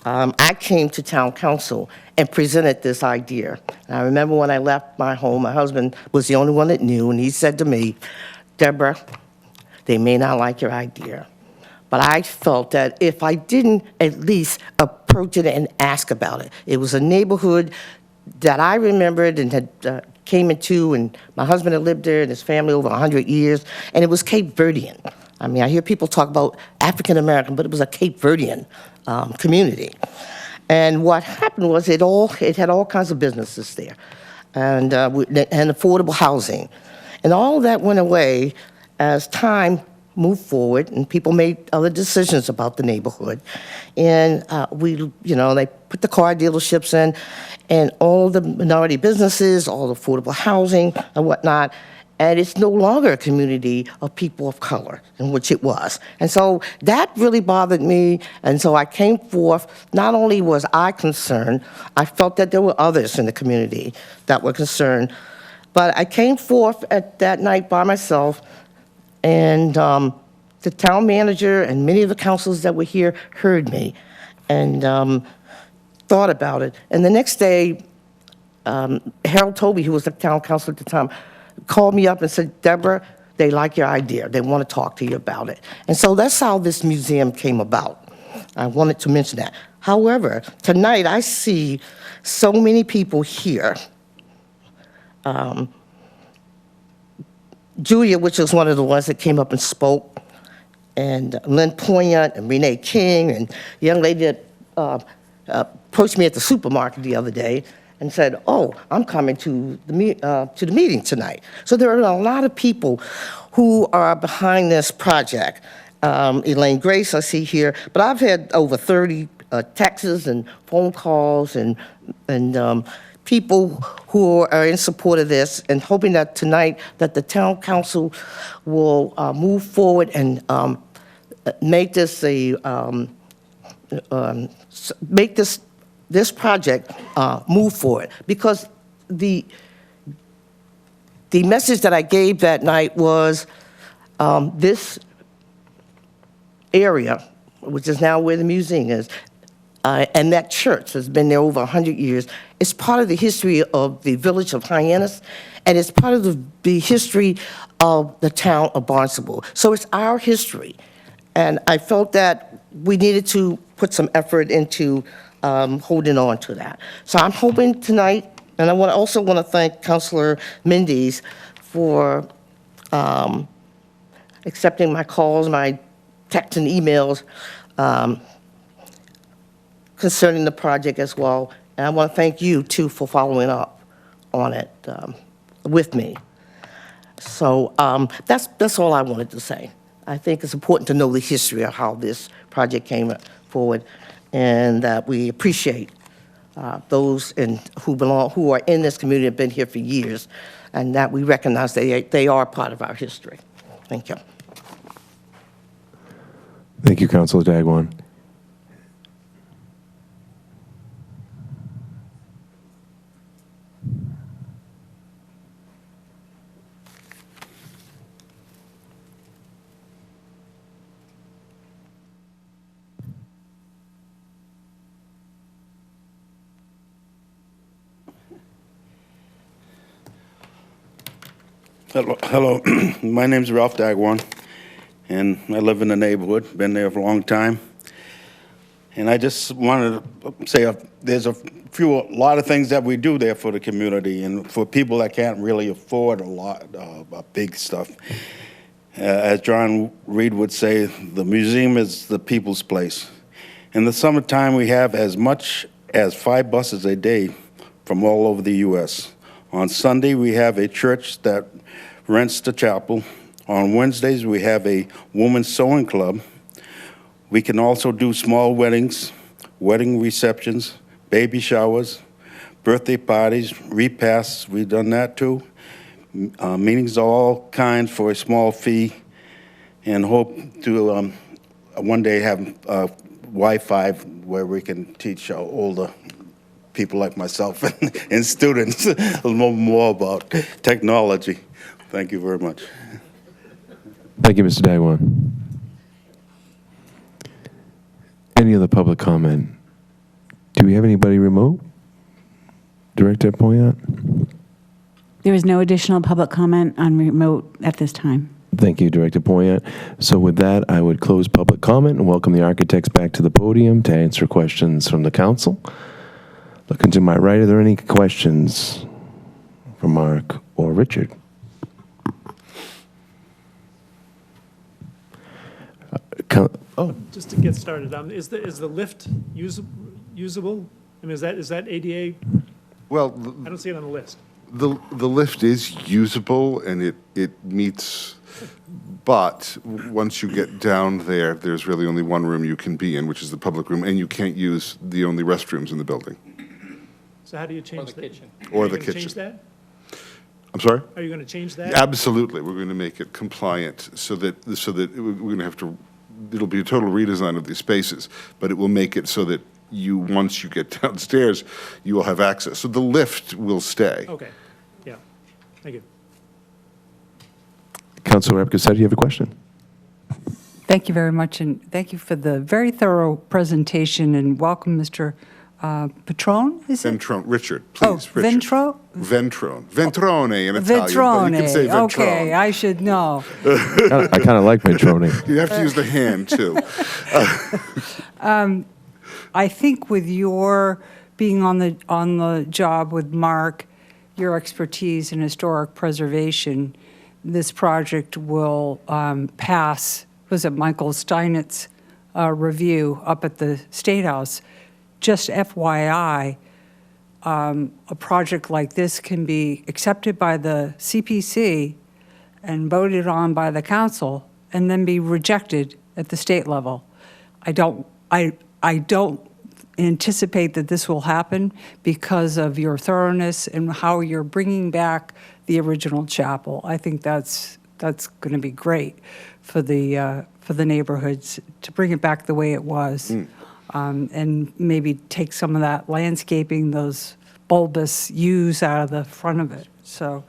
I came to town council and presented this idea. And I remember when I left my home, my husband was the only one that knew, and he said to me, Deborah, they may not like your idea, but I felt that if I didn't at least approach it and ask about it, it was a neighborhood that I remembered and had came into, and my husband had lived there and his family over 100 years, and it was Cape Verdean. I mean, I hear people talk about African American, but it was a Cape Verdean community. And what happened was it had all kinds of businesses there, and affordable housing. And all of that went away as time moved forward and people made other decisions about the neighborhood. And they put the car dealerships in and all the minority businesses, all the affordable housing and whatnot. And it's no longer a community of people of color, in which it was. And so that really bothered me. And so I came forth, not only was I concerned, I felt that there were others in the community that were concerned. But I came forth at that night by myself, and the town manager and many of the councilors that were here heard me and thought about it. And the next day, Harold Toby, who was the town councilor at the time, called me up and said, Deborah, they like your idea. They want to talk to you about it. And so that's how this museum came about. I wanted to mention that. However, tonight I see so many people here. Julia, which was one of the ones that came up and spoke, and Lynn Poignant and Renee King and a young lady that approached me at the supermarket the other day and said, "Oh, I'm coming to the meeting tonight." So there are a lot of people who are behind this project. Elaine Grace, I see here, but I've had over 30 texts and phone calls and people who are in support of this, and hoping that tonight that the town council will move forward and make this this project move forward, because the message that I gave that night was this area, which is now where the museum is, and that church has been there over 100 years. It's part of the history of the village of Hyannis, and it's part of the history of the town of Barnstable. So it's our history, and I felt that we needed to put some effort into holding on to that. So I'm hoping tonight, and I also want to thank Councilor Mendes for accepting my calls, my texts and emails concerning the project as well. And I want to thank you, too, for following up on it with me. So that's all I wanted to say. I think it's important to know the history of how this project came forward, and that we appreciate those who are in this community, have been here for years, and that we recognize they are part of our history. Thank you. Thank you, Councilor Dagwan. Hello. My name's Ralph Dagwan, and I live in the neighborhood, been there for a long time. And I just wanted to say there's a lot of things that we do there for the community, and for people that can't really afford a lot of big stuff. As John Reed would say, the museum is the people's place. In the summertime, we have as much as 5 buses a day from all over the U.S. On Sunday, we have a church that rents the chapel. On Wednesdays, we have a women's sewing club. We can also do small weddings, wedding receptions, baby showers, birthday parties, repasts. We've done that too. Meetings of all kinds for a small fee, and hope to one day have Wi-Fi where we can teach our older people like myself and students a little more about technology. Thank you very much. Thank you, Mr. Dagwan. Any other public comment? Do we have anybody remote? Director Poyant? There is no additional public comment on remote at this time. Thank you, Director Poyant. So with that, I would close public comment and welcome the architects back to the podium to answer questions from the council. Looking to my right, are there any questions from Mark or Richard? Just to get started, is the lift usable? I mean, is that ADA? Well, I don't see it on the list. The lift is usable, and it meets, but once you get down there, there's really only one room you can be in, which is the public room, and you can't use the only restrooms in the building. So how do you change that? Or the kitchen. Or the kitchen. Change that? I'm sorry? Are you going to change that? Absolutely. We're going to make it compliant so that we're going to have to, it'll be a total redesign of these spaces, but it will make it so that once you get downstairs, you will have access. So the lift will stay. Okay. Yeah. Thank you. Councilor Epicus, you have a question? Thank you very much, and thank you for the very thorough presentation, and welcome, Mr. Petrone, is it? Ventrone, Richard, please, Richard. Ventrone? Ventrone in Italian, but you can say Ventrone. Okay, I should know. I kind of like Ventrone. You have to use the hand, too. I think with your being on the job with Mark, your expertise in historic preservation, this project will pass was it Michael Steinett's review up at the State House. Just FYI, a project like this can be accepted by the CPC and voted on by the council and then be rejected at the state level. I don't anticipate that this will happen because of your thoroughness and how you're bringing back the original chapel. I think that's going to be great for the neighborhoods to bring it back the way it was, and maybe take some of that landscaping, those bulbous yews out of the front of it. So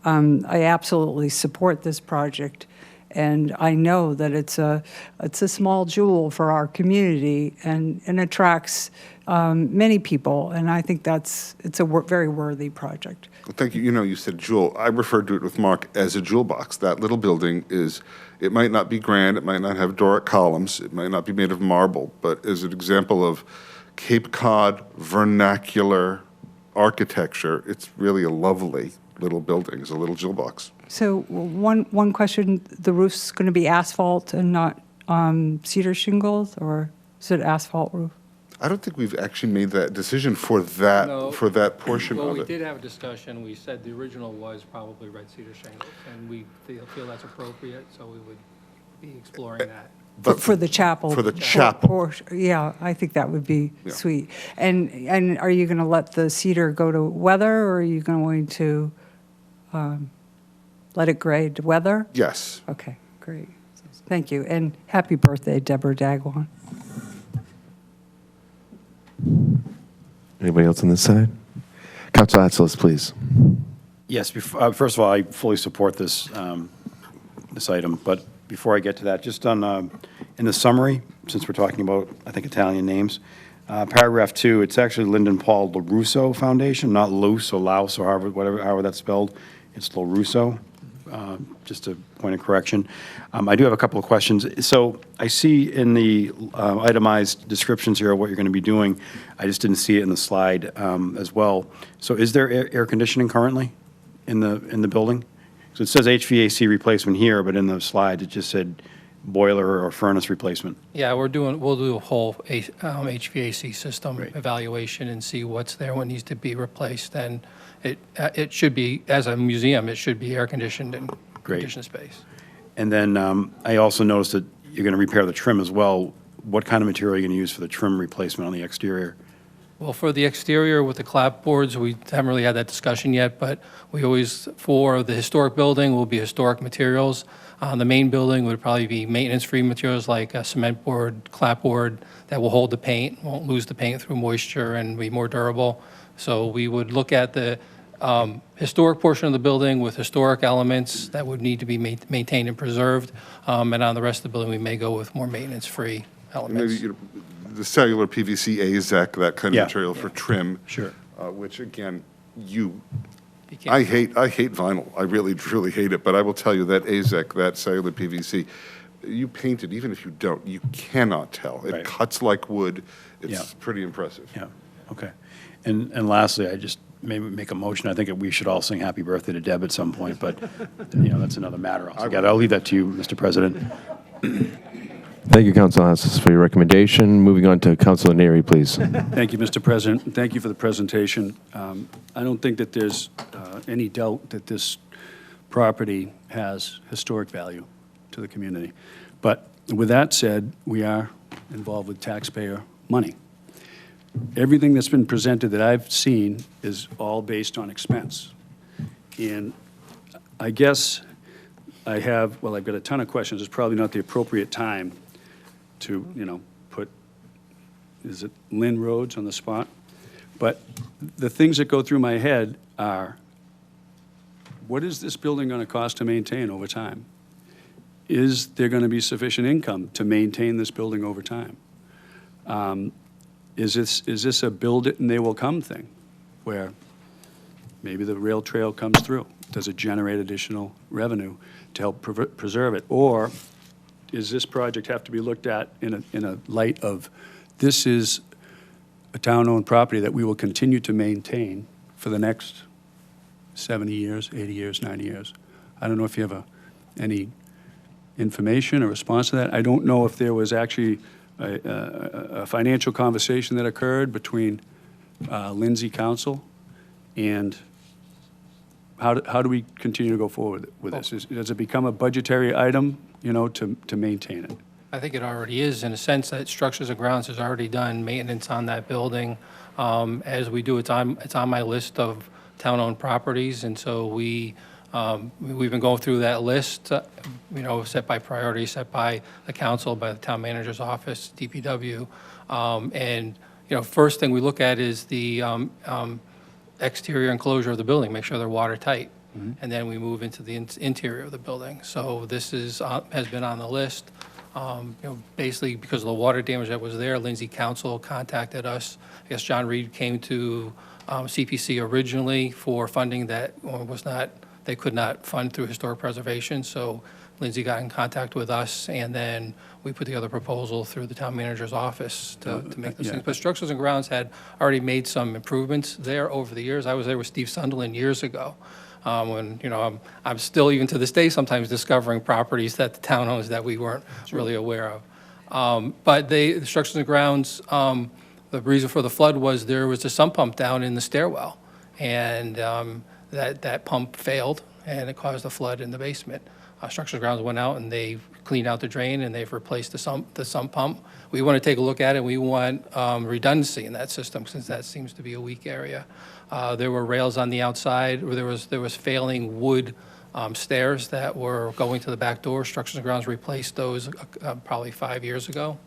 I absolutely support this project. And I know that it's a small jewel for our community and attracts many people. And I think it's a very worthy project. Well, thank you. You know, you said jewel. I referred to it with Mark as a jewel box. That little building it might not be grand, it might not have Doric columns, it might not be made of marble, but as an example of Cape Cod vernacular architecture, it's really a lovely little building. It's a little jewel box. So one question, the roof's going to be asphalt and not cedar shingles, or is it asphalt roof? I don't think we've actually made that decision for that No. portion Well, of we it. did have a discussion. We said the original was probably red cedar shingles, and we feel that's appropriate, so we would be exploring that. But for the chapel. For the chapel. Yeah, I think that would be Yeah. sweet. And are you going to let the cedar go to weather, or are you going to let it grade to weather? Yes. Okay, great. Thank you, and happy birthday, Deborah Dagwan. Anybody else on this side? Councilor Atzelis, please. Yes, first of all, I fully support this, this item, but before I get to that, just on, in the summary, since we're talking about, I think, Italian names, paragraph 2, it's actually Lyndon Paul LaRusso Foundation, not Luce or Laus or however that's spelled. It's LaRusso, just a point of correction. I do have a couple of questions. So I see in the itemized descriptions here of what you're going to be doing, I just didn't see it in the slide as well. So is there air conditioning currently in the building? So it says HVAC replacement here, but in the slide it just said boiler or furnace replacement. Yeah, we'll do a whole HVAC system evaluation and see what's there, what needs to be replaced. And it should be, as a museum, it should be air conditioned and conditioned space. And then I also noticed that you're going to repair the trim as well. What kind of material are you going to use for the trim replacement on the exterior? Well, for the exterior with the clapboards, we haven't really had that discussion yet, but we always, for the historic building, will be historic materials. The main building would probably be maintenance-free materials like cement board, clapboard that will hold the paint, won't lose the paint through moisture, and be more durable. So we would look at the historic portion of the building with historic elements that would need to be maintained and preserved, and on the rest of the building, we may go with more maintenance-free elements. Maybe the cellular PVC AZEC, that kind of material for trim. Sure. Which again, I hate vinyl. I really, truly hate it. But I will tell you that AZEC, that cellular PVC, you paint it, even if you don't, you cannot tell. It cuts like wood. It's pretty impressive. Yeah, okay. And lastly, I just maybe make a motion. I think we should all sing happy birthday to Deb at some point, but that's another matter altogether. I'll leave that to you, Mr. President. Thank you, Councilor Atzelis, for your recommendation. Moving on to Councilor Neary, please. Thank you, Mr. President, and thank you for the presentation. I don't think that there's any doubt that this property has historic value to the community. But with that said, we are involved with taxpayer money. Everything that's been presented that I've seen is all based on expense. And I guess I've got a ton of questions. It's probably not the appropriate time to, put, is it Lynn Rhodes on the spot? But the things that go through my head are, what is this building going to cost to maintain over time? Is there going to be sufficient income to maintain this building over time? Is this a build it and they will come thing, where maybe the rail trail comes through? Does it generate additional revenue to help preserve it? Or does this project have to be looked at in a light of, this is a town-owned property that we will continue to maintain for the next 70 years, 80 years, 90 years? I don't know if you have any information or response to that. I don't know if there was actually a financial conversation that occurred between Lindsay Council and how do we continue to go forward with this? Does it become a budgetary item, to maintain it? I think it already is, in a sense that Structures and Grounds has already done maintenance on that building. As we do, it's on my list of town-owned properties, and so we've been going through that list, set by priority, set by the council, by the town manager's office, DPW. First thing we look at is the exterior enclosure of the building, make sure they're watertight. And then we move into the interior of the building. So this has been on the list. Basically because of the water damage that was there, Lindsay Council contacted us. I guess John Reed came to CPC originally for funding that they could not fund through historic preservation. So Lindsay got in contact with us, and then we put together a proposal through the town manager's office to make those things. But Structures and Grounds had already made some improvements there over the years. I was there with Steve Sunderland years ago. When, I'm still, even to this day, sometimes discovering properties that the town owns that we weren't really aware of. But the Structures and Grounds, the reason for the flood was there was a sump pump down in the stairwell, and that pump failed, and it caused a flood in the basement. Structures and Grounds went out and they cleaned out the drain and they've replaced the sump pump. We want to take a look at it. We want redundancy in that system, since that seems to be a weak area. There were rails on the outside, or there was failing wood stairs that were going to the back door. Structures and Grounds replaced those probably 5 years ago.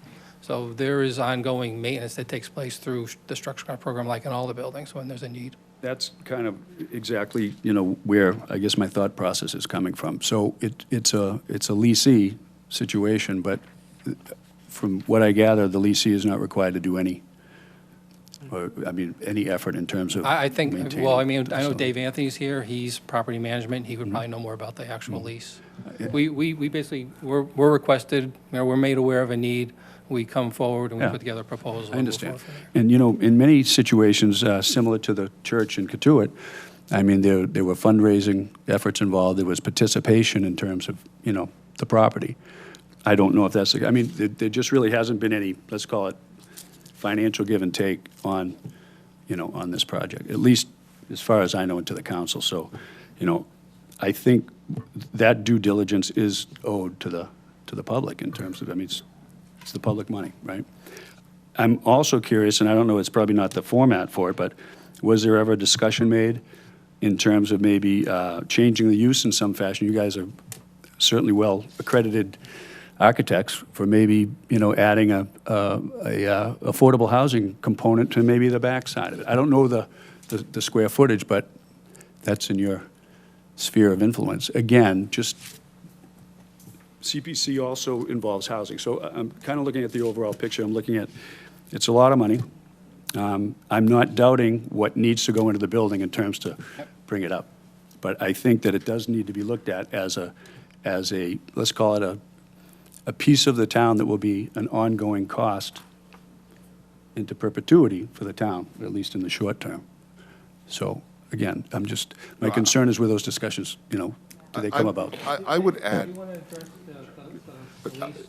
So there is ongoing maintenance that takes place through the structure ground program, like in all the buildings when there's a need. That's kind of exactly, where I guess my thought process is coming from. So it's a leasee situation, but from what I gather, the leasee is not required to do any effort in terms of I think, maintaining well, I know facility. Dave Anthony's here. He's property management. He would probably know more about the actual lease. We basically, we're requested, we're made aware of a need. We come forward and we put together a proposal. I understand. And, in many situations similar to the church in Katuitt, there were fundraising efforts involved. There was participation in terms of, the property. I don't know if that's, there just really hasn't been any, let's call it, financial give and take on, on this project, at least as far as I know, into the council. So, I think that due diligence is owed to the public in terms of, it's the public money, right? I'm also curious, and I don't know, it's probably not the format for it, but was there ever a discussion made in terms of maybe changing the use in some fashion? You guys are certainly well-accredited architects for maybe, adding a affordable housing component to maybe the backside of it. I don't know the square footage, but that's in your sphere of influence. Again, just CPC also involves housing. So I'm kind of looking at the overall picture. I'm looking at, it's a lot of money. I'm not doubting what needs to go into the building in terms to bring it up. But I think that it does need to be looked at as a let's call it a piece of the town that will be an ongoing cost into perpetuity for the town, at least in the short term. So again, my concern is where those discussions, do they come about? I would add.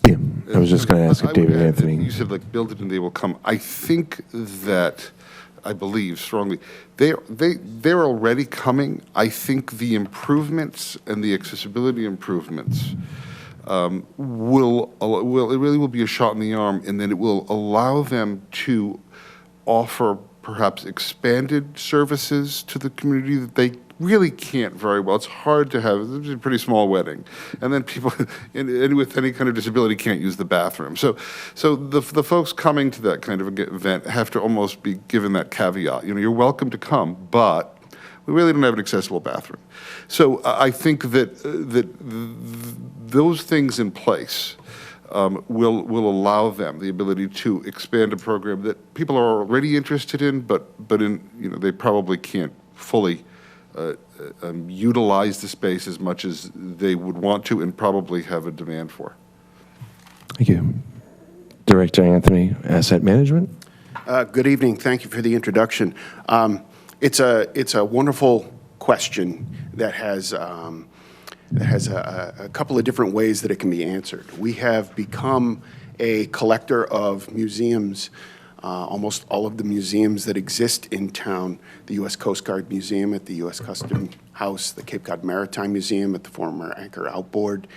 Yeah, I was just going to ask David Anthony. You said build it and they will come. I think that, I believe strongly, they're already coming. I think the improvements and the accessibility improvements it really will be a shot in the arm, and then it will allow them to offer perhaps expanded services to the community that they really can't very well. It's hard to have, it's a pretty small wedding. And then people with any kind of disability can't use the bathroom. So the folks coming to that kind of event have to almost be given that caveat. You're welcome to come, but we really don't have an accessible bathroom. So I think that those things in place will allow them the ability to expand a program that people are already interested in, but they probably can't fully utilize the space as much as they would want to and probably have a demand for. Thank you. Director Anthony, Asset Management. Good evening. Thank you for the introduction. It's a wonderful question that has that has a couple of different ways that it can be answered. We have become a collector of museums, almost all of the museums that exist in town, the U.S. Coast Guard Museum at the U.S. Custom House, the Cape Cod Maritime Museum at the former Anchor Outboard.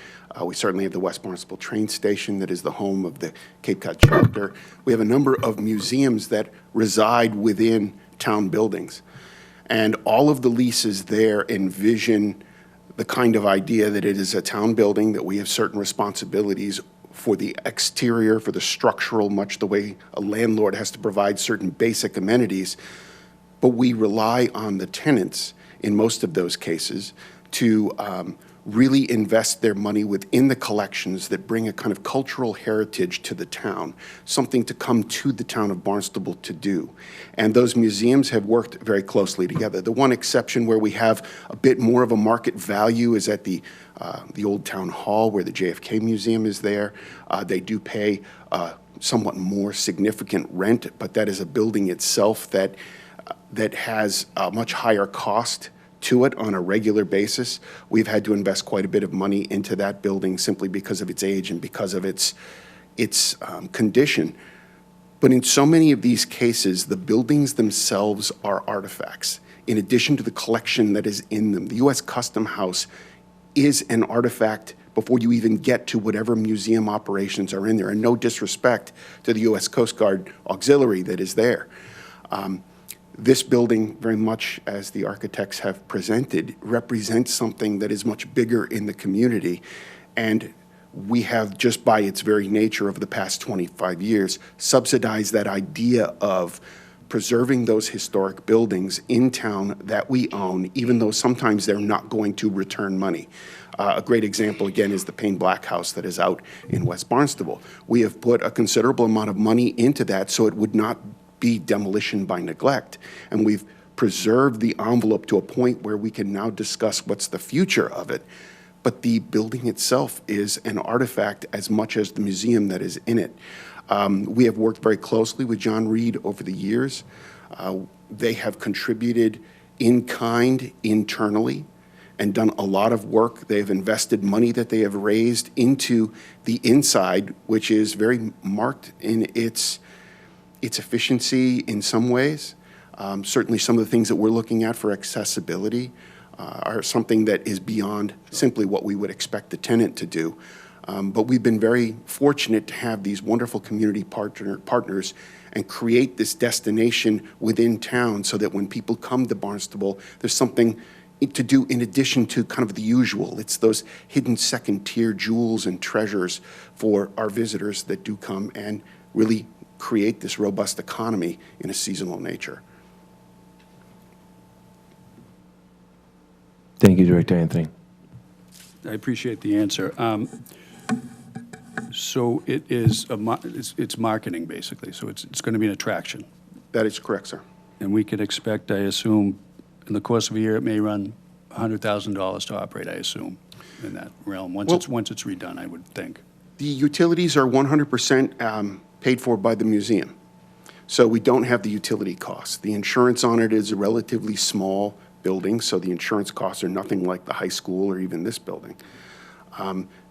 We certainly have the West Barnstable train station that is the home of the Cape Cod chapter. We have a number of museums that reside within town buildings. And all of the leases there envision the kind of idea that it is a town building, that we have certain responsibilities for the exterior, for the structural, much the way a landlord has to provide certain basic amenities. But we rely on the tenants, in most of those cases, to really invest their money within the collections that bring a kind of cultural heritage to the town, something to come to the town of Barnstable to do. And those museums have worked very closely together. The one exception where we have a bit more of a market value is at the old town hall where the JFK Museum is there. They do pay somewhat more significant rent, but that is a building itself that has a much higher cost to it on a regular basis. We've had to invest quite a bit of money into that building simply because of its age and because of its condition. But in so many of these cases, the buildings themselves are artifacts, in addition to the collection that is in them. The U.S. Custom House is an artifact before you even get to whatever museum operations are in there, and no disrespect to the U.S. Coast Guard auxiliary that is there. This building, very much as the architects have presented, represents something that is much bigger in the community. And we have, just by its very nature over the past 25 years, subsidized that idea of preserving those historic buildings in town that we own, even though sometimes they're not going to return money. A great example, again, is the Payne Black House that is out in West Barnstable. We have put a considerable amount of money into that so it would not be demolition by neglect. And we've preserved the envelope to a point where we can now discuss what's the future of it. But the building itself is an artifact as much as the museum that is in it. We have worked very closely with John Reed over the years. They have contributed in kind internally and done a lot of work. They have invested money that they have raised into the inside, which is very marked in its efficiency in some ways. Certainly some of the things that we're looking at for accessibility are something that is beyond simply what we would expect the tenant to do. But we've been very fortunate to have these wonderful community partners and create this destination within town so that when people come to Barnstable, there's something to do in addition to kind of the usual. It's those hidden second-tier jewels and treasures for our visitors that do come and really create this robust economy in a seasonal nature. Thank you, Director Anthony. I appreciate the answer. So it is it's marketing, basically, so it's going to be an attraction. That is correct, sir. And we could expect, I assume, in the course of a year, it may run $100,000 to operate, I assume, in that realm, once it's redone, I would think. The utilities are 100% paid for by the museum. So we don't have the utility costs. The insurance on it is a relatively small building, so the insurance costs are nothing like the high school or even this building.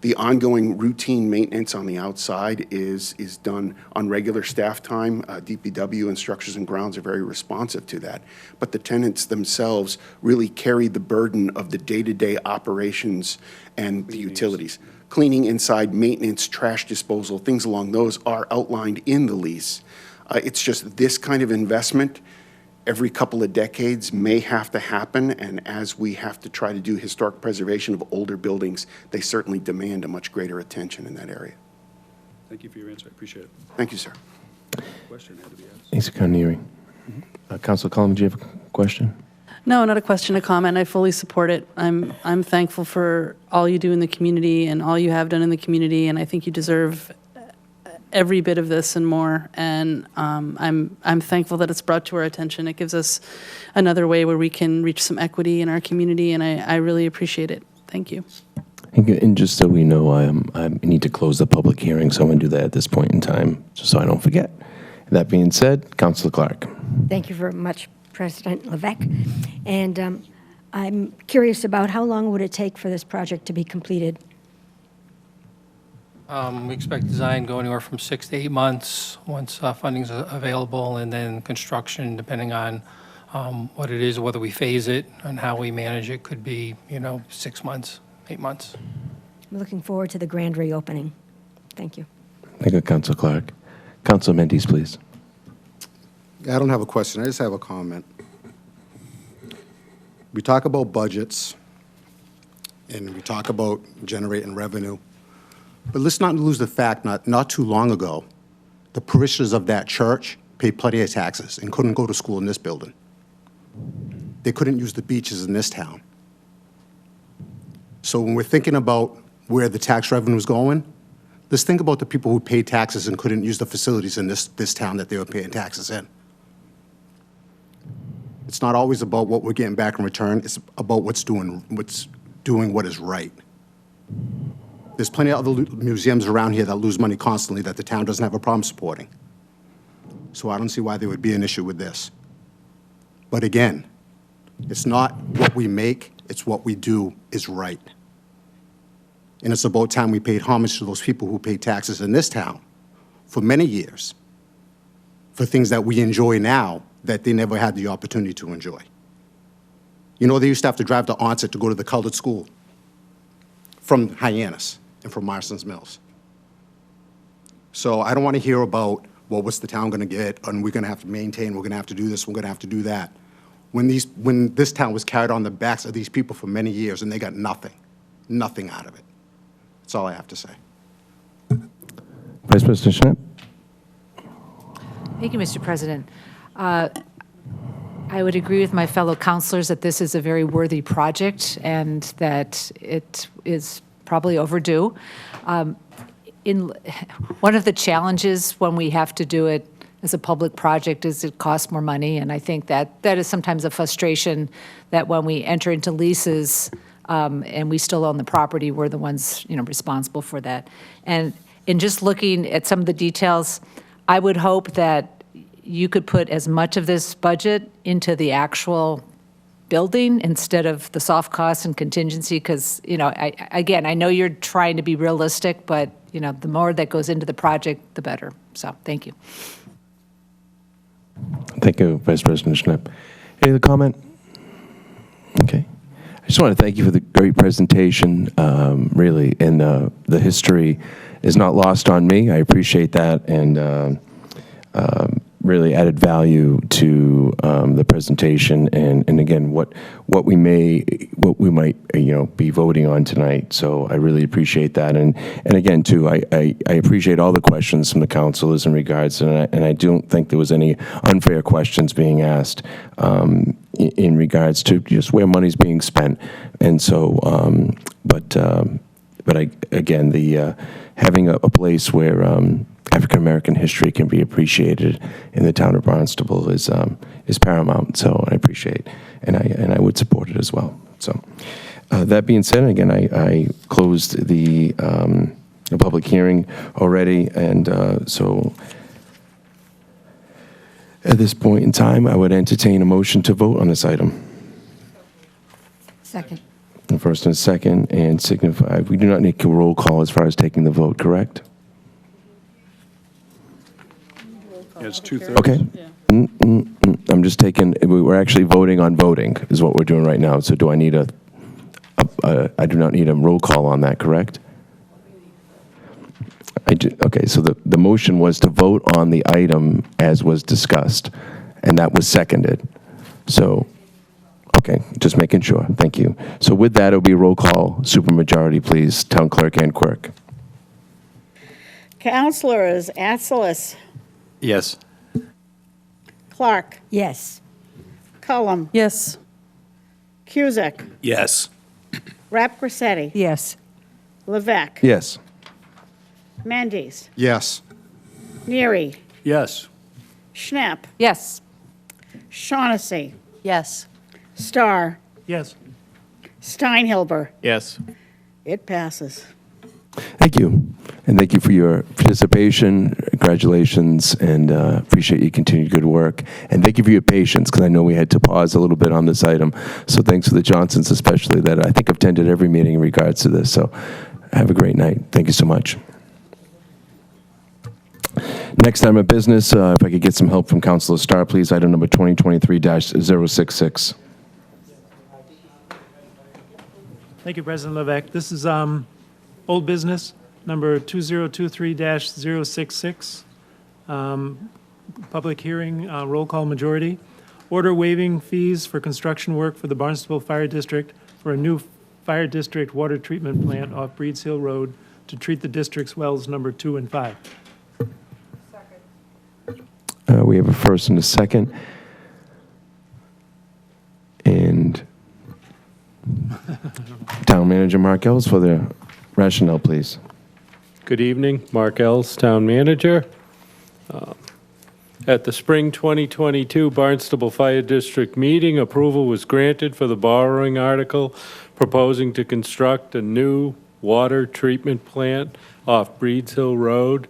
The ongoing routine maintenance on the outside is done on regular staff time. DPW and Structures and Grounds are very responsive to that. But the tenants themselves really carry the burden of the day-to-day operations and the utilities. Cleaning inside, maintenance, trash disposal, things along those are outlined in the lease. It's just this kind of investment every couple of decades may have to happen, and as we have to try to do historic preservation of older buildings, they certainly demand a much greater attention in that area. Thank you for your answer. I appreciate it. Thank you, sir. Question had to be asked. Thanks, Councilor Councilor Cullum, do you have a question? No, not a question, a comment. I fully support it. I'm thankful for all you do in the community and all you have done in the community, and I think you deserve every bit of this and more. And I'm thankful that it's brought to our attention. It gives us another way where we can reach some equity in our community, and I really appreciate it. Thank you. And just so we know, I need to close the public hearing, so I'm going to do that at this point in time, just so I don't forget. That being said, Councilor Clark. Thank you very much, President Levesque. And I'm curious about how long would it take for this project to be completed? We expect design go anywhere from 6 to 8 months once funding's available, and then construction, depending on what it is, whether we phase it and how we manage it, could be, 6 months, 8 months. I'm looking forward to the grand reopening. Thank you. Thank you, Councilor Clark. Councilor Mendes, please. I don't have a question. I just have a comment. We talk about budgets, and we talk about generating revenue. But let's not lose the fact, not too long ago, the parishioners of that church paid plenty of taxes and couldn't go to school in this building. They couldn't use the beaches in this town. So when we're thinking about where the tax revenue is going, let's think about the people who paid taxes and couldn't use the facilities in this town that they were paying taxes in. It's not always about what we're getting back in return. It's about what's doing what is right. There's plenty of other museums around here that lose money constantly that the town doesn't have a problem supporting. So I don't see why there would be an issue with this. But again, it's not what we make, it's what we do is right. And it's about time we paid homage to those people who paid taxes in this town for many years for things that we enjoy now that they never had the opportunity to enjoy. You know, they used to have to drive to Onset to go to the colored school from Hyannis and from Marston's Mills. So I don't want to hear about, well, what's the town going to get, and we're going to have to maintain, we're going to have to do this, we're going to have to do that. When this town was carried on the backs of these people for many years, and they got nothing out of it. That's all I have to say. Vice President Schnapp. Thank you, Mr. President. I would agree with my fellow councilors that this is a very worthy project and that it is probably overdue. One of the challenges when we have to do it as a public project is it costs more money, and I think that is sometimes a frustration that when we enter into leases and we still own the property, we're the ones responsible for that. And in just looking at some of the details, I would hope that you could put as much of this budget into the actual building instead of the soft costs and contingency, because, I know you're trying to be realistic, but, the more that goes into the project, the better. So, thank you. Thank you, Vice President Schnapp. Any other comment? Okay. I just want to thank you for the great presentation, really, and the history is not lost on me. I appreciate that, and really added value to the presentation, and again, what we might be voting on tonight. So I really appreciate that, and again too, I appreciate all the questions from the councilors in regards, and I don't think there was any unfair questions being asked in regards to just where money's being spent, and so but again, the having a place where African American history can be appreciated in the town of Barnstable is paramount. So I appreciate, and I would support it as well. So that being said, again, I closed the public hearing already, and so at this point in time, I would entertain a motion to vote on this item. Second. The first and second, and signify. We do not need a roll call as far as taking the vote, correct? Yeah, it's 2/3. Okay. I'm just taking, we're actually voting on voting is what we're doing right now. So do I need I do not need a roll call on that, correct? Okay, so the motion was to vote on the item as was discussed, and that was seconded. So, okay, just making sure. Thank you. So with that, it'll be a roll call. Supermajority, please. Town Clerk and Quirk. Councilors Atzelis, Yes. Clark, Yes. Cullum, Yes. Cusick, Yes. Rep Grissetti, Yes. Levesque, Yes. Mendes, Yes. Neary, Yes. Schnapp, Yes. Shaughnessy, Yes. Starr, Yes. Steinhilber. Yes. It passes. Thank you. And thank you for your participation. congratulations, and appreciate your continued good work. And thank you for your patience, because I know we had to pause a little bit on this item. So thanks for the Johnsons especially, that I think have attended every meeting in regards to this. So have a great night. Thank you so much. Next item of business, if I could get some help from Councilor Starr, please, item number 2023-066. Thank you, President Levesque. This is old business, number 2023-066. Public hearing, roll call majority. Order waiving fees for construction work for the Barnstable Fire District for a new fire district water treatment plant off Breeds Hill Road to treat the district's wells number 2 and 5. We have a first and a second. And Town Manager Mark Ells for the rationale, please. Good evening, Mark Ells, Town Manager. At the Spring 2022 Barnstable Fire District meeting, approval was granted for the borrowing article proposing to construct a new water treatment plant off Breeds Hill Road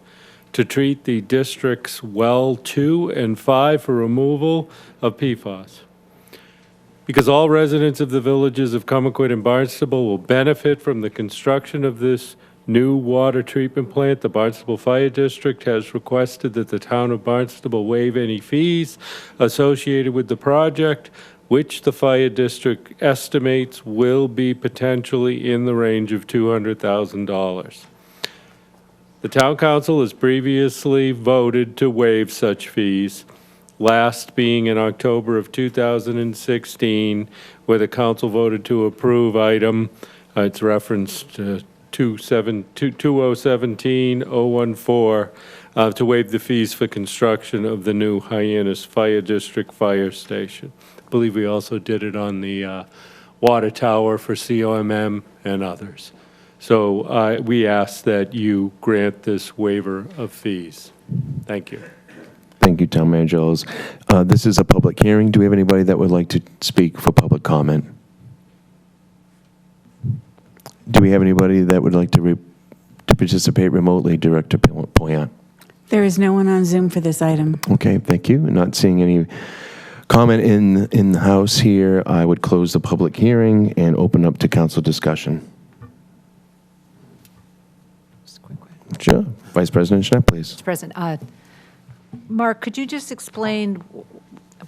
to treat the district's well 2 and 5 for removal of PFAS. Because all residents of the villages of Comaquid and Barnstable will benefit from the construction of this new water treatment plant, the Barnstable Fire District has requested that the town of Barnstable waive any fees associated with the project, which the fire district estimates will be potentially in the range of $200,000. The town council has previously voted to waive such fees, last being in October of 2016, where the council voted to approve item, it's referenced 2017-014, to waive the fees for construction of the new Hyannis Fire District Fire Station. I believe we also did it on the water tower for COMM and others. So we ask that you grant this waiver of fees. Thank you. Thank you, Town Manager Ells. This is a public hearing. Do we have anybody that would like to speak for public comment? Do we have anybody that would like to participate remotely, Director Poyant? There is no one on Zoom for this item. Okay, thank you. Not seeing any comment in the House here, I would close the public hearing and open up to council discussion. Sure. Vice President Schnepp, please. Mr. President, Mark, could you just explain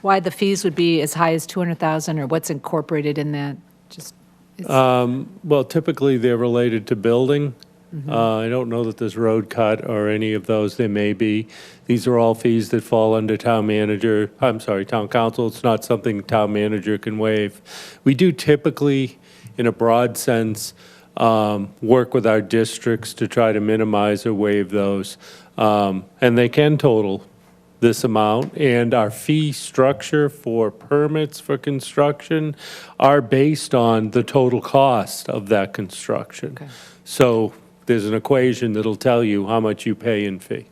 why the fees would be as high as $200,000 or what's incorporated in that? Well, typically they're related to building. I don't know that there's road cut or any of those. There may be. These are all fees that fall under town council. It's not something town manager can waive. We do typically, in a broad sense, work with our districts to try to minimize or waive those. And they can total this amount, and our fee structure for permits for construction are based on the total cost of that construction. Okay. So there's an equation that'll tell you how much you pay in fee.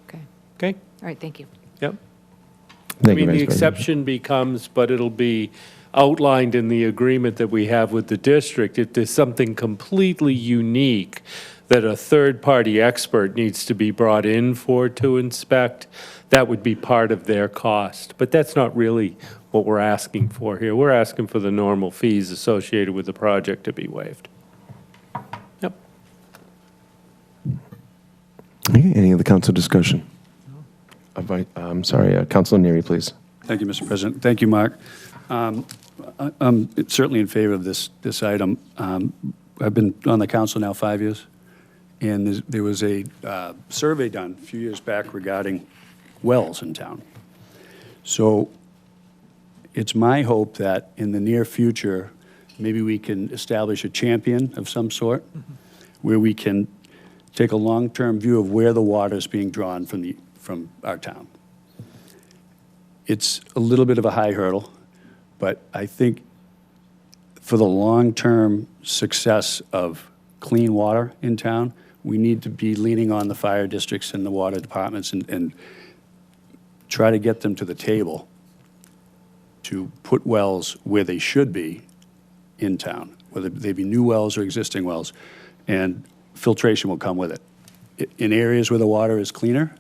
Okay. Okay? All right, thank you. Yep. Thank you, the Vice President. exception becomes, but it'll be outlined in the agreement that we have with the district. If there's something completely unique that a third-party expert needs to be brought in for to inspect, that would be part of their cost. But that's not really what we're asking for here. We're asking for the normal fees associated with the project to be waived. Yep. Okay, any other council discussion? I'm sorry, Councilor Neary, please. Thank you, Mr. President. Thank you, Mark. I'm certainly in favor of this item. I've been on the council now 5 years, and there was a survey done a few years back regarding wells in town. So it's my hope that in the near future, maybe we can establish a champion of some sort, where we can take a long-term view of where the water is being drawn from our town. It's a little bit of a high hurdle, but I think for the long-term success of clean water in town, we need to be leaning on the fire districts and the water departments and try to get them to the table to put wells where they should be in town, whether they be new wells or existing wells, and filtration will come with it. In areas where the water is cleaner,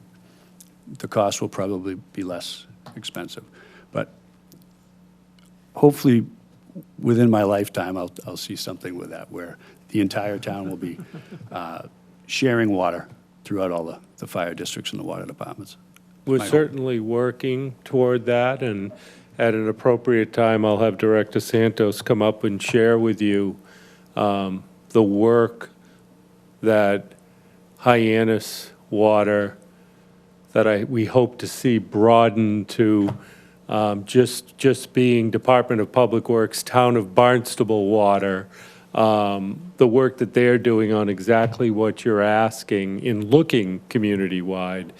the cost will probably be less expensive. But hopefully, within my lifetime, I'll see something with that, where the entire town will be sharing water throughout all the fire districts and the water departments. We're My hope. certainly working toward that, and at an appropriate time, I'll have Director Santos come up and share with you the work that Hyannis Water, that we hope to see broaden to just being Department of Public Works, Town of Barnstable Water, the work that they're doing on exactly what you're asking in looking community-wide.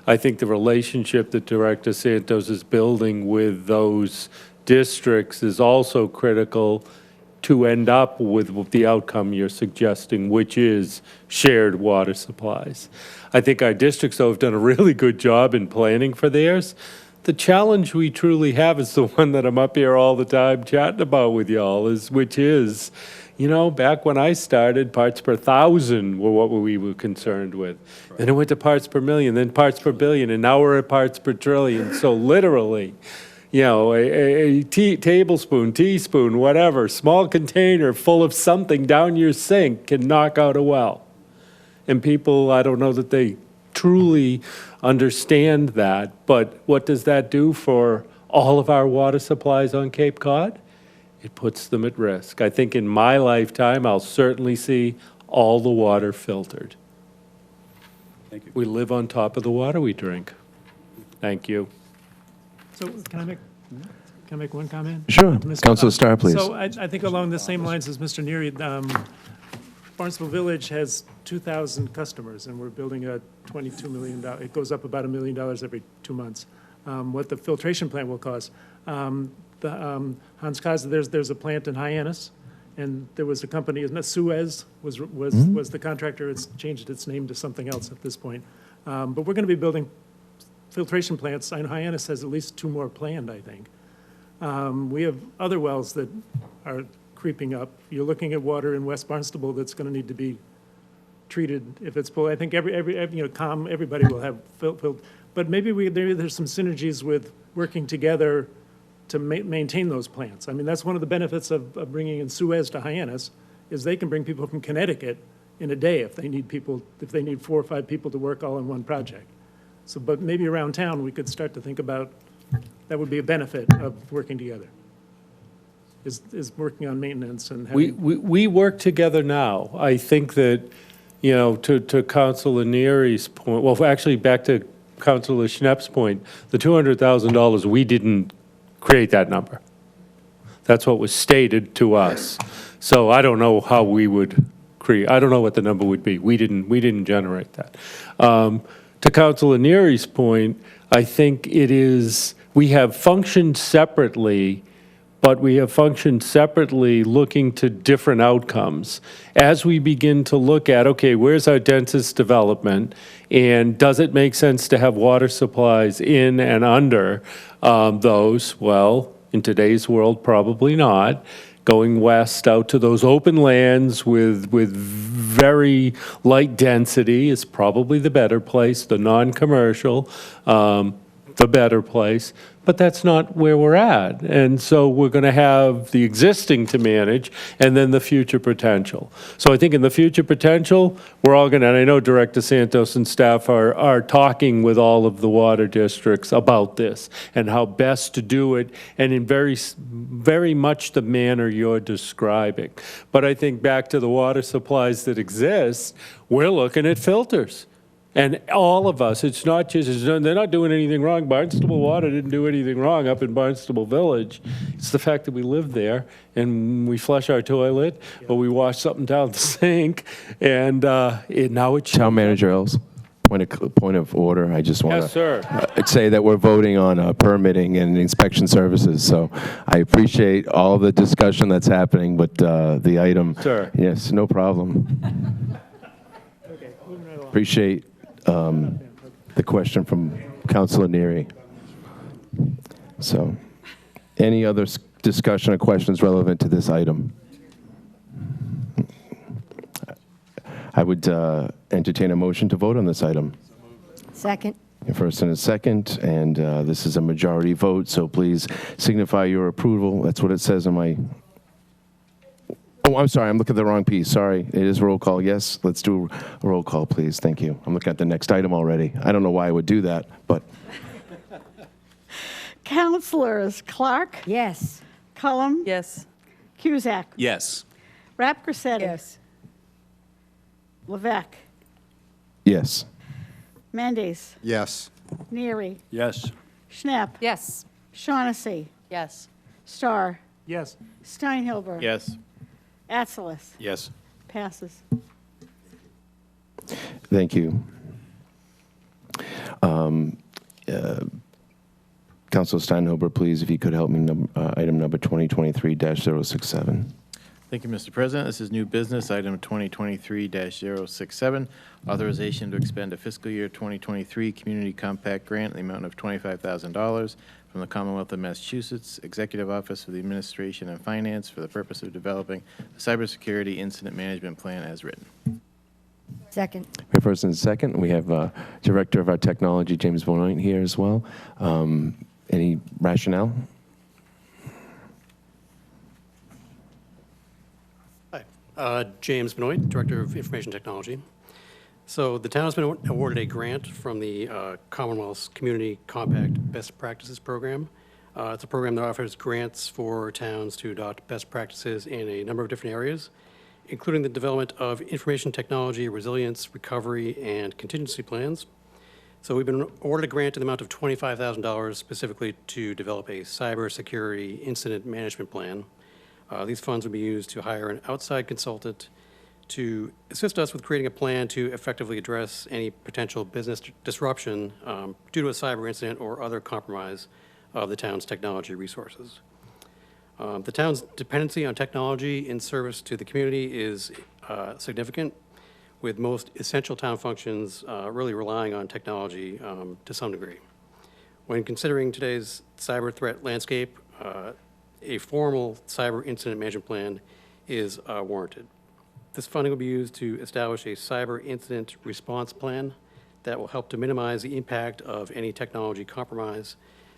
I think the relationship that Director Santos is building with those districts is also critical to end up with the outcome you're suggesting, which is shared water supplies. I think our districts, though, have done a really good job in planning for theirs. The challenge we truly have is the one that I'm up here all the time chatting about with y'all, which is, back when I started, parts per thousand were what we were concerned with. Right. Then it went to parts per million, then parts per billion, and now we're at parts per trillion. So literally, a tablespoon, teaspoon, whatever, small container full of something down your sink can knock out a well. And people, I don't know that they truly understand that, but what does that do for all of our water supplies on Cape Cod? It puts them at risk. I think in my lifetime, I'll certainly see all the water filtered. Thank you. We live on top of the water we drink. Thank you. So can I make one comment? Sure. Mr. Councilor Starr, please. So I think along the same lines as Mr. Neary, Barnstable Village has 2,000 customers, and we're building a $22 million, it goes up about $1 million every 2 months. What the filtration plant will cost. Hans Kaiser, there's a plant in Hyannis, and there was a company, isn't it, Suez was the contractor. It's changed its name to something else at this point. But we're going to be building filtration plants, and Hyannis has at least 2 more planned, I think. We have other wells that are creeping up. You're looking at water in West Barnstable that's going to need to be treated if it's full. I think everybody will have filled. But maybe there's some synergies with working together to maintain those plants. I mean, that's one of the benefits of bringing in Suez to Hyannis, is they can bring people from Connecticut in a day if they need 4 or 5 people to work all in one project. So, but maybe around town, we could start to think about, that would be a benefit of working together, is working on maintenance and having. We work together now. I think that, to Councilor Neary's point, well, actually, back to Councilor Schnepp's point, the $200,000, we didn't create that number. That's what was stated to us. So I don't know how we would create, I don't know what the number would be. We didn't generate that. To Councilor Neary's point, I think it is, we have functioned separately, but we have functioned separately looking to different outcomes. As we begin to look at, okay, where's our densest development, and does it make sense to have water supplies in and under those? Well, in today's world, probably not. Going west out to those open lands with very light density is probably the better place, the non-commercial, the better place. But that's not where we're at. And so we're going to have the existing to manage and then the future potential. So I think in the future potential, we're all going to, and I know Director Santos and staff are talking with all of the water districts about this and how best to do it, and in very much the manner you're describing. But I think back to the water supplies that exist, we're looking at filters. And all of us, it's not just, they're not doing anything wrong. Barnstable Water didn't do anything wrong up in Barnstable Village. It's the fact that we live there and we flush our toilet or we wash something down the sink, and now it's... Town Manager Els, point of order. I just want Yes, sir. to say that we're voting on permitting and inspection services. So I appreciate all the discussion that's happening, but the item... Sir. Yes, no problem. Appreciate the question from Councilor Neary. So, any other discussion or questions relevant to this item? I would entertain a motion to vote on this item. Second. A first and a second, and this is a majority vote, so please signify your approval. That's what it says on my... Oh, I'm sorry, I'm looking at the wrong piece. Sorry, it is roll call. Yes, let's do a roll call, please. Thank you. I'm looking at the next item already. I don't know why I would do that, but... Councilors Clark? Yes. Cullum? Yes. Cusack? Yes. Rap Cressetti? Yes. Levesque? Yes. Mendes? Yes. Neary? Yes. Schnapp? Yes. Shaughnessy? Yes. Starr? Yes. Steinhilber? Yes. Atzelis? Yes. Passes. Thank you. Councilor Steinhuber, please, if you could help me, item number 2023-067. Thank you, Mr. President. This is new business, item 2023-067, authorization to expend a fiscal year 2023 Community Compact Grant in the amount of $25,000 from the Commonwealth of Massachusetts Executive Office of the Administration and Finance for the purpose of developing a cybersecurity incident management plan as written. Second. We have first and second. We have Director of our Technology, James Benoit, here as well. Any rationale? Hi, James Benoit, Director of Information Technology. So the town has been awarded a grant from the Commonwealth's Community Compact Best Practices Program. It's a program that offers grants for towns to adopt best practices in a number of different areas, including the development of information technology, resilience, recovery, and contingency plans. So we've been awarded a grant in the amount of $25,000 specifically to develop a cybersecurity incident management plan. These funds would be used to hire an outside consultant to assist us with creating a plan to effectively address any potential business disruption due to a cyber incident or other compromise of the town's technology resources. The town's dependency on technology in service to the community is significant, with most essential town functions really relying on technology to some degree. When considering today's cyber threat landscape, a formal cyber incident management plan is warranted. This funding will be used to establish a cyber incident response plan that will help to minimize the impact of any technology compromise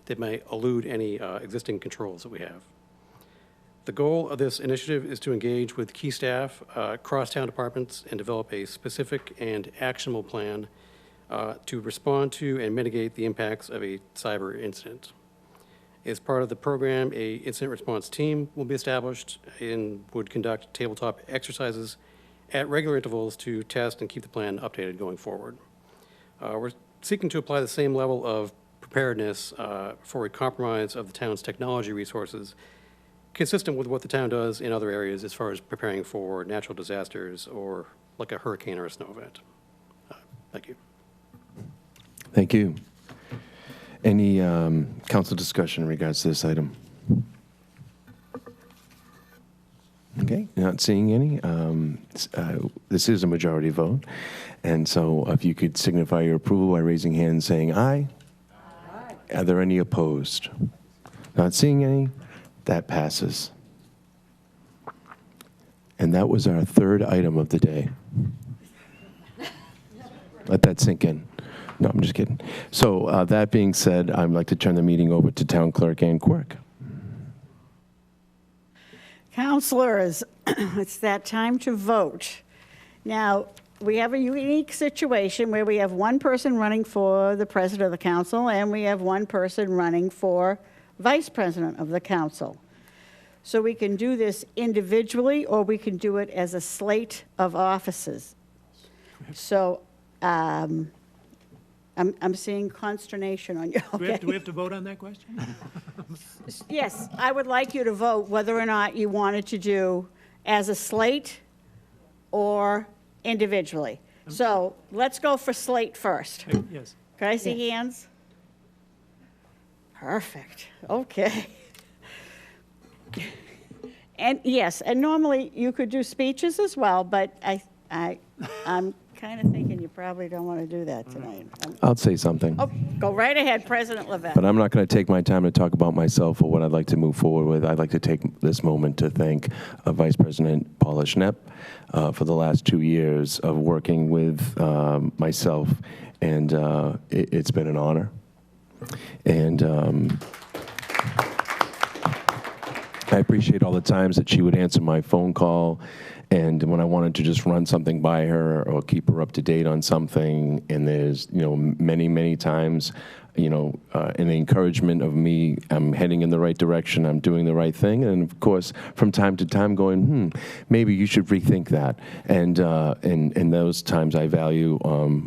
that may elude any existing controls that we have. The goal of this initiative is to engage with key staff across town departments and develop a specific and actionable plan to respond to and mitigate the impacts of a cyber incident. As part of the program, an incident response team will be established and would conduct tabletop exercises at regular intervals to test and keep the plan updated going forward. We're seeking to apply the same level of preparedness for a compromise of the town's technology resources, consistent with what the town does in other areas as far as preparing for natural disasters or like a hurricane or a snow event. Thank you. Thank you. Any council discussion in regards to this item? Okay, not seeing any. This is a majority vote, and so if you could signify your approval by raising hands saying aye. Aye. Are there any opposed? Not seeing any. That passes. And that was our third item of the day. Let that sink in. No, I'm just kidding. So that being said, I'd like to turn the meeting over to Town Clerk Ann Quirk. Councilors, it's that time to vote. Now, we have a unique situation where we have one person running for the president of the council, and we have one person running for vice president of the council. So we can do this individually, or we can do it as a slate of offices. So I'm seeing consternation on you. Okay? Do we have to vote on that question? Yes, I would like you to vote whether or not you wanted to do as a slate or individually. So let's go for slate first. Yes. Can I see hands? Perfect. Okay. And and normally you could do speeches as well, but I'm kind of thinking you probably don't want to do that tonight. I'll say something. Oh, go right ahead, President Levesque. But I'm not going to take my time to talk about myself or what I'd like to move forward with. I'd like to take this moment to thank Vice President Paula Schnepp for the last 2 years of working with myself, and it's been an honor. And I appreciate all the times that she would answer my phone call, and when I wanted to just run something by her or keep her up to date on something, and there's, many, many times, an encouragement of me, I'm heading in the right direction, I'm doing the right thing, and of course, from time to time going, maybe you should rethink that. And in those times I value,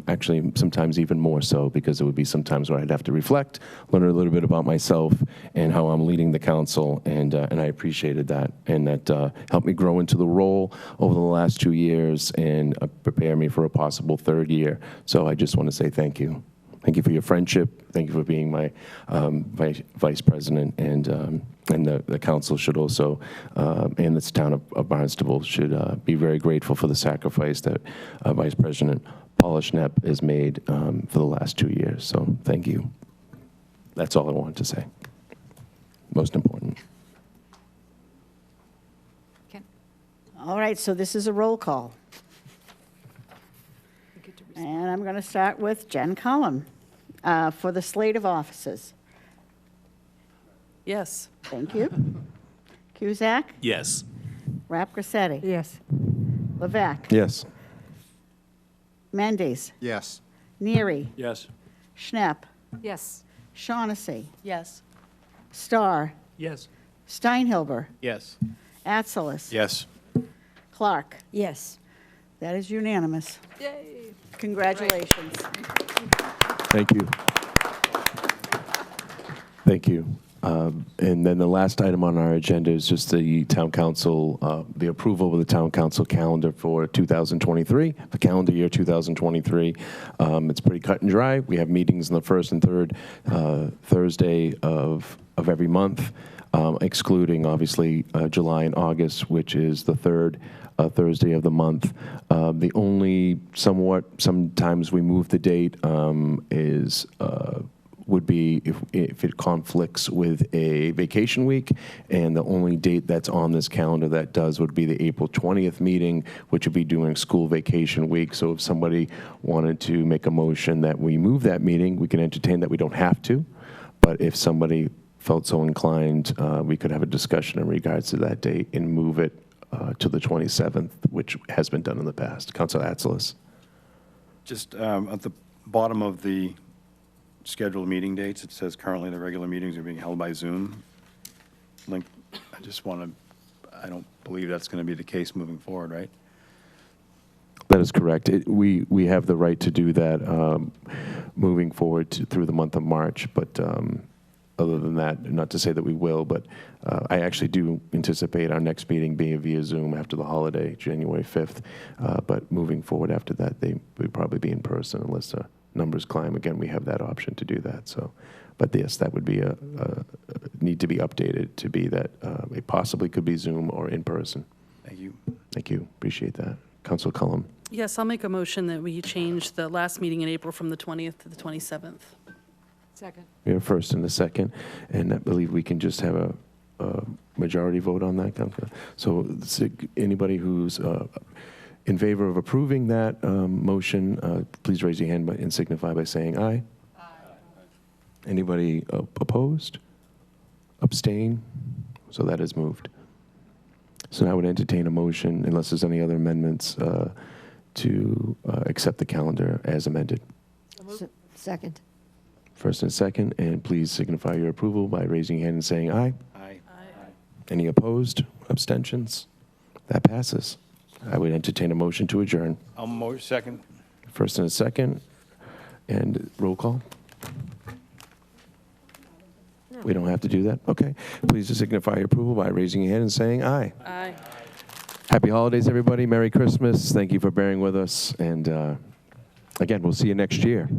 actually sometimes even more so, because it would be some times where I'd have to reflect, learn a little bit about myself and how I'm leading the council, and I appreciated that, and that helped me grow into the role over the last 2 years and prepare me for a possible third year. So I just want to say thank you. Thank you for your friendship. Thank you for being my vice president, and the council should also, and this town of Barnstable should be very grateful for the sacrifice that Vice President Paula Schnepp has made for the last 2 years. So thank you. That's all I wanted to say. Most important. All right, so this is a roll call. And I'm going to start with Jen Cullum for the slate of offices. Yes. Thank you. Cusack? Yes. Rapgrassetti? Yes. Levesque? Yes. Mendes? Yes. Neary? Yes. Schnepp? Yes. Shaughnessy? Yes. Starr? Yes. Steinhilber? Yes. Atzelis? Yes. Clark? Yes. That is unanimous. Yay. Congratulations. Thank you. Thank you. And then the last item on our agenda is just the town council, the approval of the town council calendar for 2023, the calendar year 2023. It's pretty cut and dry. We have meetings on the first and third Thursday of every month, excluding obviously July and August, which is the third Thursday of the month. The only sometimes we move the date would be if it conflicts with a vacation week, and the only date that's on this calendar that does would be the April 20th meeting, which would be during school vacation week. So if somebody wanted to make a motion that we move that meeting, we can entertain that. We don't have to, but if somebody felt so inclined, we could have a discussion in regards to that date and move it to the 27th, which has been done in the past. Councilor Atzelis. Just at the bottom of the scheduled meeting dates, it says currently the regular meetings are being held by Zoom link. I don't believe that's going to be the case moving forward, right? That is correct. We have the right to do that moving forward through the month of March, but other than that, not to say that we will, but I actually do anticipate our next meeting being via Zoom after the holiday, January 5th. But moving forward after that, they would probably be in person unless numbers climb. Again, we have that option to do that. So, but yes, that would be need to be updated to be that it possibly could be Zoom or in person. Thank you. Thank you. Appreciate that. Councilor Cullum. Yes, I'll make a motion that we change the last meeting in April from the 20th to the 27th. Second. We have a first and a second, and I believe we can just have a majority vote on that. So anybody who's in favor of approving that motion, please raise your hand and signify by saying aye. Aye. Anybody opposed? Abstain? So that is moved. So now I would entertain a motion, unless there's any other amendments, to accept the calendar as amended. Second. First and second, and please signify your approval by raising your hand and saying aye. Aye. Any opposed? Abstentions? That passes. I would entertain a motion to adjourn. I'll second. First and a second, and roll call. We don't have to do that? Okay. Please signify your approval by raising your hand and saying aye. Aye. Happy holidays, everybody. Merry Christmas. Thank you for bearing with us. And again, we'll see you next year.